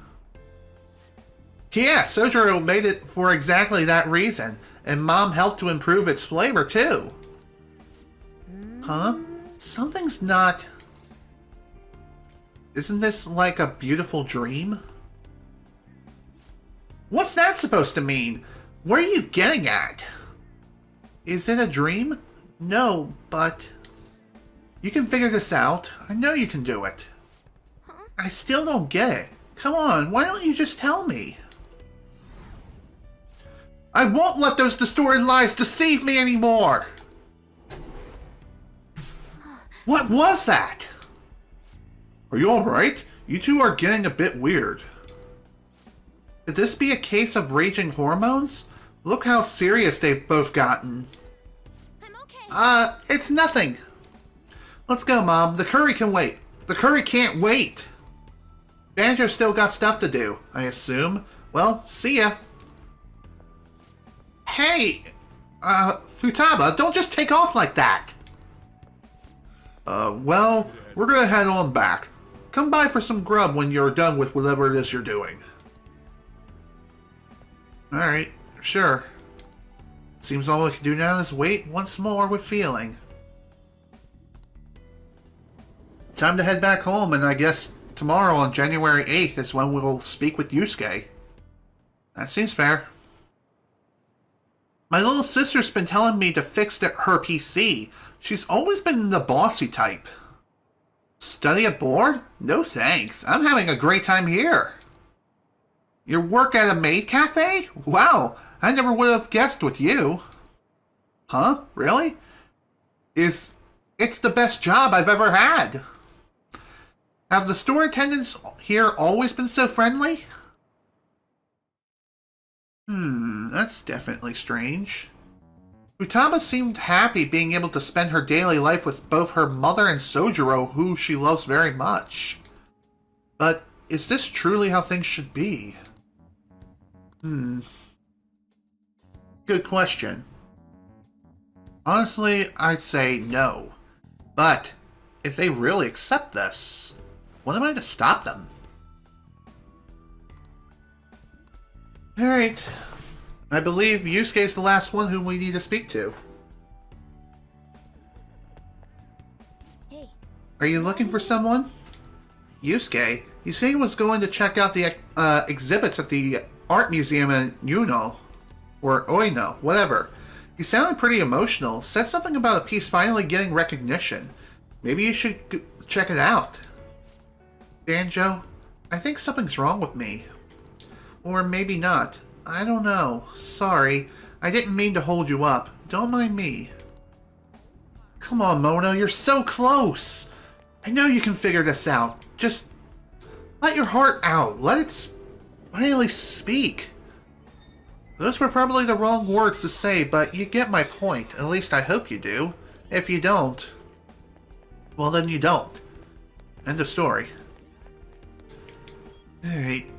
Yeah, Sojiro made it for exactly that reason, and Mom helped to improve its flavor, too. Huh? Something's not... Isn't this like a beautiful dream? What's that supposed to mean? What are you getting at? Is it a dream? No, but... You can figure this out. I know you can do it. I still don't get it. Come on, why don't you just tell me? I won't let those distorted lies deceive me anymore! What was that? Are you alright? You two are getting a bit weird. Could this be a case of raging hormones? Look how serious they've both gotten. I'm okay. It's nothing. Let's go, Mom. The curry can wait. The curry can't wait. Banjo still got stuff to do, I assume. Well, see ya. Hey! Futaba, don't just take off like that! Well, we're gonna head on back. Come by for some grub when you're done with whatever it is you're doing. Alright, sure. Seems all we can do now is wait once more with feeling. Time to head back home, and I guess tomorrow on January 8th is when we'll speak with Yusuke. That seems fair. My little sister's been telling me to fix her PC. She's always been the bossy type. Study abroad? No thanks. I'm having a great time here. You work at a maid cafe? Wow, I never would have guessed with you. Huh? Really? It's the best job I've ever had. Have the store attendants here always been so friendly? That's definitely strange. Futaba seemed happy being able to spend her daily life with both her mother and Sojiro, who she loves very much. But is this truly how things should be? Good question. Honestly, I'd say no. But if they really accept this, what am I to stop them? Alright. I believe Yusuke's the last one whom we need to speak to. Hey. Are you looking for someone? Yusuke? You say he was going to check out the exhibits at the art museum in Uno. Or Oino, whatever. You sounded pretty emotional. Said something about a piece finally getting recognition. Maybe you should check it out. Banjo, I think something's wrong with me. Or maybe not. I don't know. Sorry. I didn't mean to hold you up. Don't mind me. Come on, Mono. You're so close. I know you can figure this out. Just let your heart out. Let it finally speak. Those were probably the wrong words to say, but you get my point. At least I hope you do. If you don't, well then you don't. End of story. Alright.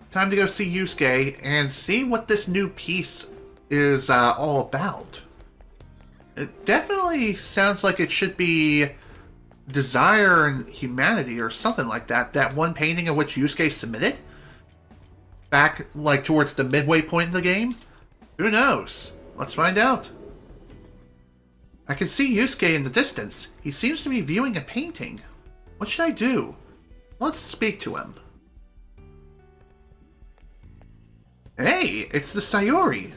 Time to go see Yusuke and see what this new piece is all about. It definitely sounds like it should be Desire and Humanity or something like that. That one painting of which Yusuke submitted? Back, like, towards the midway point in the game? Who knows? Let's find out. I can see Yusuke in the distance. He seems to be viewing a painting. What should I do? Let's speak to him. Hey, it's the Sayori.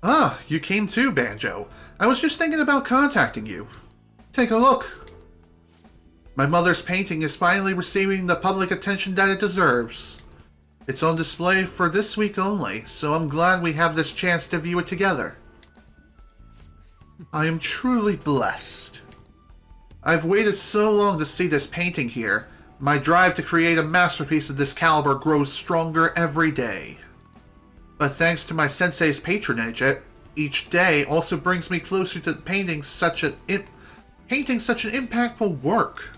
Ah, you came too, Banjo. I was just thinking about contacting you. Take a look. My mother's painting is finally receiving the public attention that it deserves. It's on display for this week only, so I'm glad we have this chance to view it together. I am truly blessed. I've waited so long to see this painting here. My drive to create a masterpiece of this caliber grows stronger every day. But thanks to my sensei's patronage, each day also brings me closer to painting such an impactful work.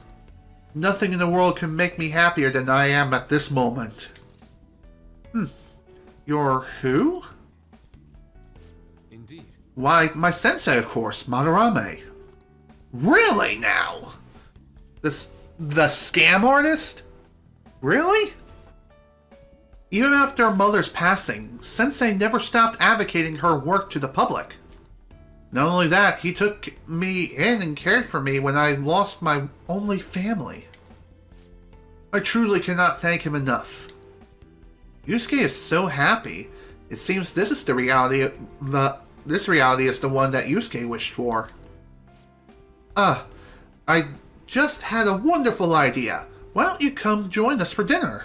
Nothing in the world can make me happier than I am at this moment. You're who? Indeed. Why, my sensei, of course, Madarame. Really now? The scam artist? Really? Even after her mother's passing, Sensei never stopped advocating her work to the public. Not only that, he took me in and cared for me when I lost my only family. I truly cannot thank him enough. Yusuke is so happy. It seems this is the reality. This reality is the one that Yusuke wished for. I just had a wonderful idea. Why don't you come join us for dinner?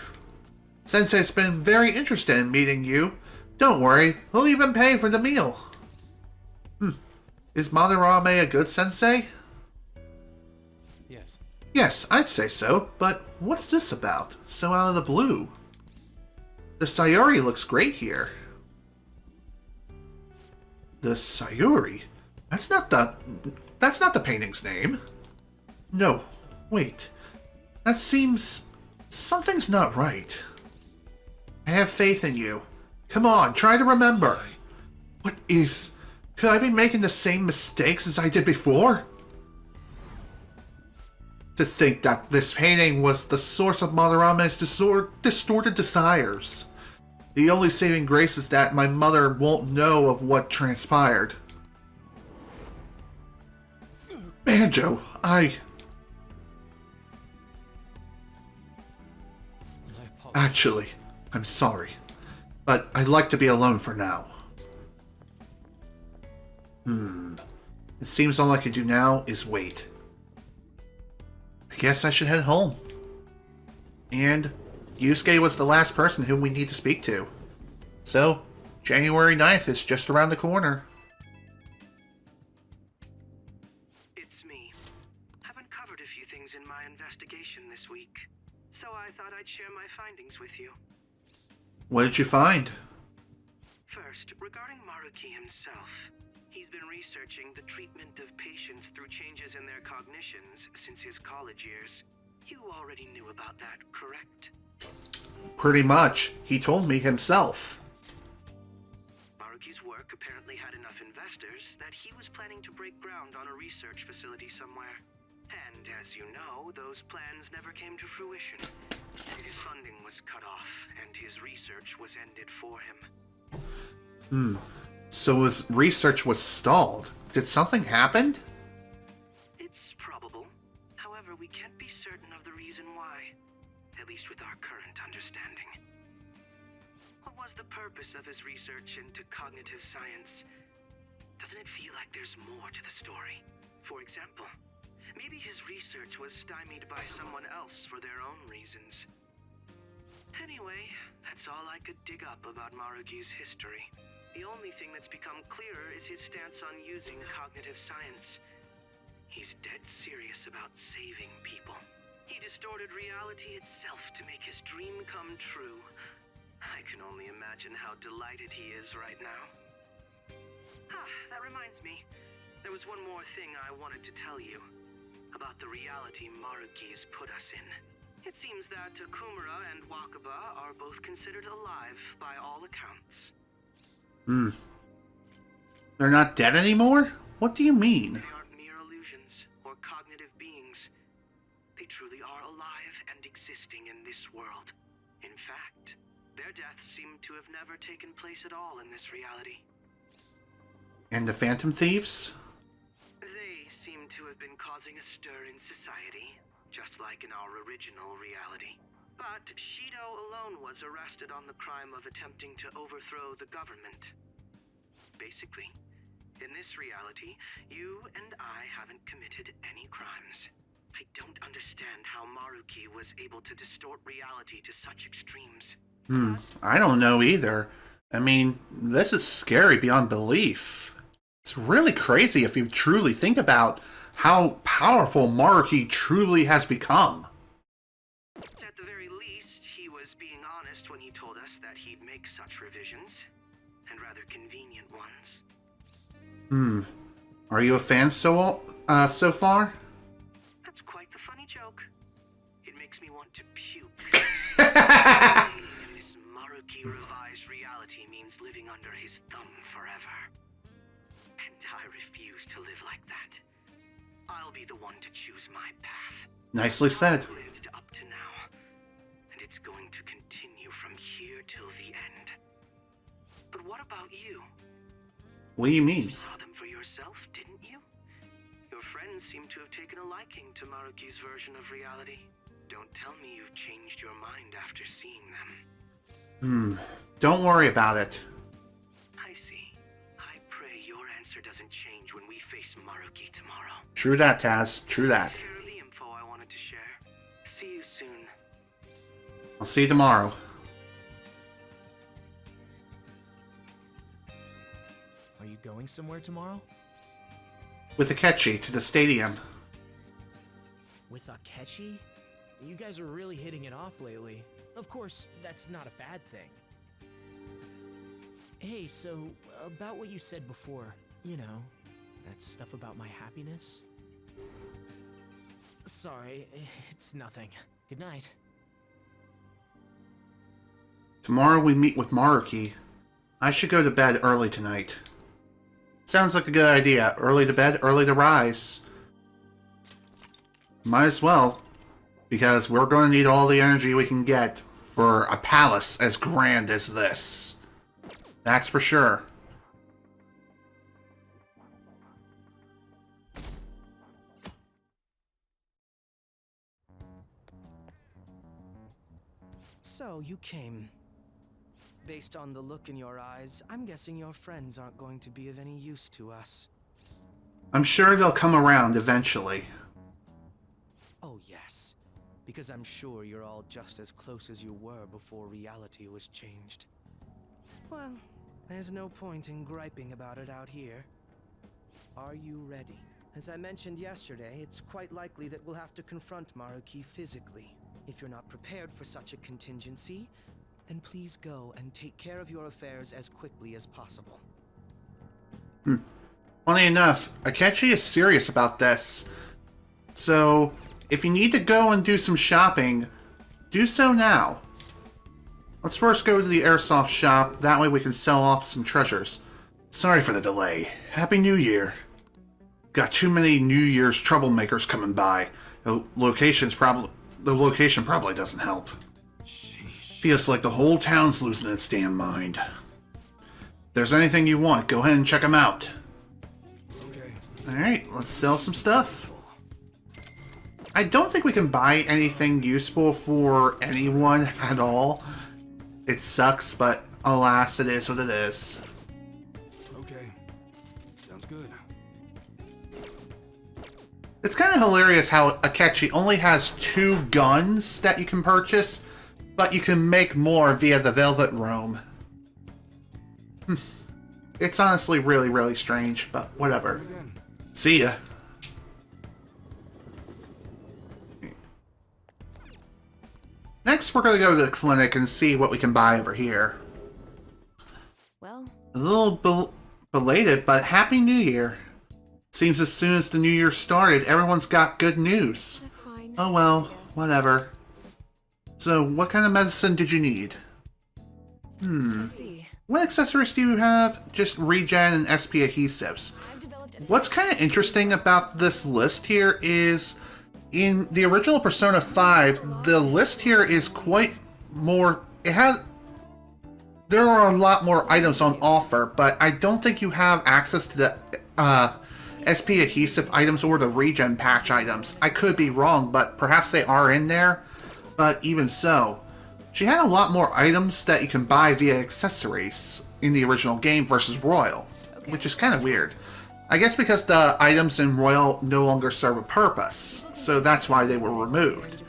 Sensei's been very interested in meeting you. Don't worry, he'll even pay for the meal. Is Madarame a good sensei? Yes. Yes, I'd say so, but what's this about? So out of the blue. The Sayuri looks great here. The Sayuri? That's not the painting's name. No, wait. That seems... something's not right. I have faith in you. Come on, try to remember. What is... Could I be making the same mistakes as I did before? To think that this painting was the source of Madarame's distorted desires. The only saving grace is that my mother won't know of what transpired. Banjo, Actually, I'm sorry. But I'd like to be alone for now. It seems all I can do now is wait. I guess I should head home. And Yusuke was the last person whom we need to speak to. So, January 9th is just around the corner. It's me. I've uncovered a few things in my investigation this week, so I thought I'd share my findings with you. What did you find? First, regarding Maruki himself. He's been researching the treatment of patients through changes in their cognitions since his college years. You already knew about that, correct? Pretty much. He told me himself. Maruki's work apparently had enough investors that he was planning to break ground on a research facility somewhere. And as you know, those plans never came to fruition. His funding was cut off, and his research was ended for him. So his research was stalled. Did something happen? It's probable. However, we can't be certain of the reason why. At least with our current understanding. What was the purpose of his research into cognitive science? Doesn't it feel like there's more to the story? For example, maybe his research was stymied by someone else for their own reasons. Anyway, that's all I could dig up about Maruki's history. The only thing that's become clearer is his stance on using cognitive science. He's dead serious about saving people. He distorted reality itself to make his dream come true. I can only imagine how delighted he is right now. That reminds me. There was one more thing I wanted to tell you. About the reality Maruki's put us in. It seems that Okumura and Wakaba are both considered alive by all accounts. They're not dead anymore? What do you mean? They aren't mere illusions or cognitive beings. They truly are alive and existing in this world. In fact, their deaths seem to have never taken place at all in this reality. And the Phantom Thieves? They seem to have been causing a stir in society, just like in our original reality. But Shido alone was arrested on the crime of attempting to overthrow the government. Basically, in this reality, you and I haven't committed any crimes. I don't understand how Maruki was able to distort reality to such extremes. I don't know either. I mean, this is scary beyond belief. It's really crazy if you truly think about how powerful Maruki truly has become. At the very least, he was being honest when he told us that he'd make such revisions, and rather convenient ones. Are you a fan so far? That's quite the funny joke. It makes me want to puke. This Maruki revised reality means living under his thumb forever. And I refuse to live like that. I'll be the one to choose my path. Nicely said. I've lived up to now, and it's going to continue from here till the end. But what about you? What do you mean? You saw them for yourself, didn't you? Your friends seem to have taken a liking to Maruki's version of reality. Don't tell me you've changed your mind after seeing them. Don't worry about it. I see. I pray your answer doesn't change when we face Maruki tomorrow. True that, Taz. True that. Here are the info I wanted to share. See you soon. I'll see you tomorrow. Are you going somewhere tomorrow? With Akechi to the stadium. With Akechi? You guys are really hitting it off lately. Of course, that's not a bad thing. Hey, so, about what you said before, you know, that stuff about my happiness? Sorry, it's nothing. Good night. Tomorrow we meet with Maruki. I should go to bed early tonight. Sounds like a good idea. Early to bed, early to rise. Might as well. Because we're going to need all the energy we can get for a palace as grand as this. That's for sure. So, you came. Based on the look in your eyes, I'm guessing your friends aren't going to be of any use to us. I'm sure they'll come around eventually. Oh, yes. Because I'm sure you're all just as close as you were before reality was changed. Well, there's no point in griping about it out here. Are you ready? As I mentioned yesterday, it's quite likely that we'll have to confront Maruki physically. If you're not prepared for such a contingency, then please go and take care of your affairs as quickly as possible. Funny enough, Akechi is serious about this. So, if you need to go and do some shopping, do so now. Let's first go to the airsoft shop, that way we can sell off some treasures. Sorry for the delay. Happy New Year. Got too many New Year's troublemakers coming by. The location probably doesn't help. Feels like the whole town's losing its damn mind. If there's anything you want, go ahead and check them out. Okay. Alright, let's sell some stuff. I don't think we can buy anything useful for anyone at all. It sucks, but alas, it is what it is. Okay. Sounds good. It's kind of hilarious how Akechi only has 2 guns that you can purchase, but you can make more via the Velvet Roam. It's honestly really, really strange, but whatever. See ya. Next, we're going to go to the clinic and see what we can buy over here. Well, A little belated, but Happy New Year. Seems as soon as the New Year started, everyone's got good news. that's fine. Oh well, whatever. So, what kind of medicine did you need? I see. What accessories do you have? Just regen and SP adhesives. What's kind of interesting about this list here is, in the original Persona 5, the list here is quite more... There are a lot more items on offer, but I don't think you have access to the SP adhesive items or the regen patch items. I could be wrong, but perhaps they are in there. But even so, she had a lot more items that you can buy via accessories in the original game versus Royal, which is kind of weird. I guess because the items in Royal no longer serve a purpose, so that's why they were removed.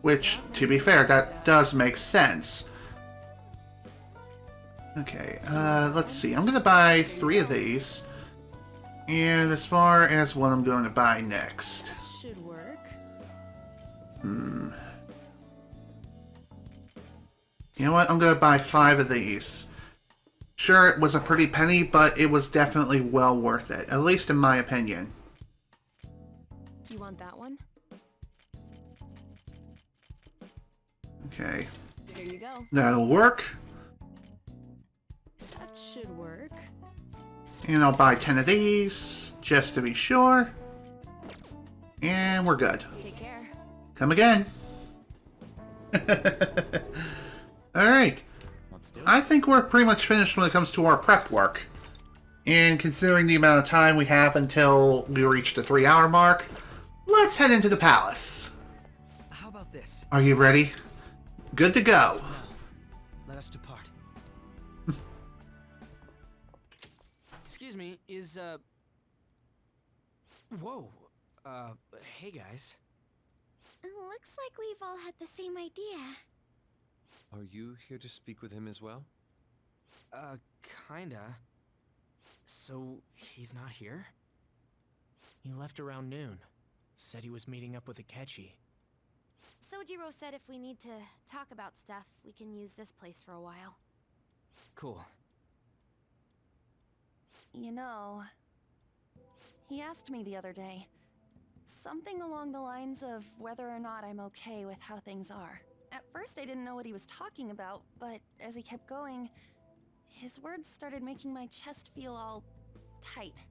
Which, to be fair, that does make sense. Okay, let's see. I'm gonna buy 3 of these. And as far as what I'm going to buy next. Should work. You know what? I'm gonna buy 5 of these. Sure, it was a pretty penny, but it was definitely well worth it. At least in my opinion. You want that one? Okay. There you go. That'll work. That should work. And I'll buy 10 of these, just to be sure. And we're good. Take care. Come again. Alright. I think we're pretty much finished when it comes to our prep work. And considering the amount of time we have until we reach the 3-hour mark, let's head into the palace. How about this? Are you ready? Good to go. Let us depart. Excuse me, is, Whoa. Hey guys. Looks like we've all had the same idea. Are you here to speak with him as well? Kinda. So, he's not here? He left around noon. Said he was meeting up with Akechi. Sojiro said if we need to talk about stuff, we can use this place for a while. Cool. You know, he asked me the other day. Something along the lines of whether or not I'm okay with how things are. At first I didn't know what he was talking about, but as he kept going, his words started making my chest feel all tight.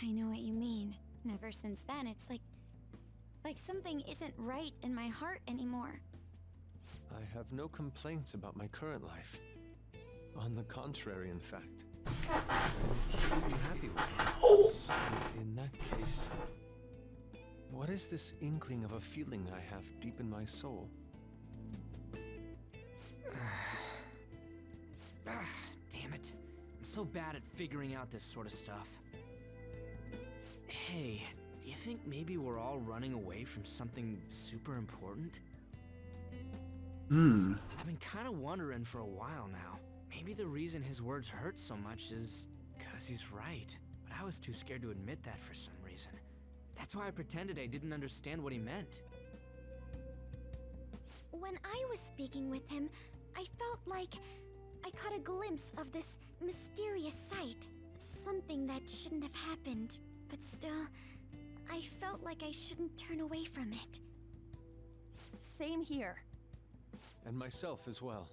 I know what you mean. And ever since then, it's like something isn't right in my heart anymore. I have no complaints about my current life. On the contrary, in fact. I'm truly happy with it. So in that case, what is this inkling of a feeling I have deep in my soul? Damn it. I'm so bad at figuring out this sort of stuff. Hey, do you think maybe we're all running away from something super important? I've been kind of wondering for a while now. Maybe the reason his words hurt so much is because he's right. But I was too scared to admit that for some reason. That's why I pretended I didn't understand what he meant. When I was speaking with him, I felt like I caught a glimpse of this mysterious sight. Something that shouldn't have happened, but still, I felt like I shouldn't turn away from it. Same here. And myself as well.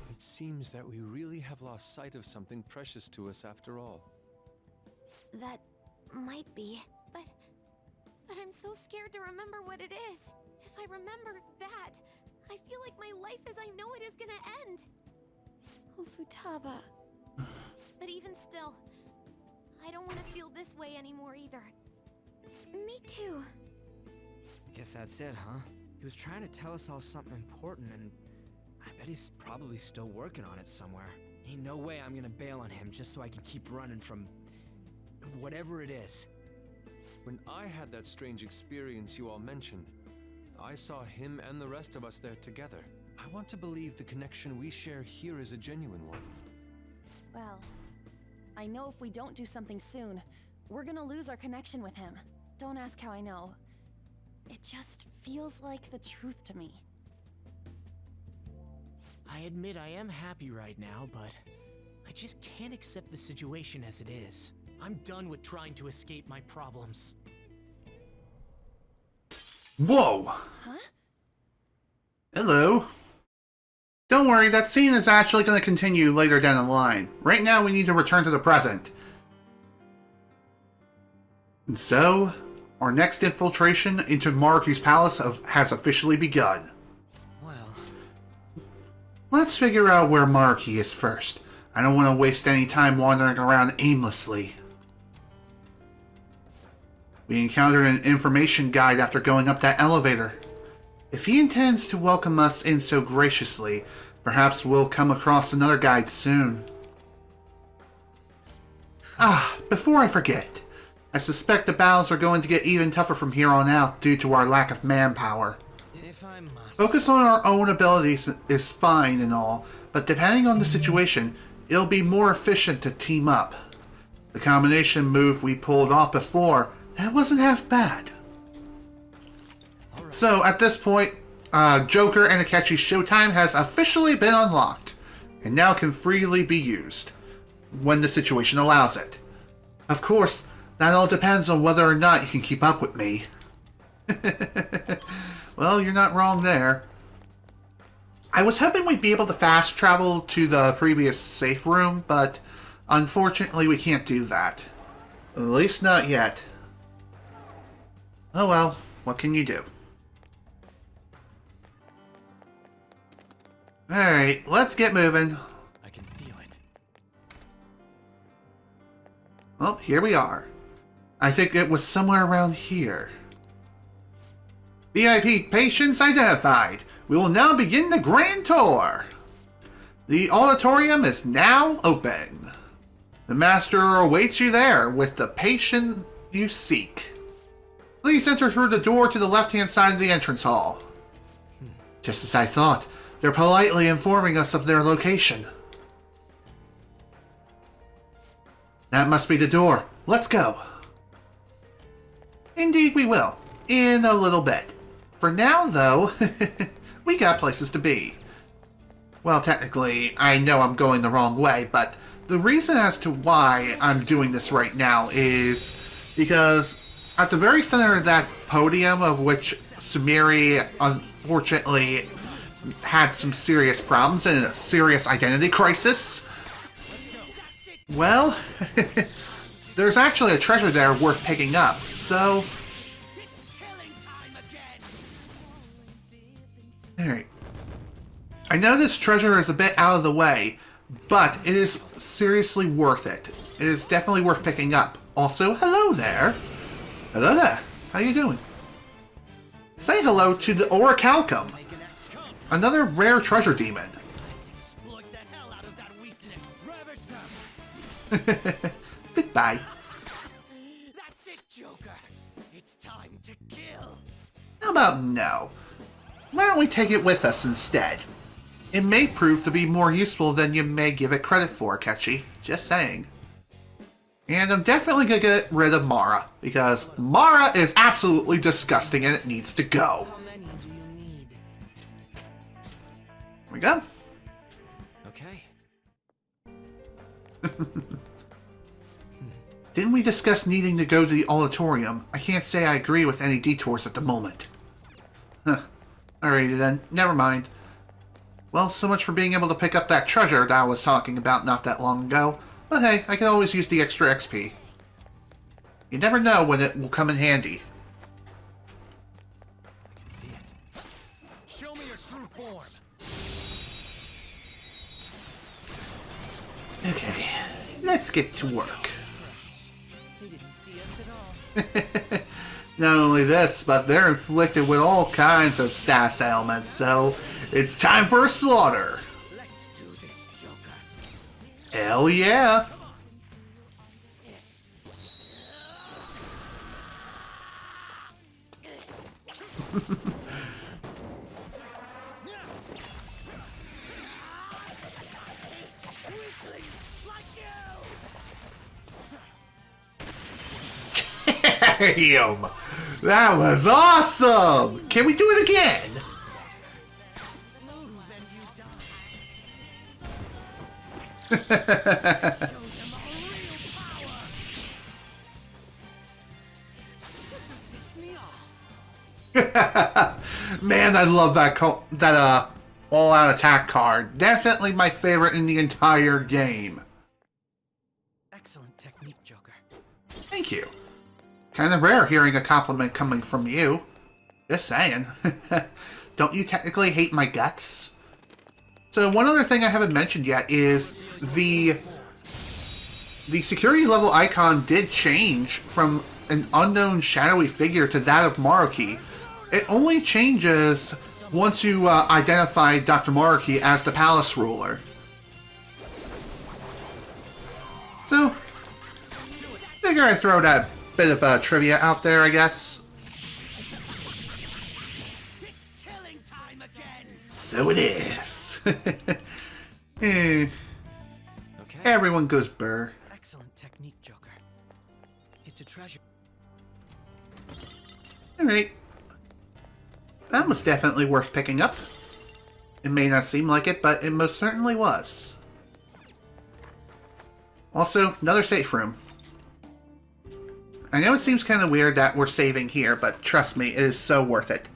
It seems that we really have lost sight of something precious to us after all. That might be, but I'm so scared to remember what it is. If I remember that, I feel like my life as I know it is gonna end. Oh, Futaba. But even still, I don't want to feel this way anymore either. Me too. Guess that's it, huh? He was trying to tell us all something important, and I bet he's probably still working on it somewhere. Ain't no way I'm gonna bail on him just so I can keep running from whatever it is. When I had that strange experience you all mentioned, I saw him and the rest of us there together. I want to believe the connection we share here is a genuine one. Well, I know if we don't do something soon, we're gonna lose our connection with him. Don't ask how I know. It just feels like the truth to me. I admit I am happy right now, but I just can't accept the situation as it is. I'm done with trying to escape my problems. Whoa! Huh? Hello. Don't worry, that scene is actually going to continue later down the line. Right now, we need to return to the present. And so, our next infiltration into Maruki's palace has officially begun. Well, let's figure out where Maruki is first. I don't want to waste any time wandering around aimlessly. We encountered an information guide after going up that elevator. If he intends to welcome us in so graciously, perhaps we'll come across another guide soon. Before I forget, I suspect the battles are going to get even tougher from here on out due to our lack of manpower. Focus on our own abilities is fine and all, but depending on the situation, it'll be more efficient to team up. The combination move we pulled off before, that wasn't half bad. So at this point, Joker and Akechi's Showtime has officially been unlocked, and now can freely be used, when the situation allows it. Of course, that all depends on whether or not you can keep up with me. Well, you're not wrong there. I was hoping we'd be able to fast travel to the previous safe room, but unfortunately we can't do that. At least not yet. Oh well, what can you do? Alright, let's get moving. I can feel it. Oh, here we are. I think it was somewhere around here. VIP patients identified. We will now begin the grand tour. The auditorium is now open. The master awaits you there with the patient you seek. Please enter through the door to the left-hand side of the entrance hall. Just as I thought, they're politely informing us of their location. That must be the door. Let's go. Indeed we will. In a little bit. For now, though, we got places to be. Well, technically, I know I'm going the wrong way, but the reason as to why I'm doing this right now is because at the very center of that podium, of which Sumire unfortunately had some serious problems and a serious identity crisis, well, there's actually a treasure there worth picking up, so... Alright. I know this treasure is a bit out of the way, but it is seriously worth it. It is definitely worth picking up. Also, hello there. Hello there. How you doing? Say hello to the Orichalcum, another rare treasure demon. Goodbye. That's it, Joker. It's time to kill. How about no? Why don't we take it with us instead? It may prove to be more useful than you may give it credit for, Akechi. Just saying. And I'm definitely gonna get rid of Mara, because Mara is absolutely disgusting and it needs to go. Here we go. Okay. Didn't we discuss needing to go to the auditorium? I can't say I agree with any detours at the moment. Huh. Alrighty then, never mind. Well, so much for being able to pick up that treasure that I was talking about not that long ago. But hey, I can always use the extra XP. You never know when it will come in handy. I can see it. Show me your true form. Okay, let's get to work. They didn't see us at all. Not only this, but they're inflicted with all kinds of status ailments, so it's time for a slaughter. Let's do this, Joker. Hell yeah! Damn! That was awesome! Can we do it again? Man, I love that all-out attack card. Definitely my favorite in the entire game. Excellent technique, Joker. Thank you. Kind of rare hearing a compliment coming from you. Just saying. Don't you technically hate my guts? So one other thing I haven't mentioned yet is the security level icon did change from an unknown shadowy figure to that of Maruki. It only changes once you identify Dr. Maruki as the palace ruler. So, figure I'd throw that bit of trivia out there, I guess. It's killing time again. So it is. Everyone goes burr. Excellent technique, Joker. It's a treasure. Alright. That was definitely worth picking up. It may not seem like it, but it most certainly was. Also, another safe room. I know it seems kind of weird that we're saving here, but trust me, it is so worth it.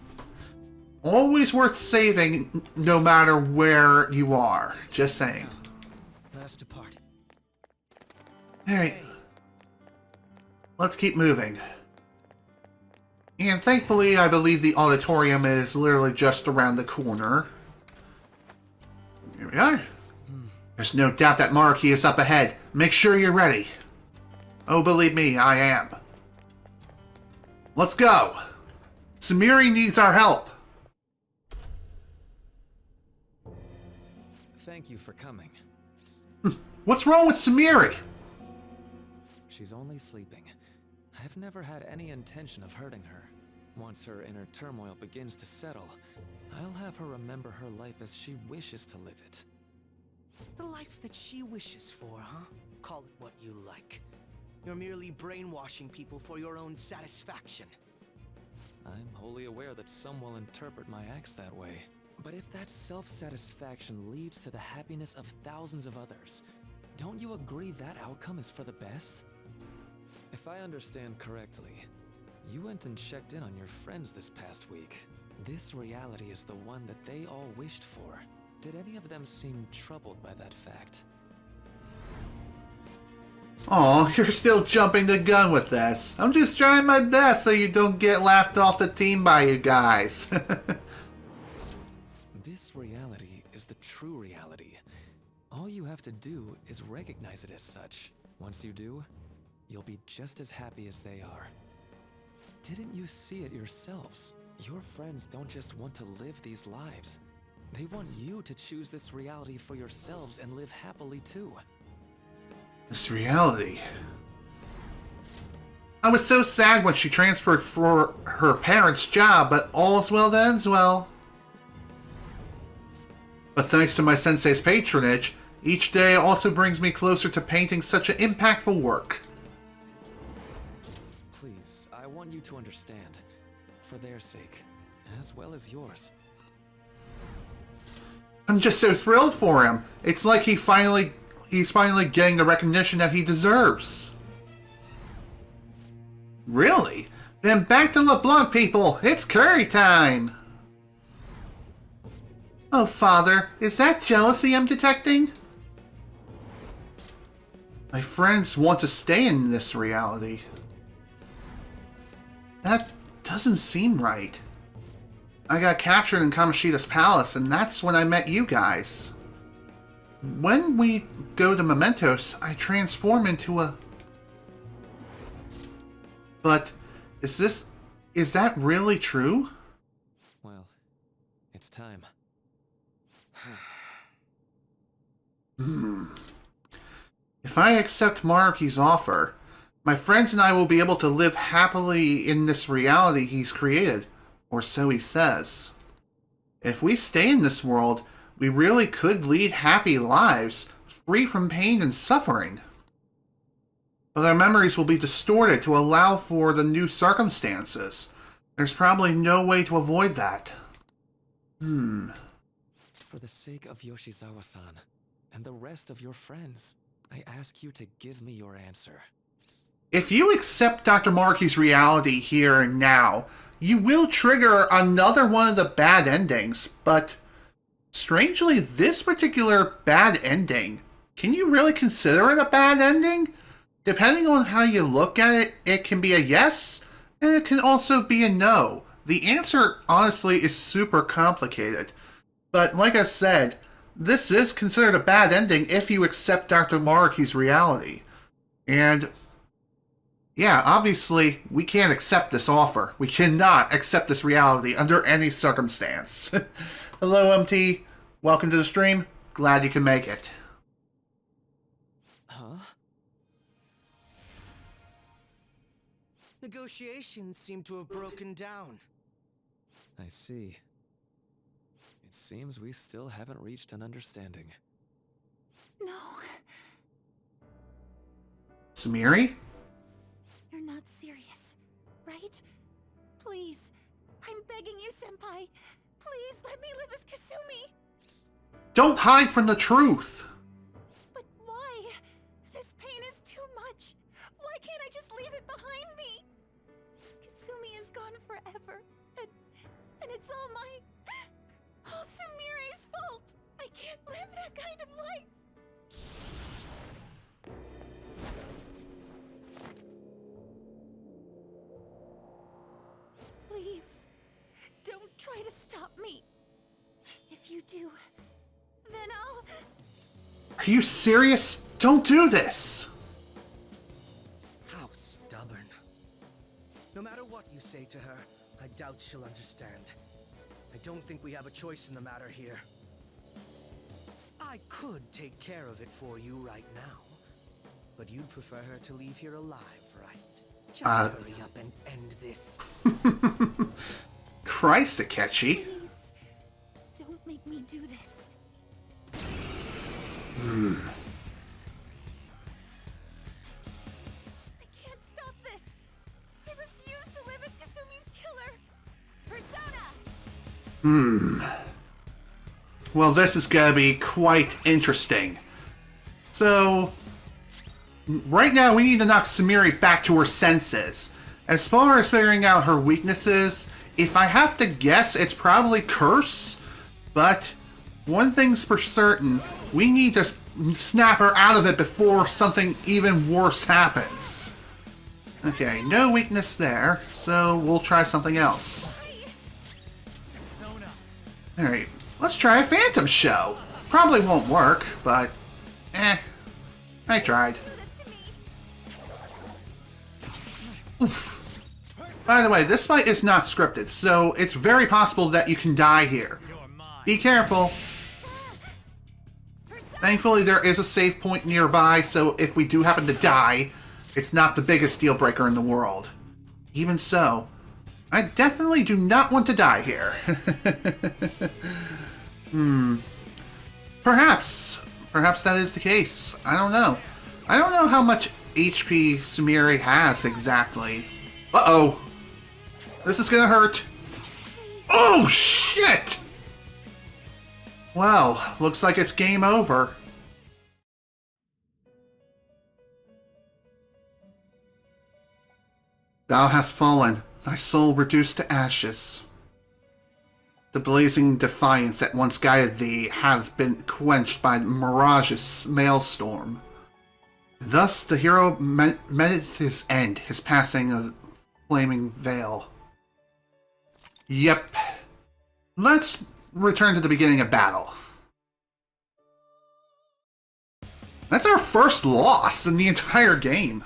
Always worth saving, no matter where you are. Just saying. Let's depart. Alright. Let's keep moving. And thankfully, I believe the auditorium is literally just around the corner. Here we are. There's no doubt that Maruki is up ahead. Make sure you're ready. Oh, believe me, I am. Let's go. Sumire needs our help. Thank you for coming. What's wrong with Sumire? She's only sleeping. I've never had any intention of hurting her. Once her inner turmoil begins to settle, I'll have her remember her life as she wishes to live it. The life that she wishes for, huh? Call it what you like. You're merely brainwashing people for your own satisfaction. I'm wholly aware that some will interpret my acts that way. But if that self-satisfaction leads to the happiness of thousands of others, don't you agree that outcome is for the best? If I understand correctly, you went and checked in on your friends this past week. This reality is the one that they all wished for. Did any of them seem troubled by that fact? Aw, you're still jumping the gun with this. I'm just trying my best so you don't get laughed off the team by you guys. This reality is the true reality. All you have to do is recognize it as such. Once you do, you'll be just as happy as they are. Didn't you see it yourselves? Your friends don't just want to live these lives. They want you to choose this reality for yourselves and live happily too. This reality. I was so sad when she transferred for her parents' job, but all's well that ends well. But thanks to my sensei's patronage, each day also brings me closer to painting such an impactful work. Please, I want you to understand. For their sake, as well as yours. I'm just so thrilled for him. It's like he's finally getting the recognition that he deserves. Really? Then back to LeBlanc, people! It's curry time! Oh, Father, is that jealousy I'm detecting? My friends want to stay in this reality. That doesn't seem right. I got captured in Kamoshida's palace, and that's when I met you guys. When we go to Mementos, I transform into a... But, is that really true? Well, it's time. If I accept Maruki's offer, my friends and I will be able to live happily in this reality he's created, or so he says. If we stay in this world, we really could lead happy lives, free from pain and suffering. But our memories will be distorted to allow for the new circumstances. There's probably no way to avoid that. For the sake of Yoshizawa-san, and the rest of your friends, I ask you to give me your answer. If you accept Dr. Maruki's reality here and now, you will trigger another one of the bad endings, but strangely, this particular bad ending, can you really consider it a bad ending? Depending on how you look at it, it can be a yes, and it can also be a no. The answer, honestly, is super complicated. But like I said, this is considered a bad ending if you accept Dr. Maruki's reality. And yeah, obviously, we can't accept this offer. We cannot accept this reality under any circumstance. Hello, MT. Welcome to the stream. Glad you can make it. huh? Negotiations seem to have broken down. I see. It seems we still haven't reached an understanding. No, Sumire? you're not serious, right? Please, I'm begging you, Senpai. Please let me live as Kasumi. Don't hide from the truth! But why? This pain is too much. Why can't I just leave it behind me? Kasumi is gone forever, and it's all Sumire's fault. I can't live that kind of life. Please, don't try to stop me. If you do, then I'll... Are you serious? Don't do this! How stubborn. No matter what you say to her, I doubt she'll understand. I don't think we have a choice in the matter here. I could take care of it for you right now, but you'd prefer her to leave here alive, right? Just hurry up and end this. Christ, Akechi. Please, don't make me do this. I can't stop this. I refuse to live as Kasumi's killer. Persona! Well, this is gonna be quite interesting. So, right now we need to knock Sumire back to her senses. As far as figuring out her weaknesses, if I have to guess, it's probably Curse. But one thing's for certain, we need to snap her out of it before something even worse happens. Okay, no weakness there, so we'll try something else. Alright, let's try a Phantom Show. Probably won't work, but I tried. Oof. By the way, this fight is not scripted, so it's very possible that you can die here. Be careful. Thankfully, there is a save point nearby, so if we do happen to die, it's not the biggest deal breaker in the world. Even so, I definitely do not want to die here. Perhaps that is the case. I don't know. I don't know how much HP Sumire has exactly. Uh-oh. This is gonna hurt. Oh, shit! Well, looks like it's game over. Thou hast fallen, thy soul reduced to ashes. The blazing defiance that once guided thee hath been quenched by Mirage's maelstrom. Thus the hero met his end, his passing of flaming veil. Yep. Let's return to the beginning of battle. That's our first loss in the entire game.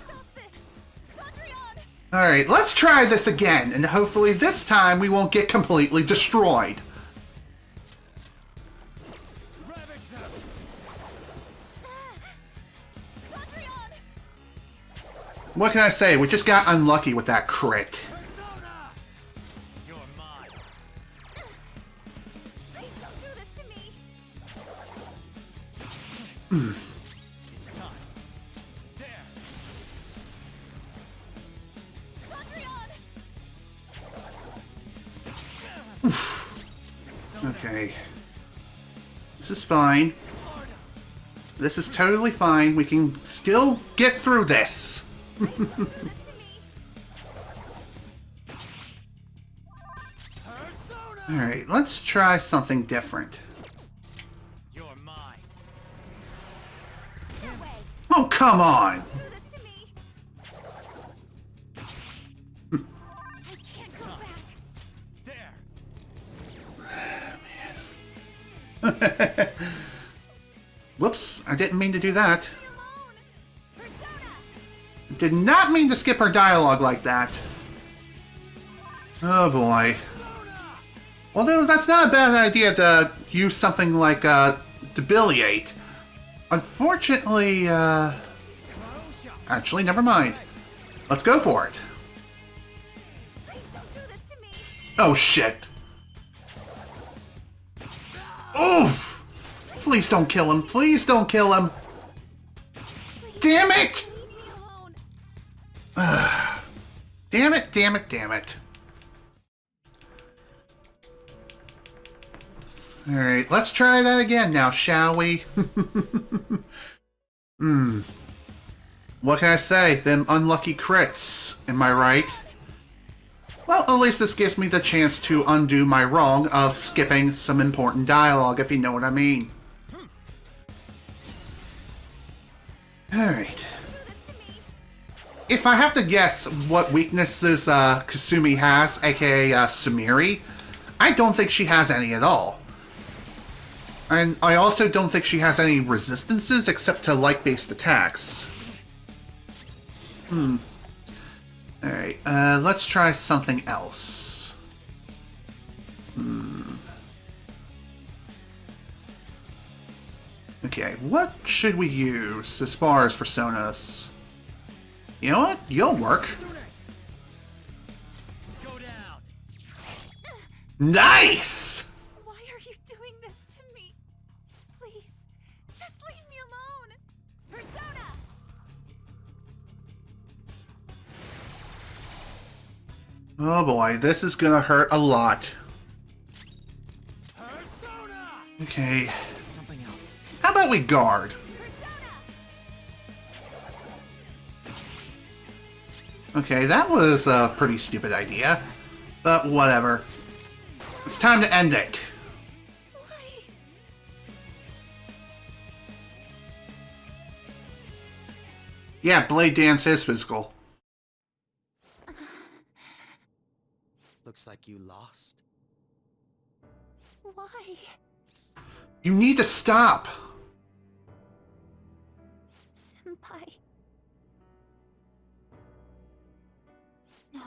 Alright, let's try this again, and hopefully this time we won't get completely destroyed. What can I say? We just got unlucky with that crit. Okay. This is fine. This is totally fine. We can still get through this. Alright, let's try something different. Oh, come on! Whoops, I didn't mean to do that. Did not mean to skip her dialogue like that. Oh boy. Although that's not a bad idea to use something like debiliate. Unfortunately, actually, never mind. Let's go for it. Oh shit. Oof! Please don't kill him. Please don't kill him. Damn it! Damn it, damn it, damn it. Alright, let's try that again now, shall we? What can I say? Them unlucky crits, am I right? Well, at least this gives me the chance to undo my wrong of skipping some important dialogue, if you know what I mean. Alright. If I have to guess what weaknesses Kasumi has, aka Sumiri, I don't think she has any at all. And I also don't think she has any resistances except to light-based attacks. Alright, let's try something else. Okay, what should we use as far as personas? You know what? You'll work. Nice! Why are you doing this to me? Please, just leave me alone. Persona! Oh boy, this is gonna hurt a lot. Okay. How about we guard? Okay, that was a pretty stupid idea. But whatever. It's time to end it. Yeah, Blade Dance is physical. Looks like you lost. Why? You need to stop. Senpai. No.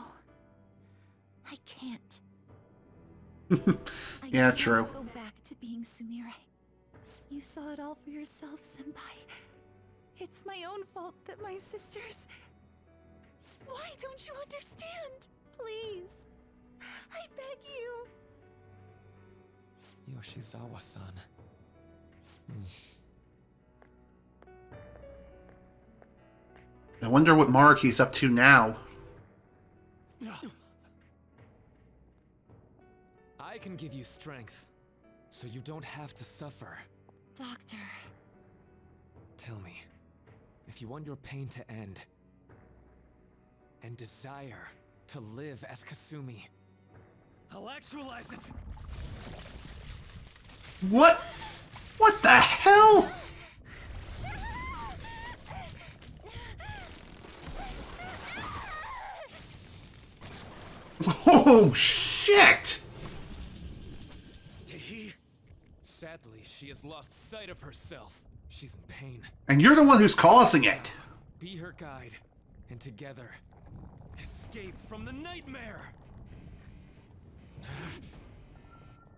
I can't. Yeah, I true. can't go back to being Sumire. You saw it all for yourself, Senpai. It's my own fault that my sisters... Why don't you understand? Please. I beg you. Yoshizawa-san. I wonder what Maruki's up to now. I can give you strength, so you don't have to suffer. Doctor. Tell me, if you want your pain to end, and desire to live as Kasumi, I'll actualize it! What? What the hell? Oh, shit! Sadly, she has lost sight of herself. She's in pain. And you're the one who's causing it. Be her guide, and together, escape from the nightmare!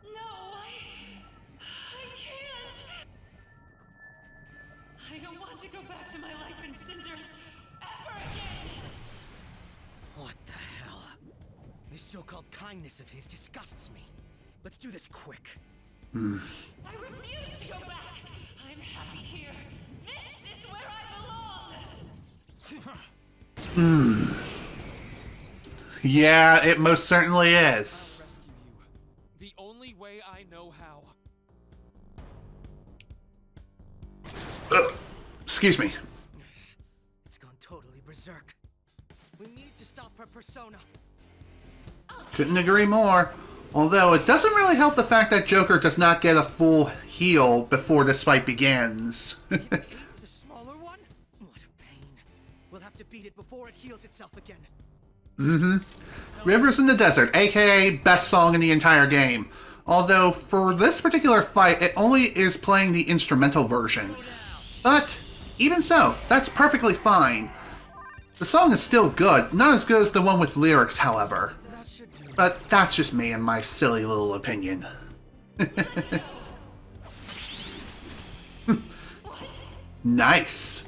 No, I can't. I don't want to go back to my life in cinders ever again. What the hell? This so-called kindness of his disgusts me. Let's do this quick. I refuse to go back. I'm happy here. This is where I belong. Yeah, it most certainly is. The only way I know how. Excuse me. It's gone totally berserk. We need to stop her persona. Couldn't agree more. Although, it doesn't really help the fact that Joker does not get a full heal before this fight begins. The smaller one? What a pain. We'll have to beat it before it heals itself again. Rivers in the Desert, aka best song in the entire game. Although, for this particular fight, it only is playing the instrumental version. But, even so, that's perfectly fine. The song is still good, not as good as the one with lyrics, however. But that's just me and my silly little opinion. Nice.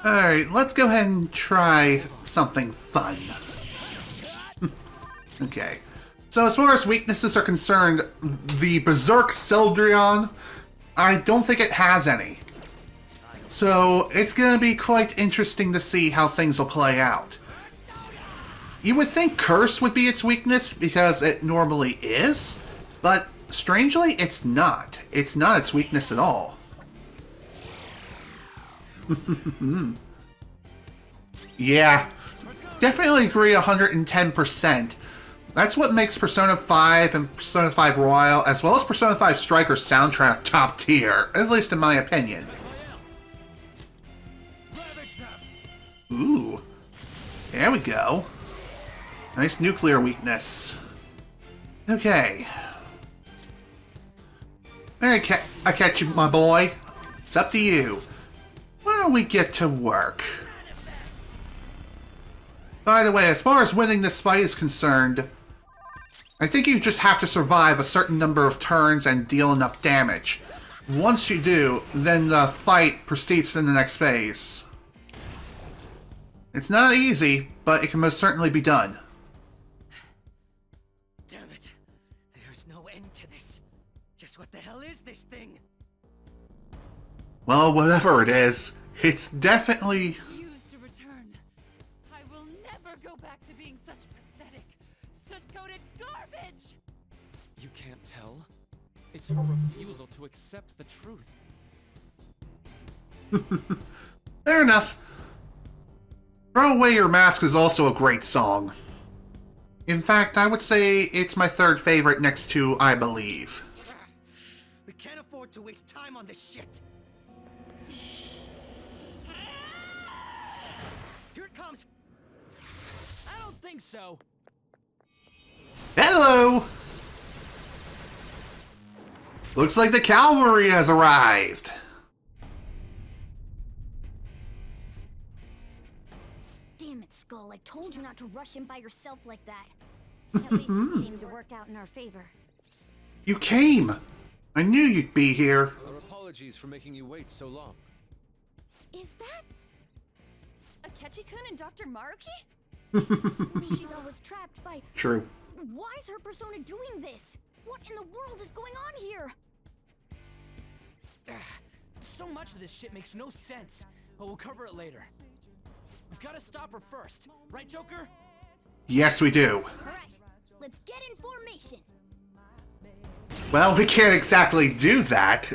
Alright, let's go ahead and try something fun. Okay. So as far as weaknesses are concerned, the Berserk Celdryon, I don't think it has any. So it's going to be quite interesting to see how things will play out. You would think Curse would be its weakness because it normally is, but strangely it's not. It's not its weakness at all. Yeah, definitely agree 110%. That's what makes Persona 5 and Persona 5 Royal, as well as Persona 5 Striker's soundtrack top tier, at least in my opinion. Ooh, there we go. Nice nuclear weakness. Okay. Alright, I catch you, my boy. It's up to you. Why don't we get to work? By the way, as far as winning this fight is concerned, I think you just have to survive a certain number of turns and deal enough damage. Once you do, then the fight proceeds to the next phase. It's not easy, but it can most certainly be done. Damn it. There's no end to this. Just what the hell is this thing? Well, whatever it is, it's definitely... Refuse to return. I will never go back to being such pathetic, soot-coated garbage! You can't tell? It's her refusal to accept the truth. Fair enough. Throw Away Your Mask is also a great song. In fact, I would say it's my third favorite next to I Believe. We can't afford to waste time on this shit. Here it comes. I don't think so. Hello! Looks like the cavalry has arrived. Damn it, Skull. I told you not to rush in by yourself like that. At least it seemed to work out in our favor. You came! I knew you'd be here. Our apologies for making you wait so long. Is that Akechi-kun and Dr. Maruki? She's always trapped by... True. Why is her persona doing this? What in the world is going on here? So much of this shit makes no sense, but we'll cover it later. We've got to stop her first, right, Joker? Yes, we do. Alright, let's get in formation. Well, we can't exactly do that.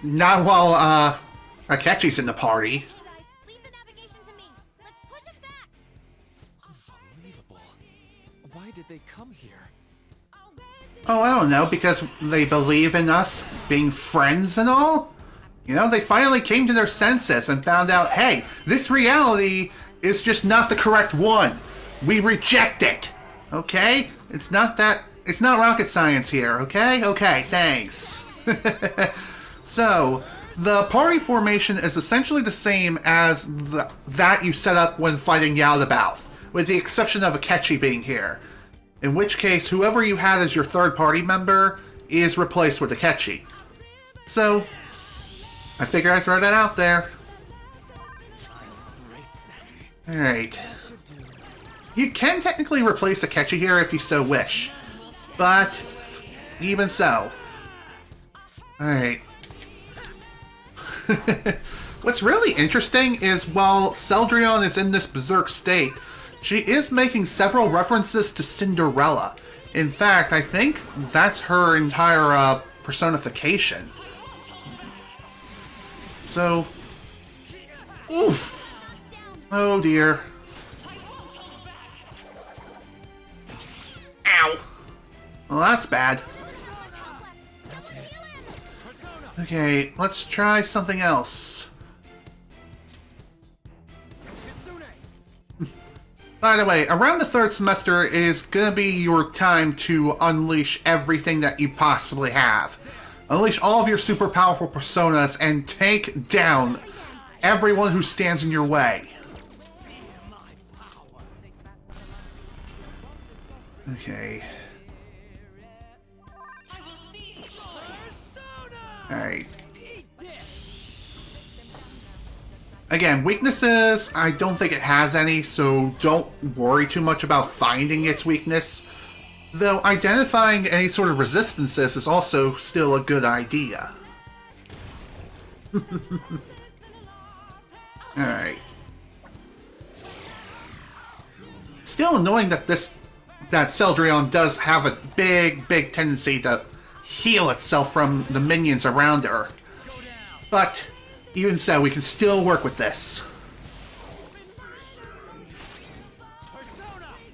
Not while, Akechi's in the party. Unbelievable. Why did they come here? Oh, I don't know, because they believe in us being friends and all? You know, they finally came to their senses and found out, hey, this reality is just not the correct one. We reject it. Okay? It's not rocket science here, okay? Okay, thanks. So, the party formation is essentially the same as that you set up when fighting Yaldabaoth, with the exception of Akechi being here. In which case, whoever you had as your third party member is replaced with Akechi. So, I figure I'd throw that out there. Alright. You can technically replace Akechi here if you so wish. But, even so. Alright. What's really interesting is while Celdryon is in this berserk state, she is making several references to Cinderella. In fact, I think that's her entire personification. So, oof. Oh dear. Ow. Well, that's bad. Okay, let's try something else. By the way, around the third semester is gonna be your time to unleash everything that you possibly have. Unleash all of your super powerful personas and take down everyone who stands in your way. Okay. Alright. Again, weaknesses, I don't think it has any, so don't worry too much about finding its weakness. Though identifying any sort of resistances is also still a good idea. Alright. Still annoying that Celdryon does have a big tendency to heal itself from the minions around her. But, even so, we can still work with this.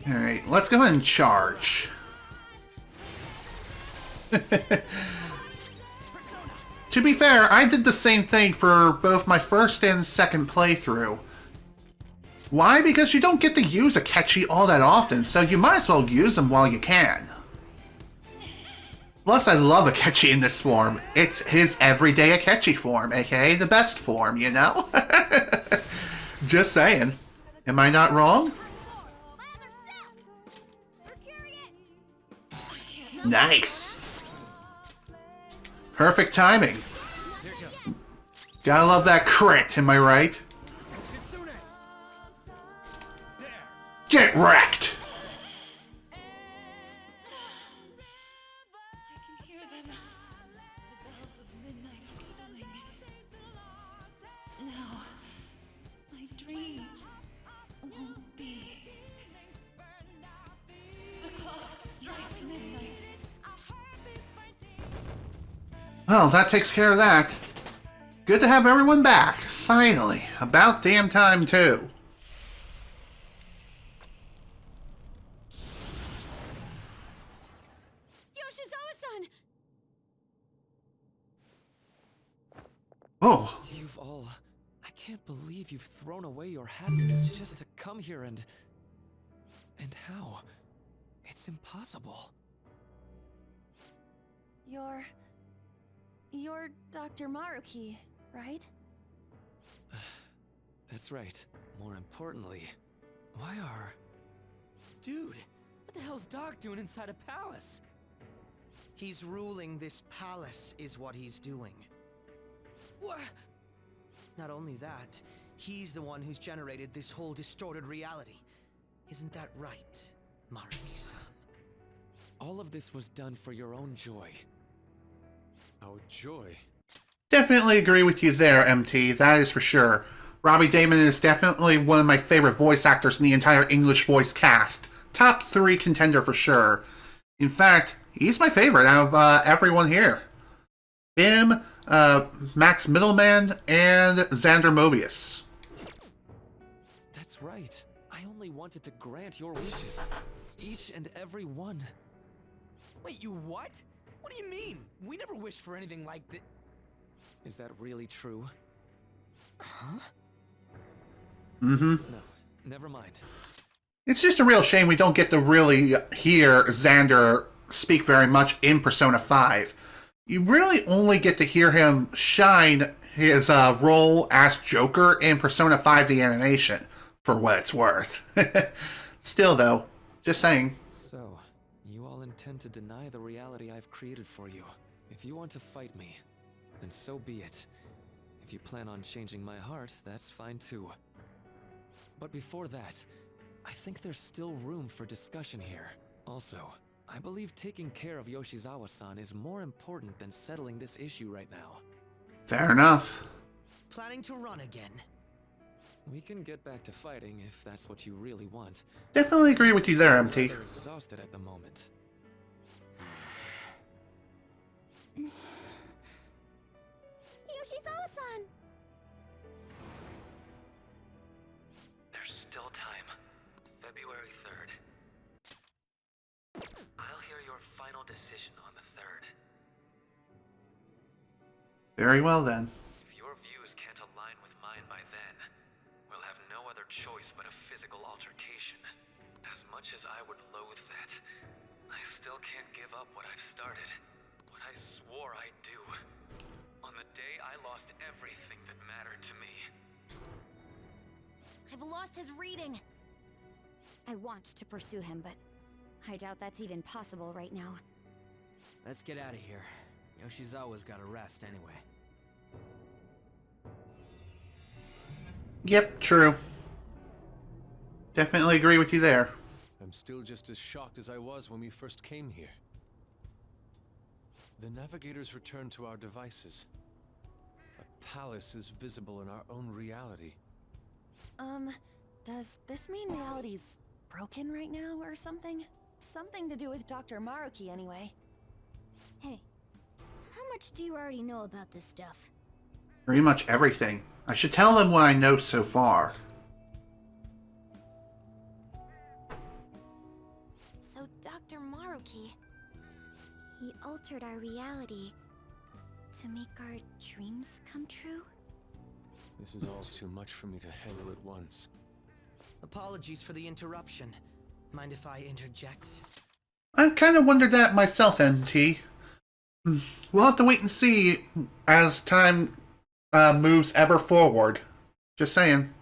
Alright, let's go ahead and charge. To be fair, I did the same thing for both my first and second playthrough. Why? Because you don't get to use Akechi all that often, so you might as well use them while you can. Plus, I love Akechi in this form. It's his everyday Akechi form, aka the best form, you know? Just saying. Am I not wrong? Nice! Perfect timing. Gotta love that crit, am I right? Get wrecked! I can hear them. The bells of midnight are tolling. No, my dream won't be. The clock strikes midnight. Well, that takes care of that. Good to have everyone back, finally. About damn time, too. Yoshizawa-san! Oh. You've all... I can't believe you've thrown away your happiness just to come here and... And how? It's impossible. You're Dr. Maruki, right? That's right. More importantly, why are... Dude, what the hell's Doc doing inside a palace? He's ruling this palace, is what he's doing. What? Not only that, he's the one who's generated this whole distorted reality. Isn't that right, Maruki-san? All of this was done for your own joy. Our joy? Definitely agree with you there, MT. That is for sure. Robbie Damon is definitely one of my favorite voice actors in the entire English voice cast. Top 3 contender for sure. In fact, he's my favorite out of everyone here. Him, Max Middleman, and Xander Mobius. That's right. I only wanted to grant your wishes. Each and every one. Wait, you what? What do you mean? We never wished for anything like that. Is that really true? Huh? Mm-hmm. No, never mind. It's just a real shame we don't get to really hear Xander speak very much in Persona 5. You really only get to hear him shine his role as Joker in Persona 5 the animation, for what it's worth. Still, though, just saying. So, you all intend to deny the reality I've created for you. If you want to fight me, then so be it. If you plan on changing my heart, that's fine too. But before that, I think there's still room for discussion here. Also, I believe taking care of Yoshizawa-san is more important than settling this issue right now. Fair enough. Planning to run again? We can get back to fighting if that's what you really want. Definitely agree with you there, MT. I'm exhausted at the moment. Yoshizawa-san! There's still time. February 3rd. I'll hear your final decision on the 3rd. Very well, then. If your views can't align with mine by then, we'll have no other choice but a physical altercation. As much as I would loathe that, I still can't give up what I've started. What I swore I'd do. On the day I lost everything that mattered to me. I've lost his reading. I want to pursue him, but I doubt that's even possible right now. Let's get out of here. Yoshizawa's gotta rest anyway. Yep, true. Definitely agree with you there. I'm still just as shocked as I was when we first came here. The navigators returned to our devices. A palace is visible in our own reality. Does this mean reality's broken right now or something? Something to do with Dr. Maruki anyway. Hey, how much do you already know about this stuff? Pretty much everything. I should tell them what I know so far. So Dr. Maruki, he altered our reality to make our dreams come true? This is all too much for me to handle at once. Apologies for the interruption. Mind if I interject? I kind of wondered that myself, NT. We'll have to wait and see as time moves ever forward. Just saying.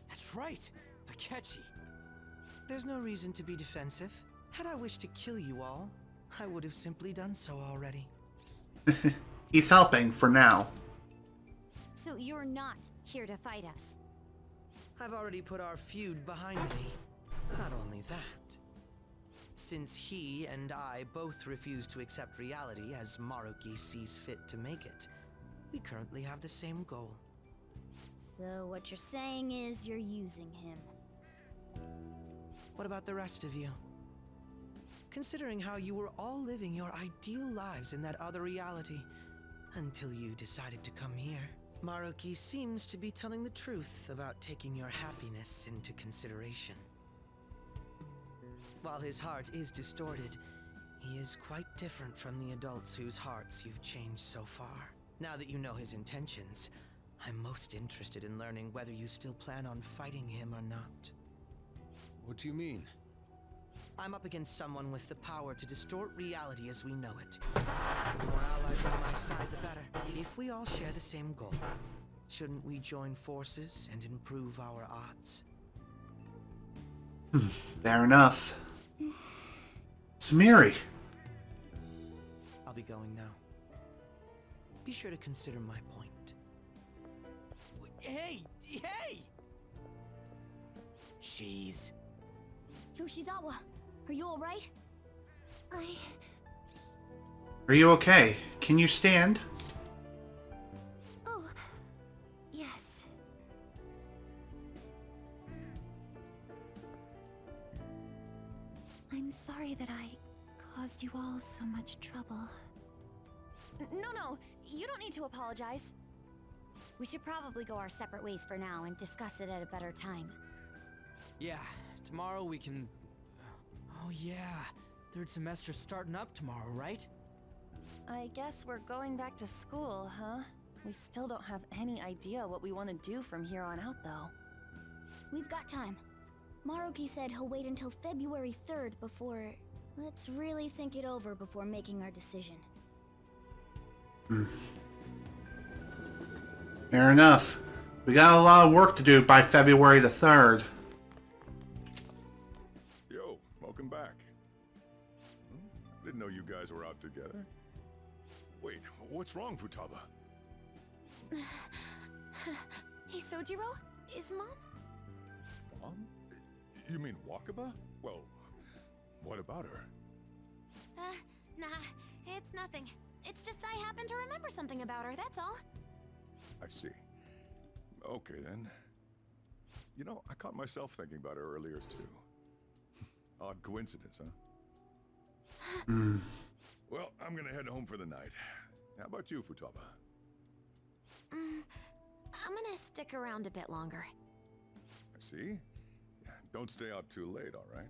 That's right, Akechi. There's no reason to be defensive. Had I wished to kill you all, I would have simply done so already. He's helping for now. So you're not here to fight us? I've already put our feud behind me. Not only that, since he and I both refuse to accept reality as Maruki sees fit to make it, we currently have the same goal. So what you're saying is you're using him. What about the rest of you? Considering how you were all living your ideal lives in that other reality, until you decided to come here. Maruki seems to be telling the truth about taking your happiness into consideration. While his heart is distorted, he is quite different from the adults whose hearts you've changed so far. Now that you know his intentions, I'm most interested in learning whether you still plan on fighting him or not. What do you mean? I'm up against someone with the power to distort reality as we know it. The more allies on my side, the better. If we all share the same goal, shouldn't we join forces and improve our odds? Fair enough. Samiri. I'll be going now. Be sure to consider my point. Hey! Hey! Jeez. Yoshizawa, are you alright? Are you okay? Can you stand? Oh, yes. I'm sorry that I caused you all so much trouble. No, you don't need to apologize. We should probably go our separate ways for now and discuss it at a better time. Yeah, tomorrow we can... Oh yeah, third semester's starting up tomorrow, right? I guess we're going back to school, huh? We still don't have any idea what we want to do from here on out, though. We've got time. Maruki said he'll wait until February 3rd before... Let's really think it over before making our decision. Fair enough. We got a lot of work to do by February the 3rd. Yo, welcome back. Didn't know you guys were out together. Wait, what's wrong, Futaba? Hey, Sojiro? Is Mom? Mom? You mean Wakaba? Well, what about her? Nah, it's nothing. It's just I happen to remember something about her, that's all. I see. Okay, then. You know, I caught myself thinking about her earlier, too. Odd coincidence, huh? Well, I'm gonna head home for the night. How about you, Futaba? I'm gonna stick around a bit longer. I see. Don't stay out too late, all right?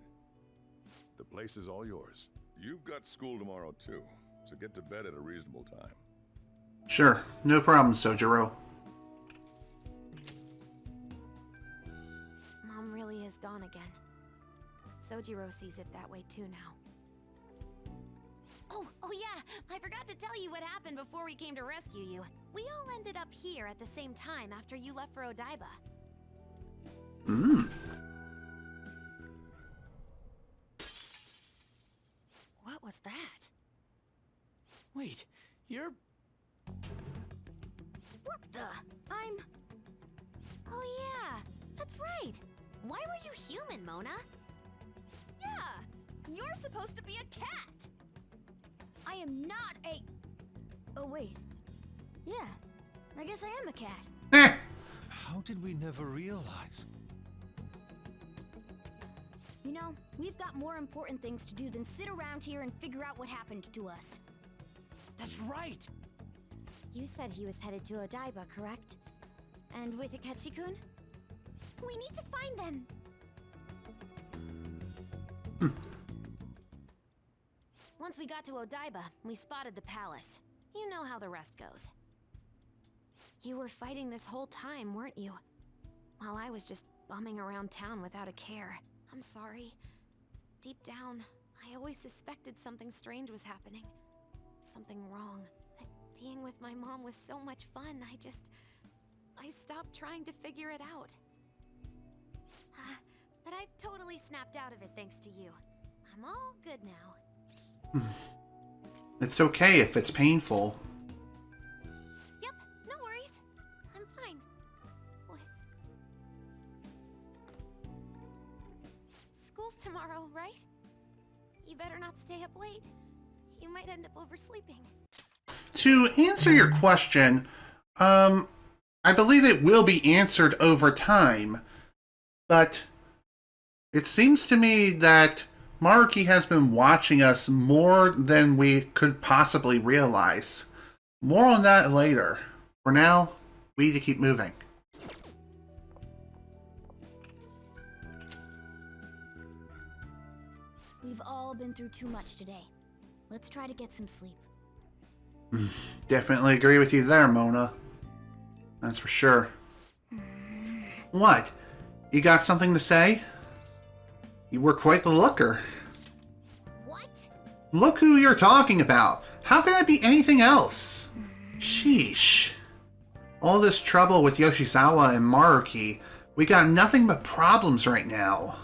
The place is all yours. You've got school tomorrow, too, so get to bed at a reasonable time. Sure, no problem, Sojiro. Mom really is gone again. Sojiro sees it that way too now. Oh yeah, I forgot to tell you what happened before we came to rescue you. We all ended up here at the same time after you left for Odaiba. What was that? Wait, you're... What the? Oh yeah, that's right. Why were you human, Mona? You're supposed to be a cat! I am not a... Oh, wait. Yeah, I guess I am a cat. How did we never realize? You know, we've got more important things to do than sit around here and figure out what happened to us. That's right! You said he was headed to Odaiba, correct? And with Akechi-kun? We need to find them! Once we got to Odaiba, we spotted the palace. You know how the rest goes. You were fighting this whole time, weren't you? While I was just bumming around town without a care. I'm sorry. Deep down, I always suspected something strange was happening. Something wrong. That being with my mom was so much fun, I stopped trying to figure it out. But I've totally snapped out of it thanks to you. I'm all good now. It's okay if it's painful. Yep, no worries. I'm fine. What? School's tomorrow, right? You better not stay up late. You might end up oversleeping. To answer your question, I believe it will be answered over time, but it seems to me that Maruki has been watching us more than we could possibly realize. More on that later. For now, we need to keep moving. We've all been through too much today. Let's try to get some sleep. Definitely agree with you there, Mona. That's for sure. What? You got something to say? You were quite the looker. What? Look who you're talking about. How can I be anything else? Sheesh. All this trouble with Yoshizawa and Maruki. We got nothing but problems right now.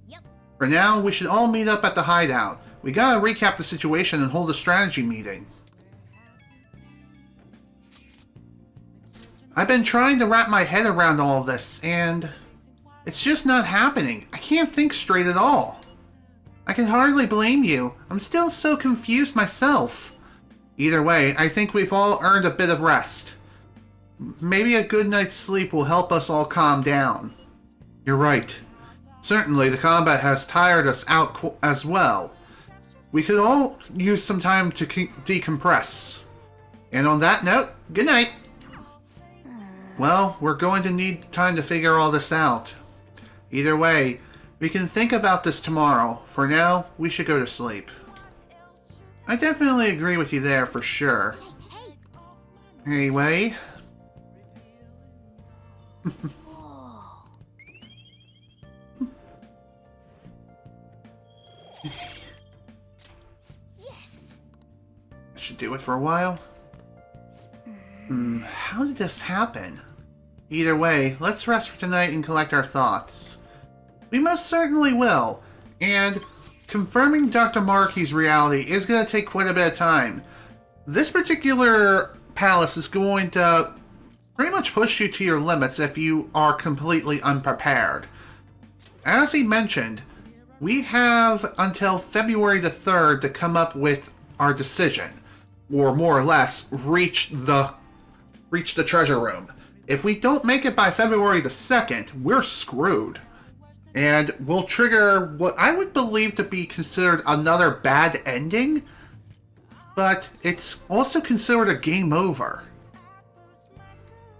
Yep. For now, we should all meet up at the hideout. We gotta recap the situation and hold a strategy meeting. I've been trying to wrap my head around all this, and it's just not happening. I can't think straight at all. I can hardly blame you. I'm still so confused myself. Either way, I think we've all earned a bit of rest. Maybe a good night's sleep will help us all calm down. You're right. Certainly, the combat has tired us out as well. We could all use some time to decompress. And on that note, good night. Well, we're going to need time to figure all this out. Either way, we can think about this tomorrow. For now, we should go to sleep. I definitely agree with you there for sure. Anyway. I should do it for a while. How did this happen? Either way, let's rest for tonight and collect our thoughts. We most certainly will. And confirming Dr. Maruki's reality is going to take quite a bit of time. This particular palace is going to pretty much push you to your limits if you are completely unprepared. As he mentioned, we have until February the 3rd to come up with our decision. Or more or less, reach the treasure room. If we don't make it by February the 2nd, we're screwed. And we'll trigger what I would believe to be considered another bad ending, but it's also considered a game over.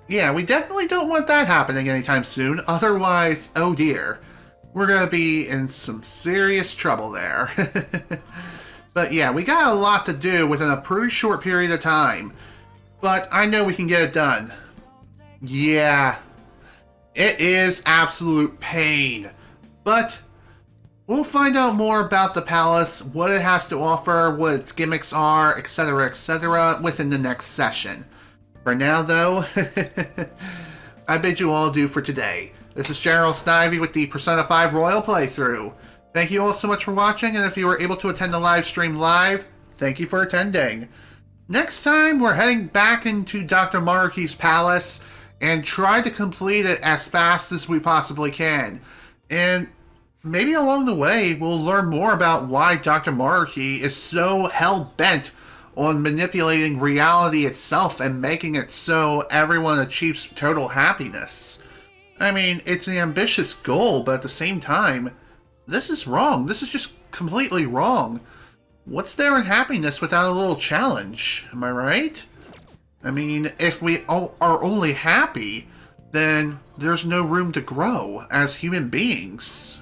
Yeah, we definitely don't want that happening anytime soon, otherwise, oh dear, we're gonna be in some serious trouble there. But yeah, we got a lot to do within a pretty short period of time, but I know we can get it done. Yeah, it is absolute pain, but we'll find out more about the palace, what it has to offer, what its gimmicks are, etc., within the next session. For now, though, I bid you all adieu for today. This is General Snivy with the Persona 5 Royal Playthrough. Thank you all so much for watching, and if you were able to attend the live stream live, thank you for attending. Next time, we're heading back into Dr. Maruki's palace and try to complete it as fast as we possibly can. And maybe along the way we'll learn more about why Dr. Maruki is so hell-bent on manipulating reality itself and making it so everyone achieves total happiness. I mean, it's an ambitious goal, but at the same time, this is wrong. This is just completely wrong. What's there in happiness without a little challenge? Am I right? I mean, if we all are only happy, then there's no room to grow as human beings.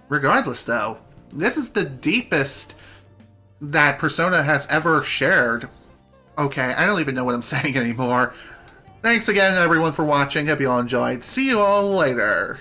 Regardless, though, this is the deepest that Persona has ever shared. Okay, I don't even know what I'm saying anymore. Thanks again, everyone, for watching. Hope you all enjoyed. See you all later.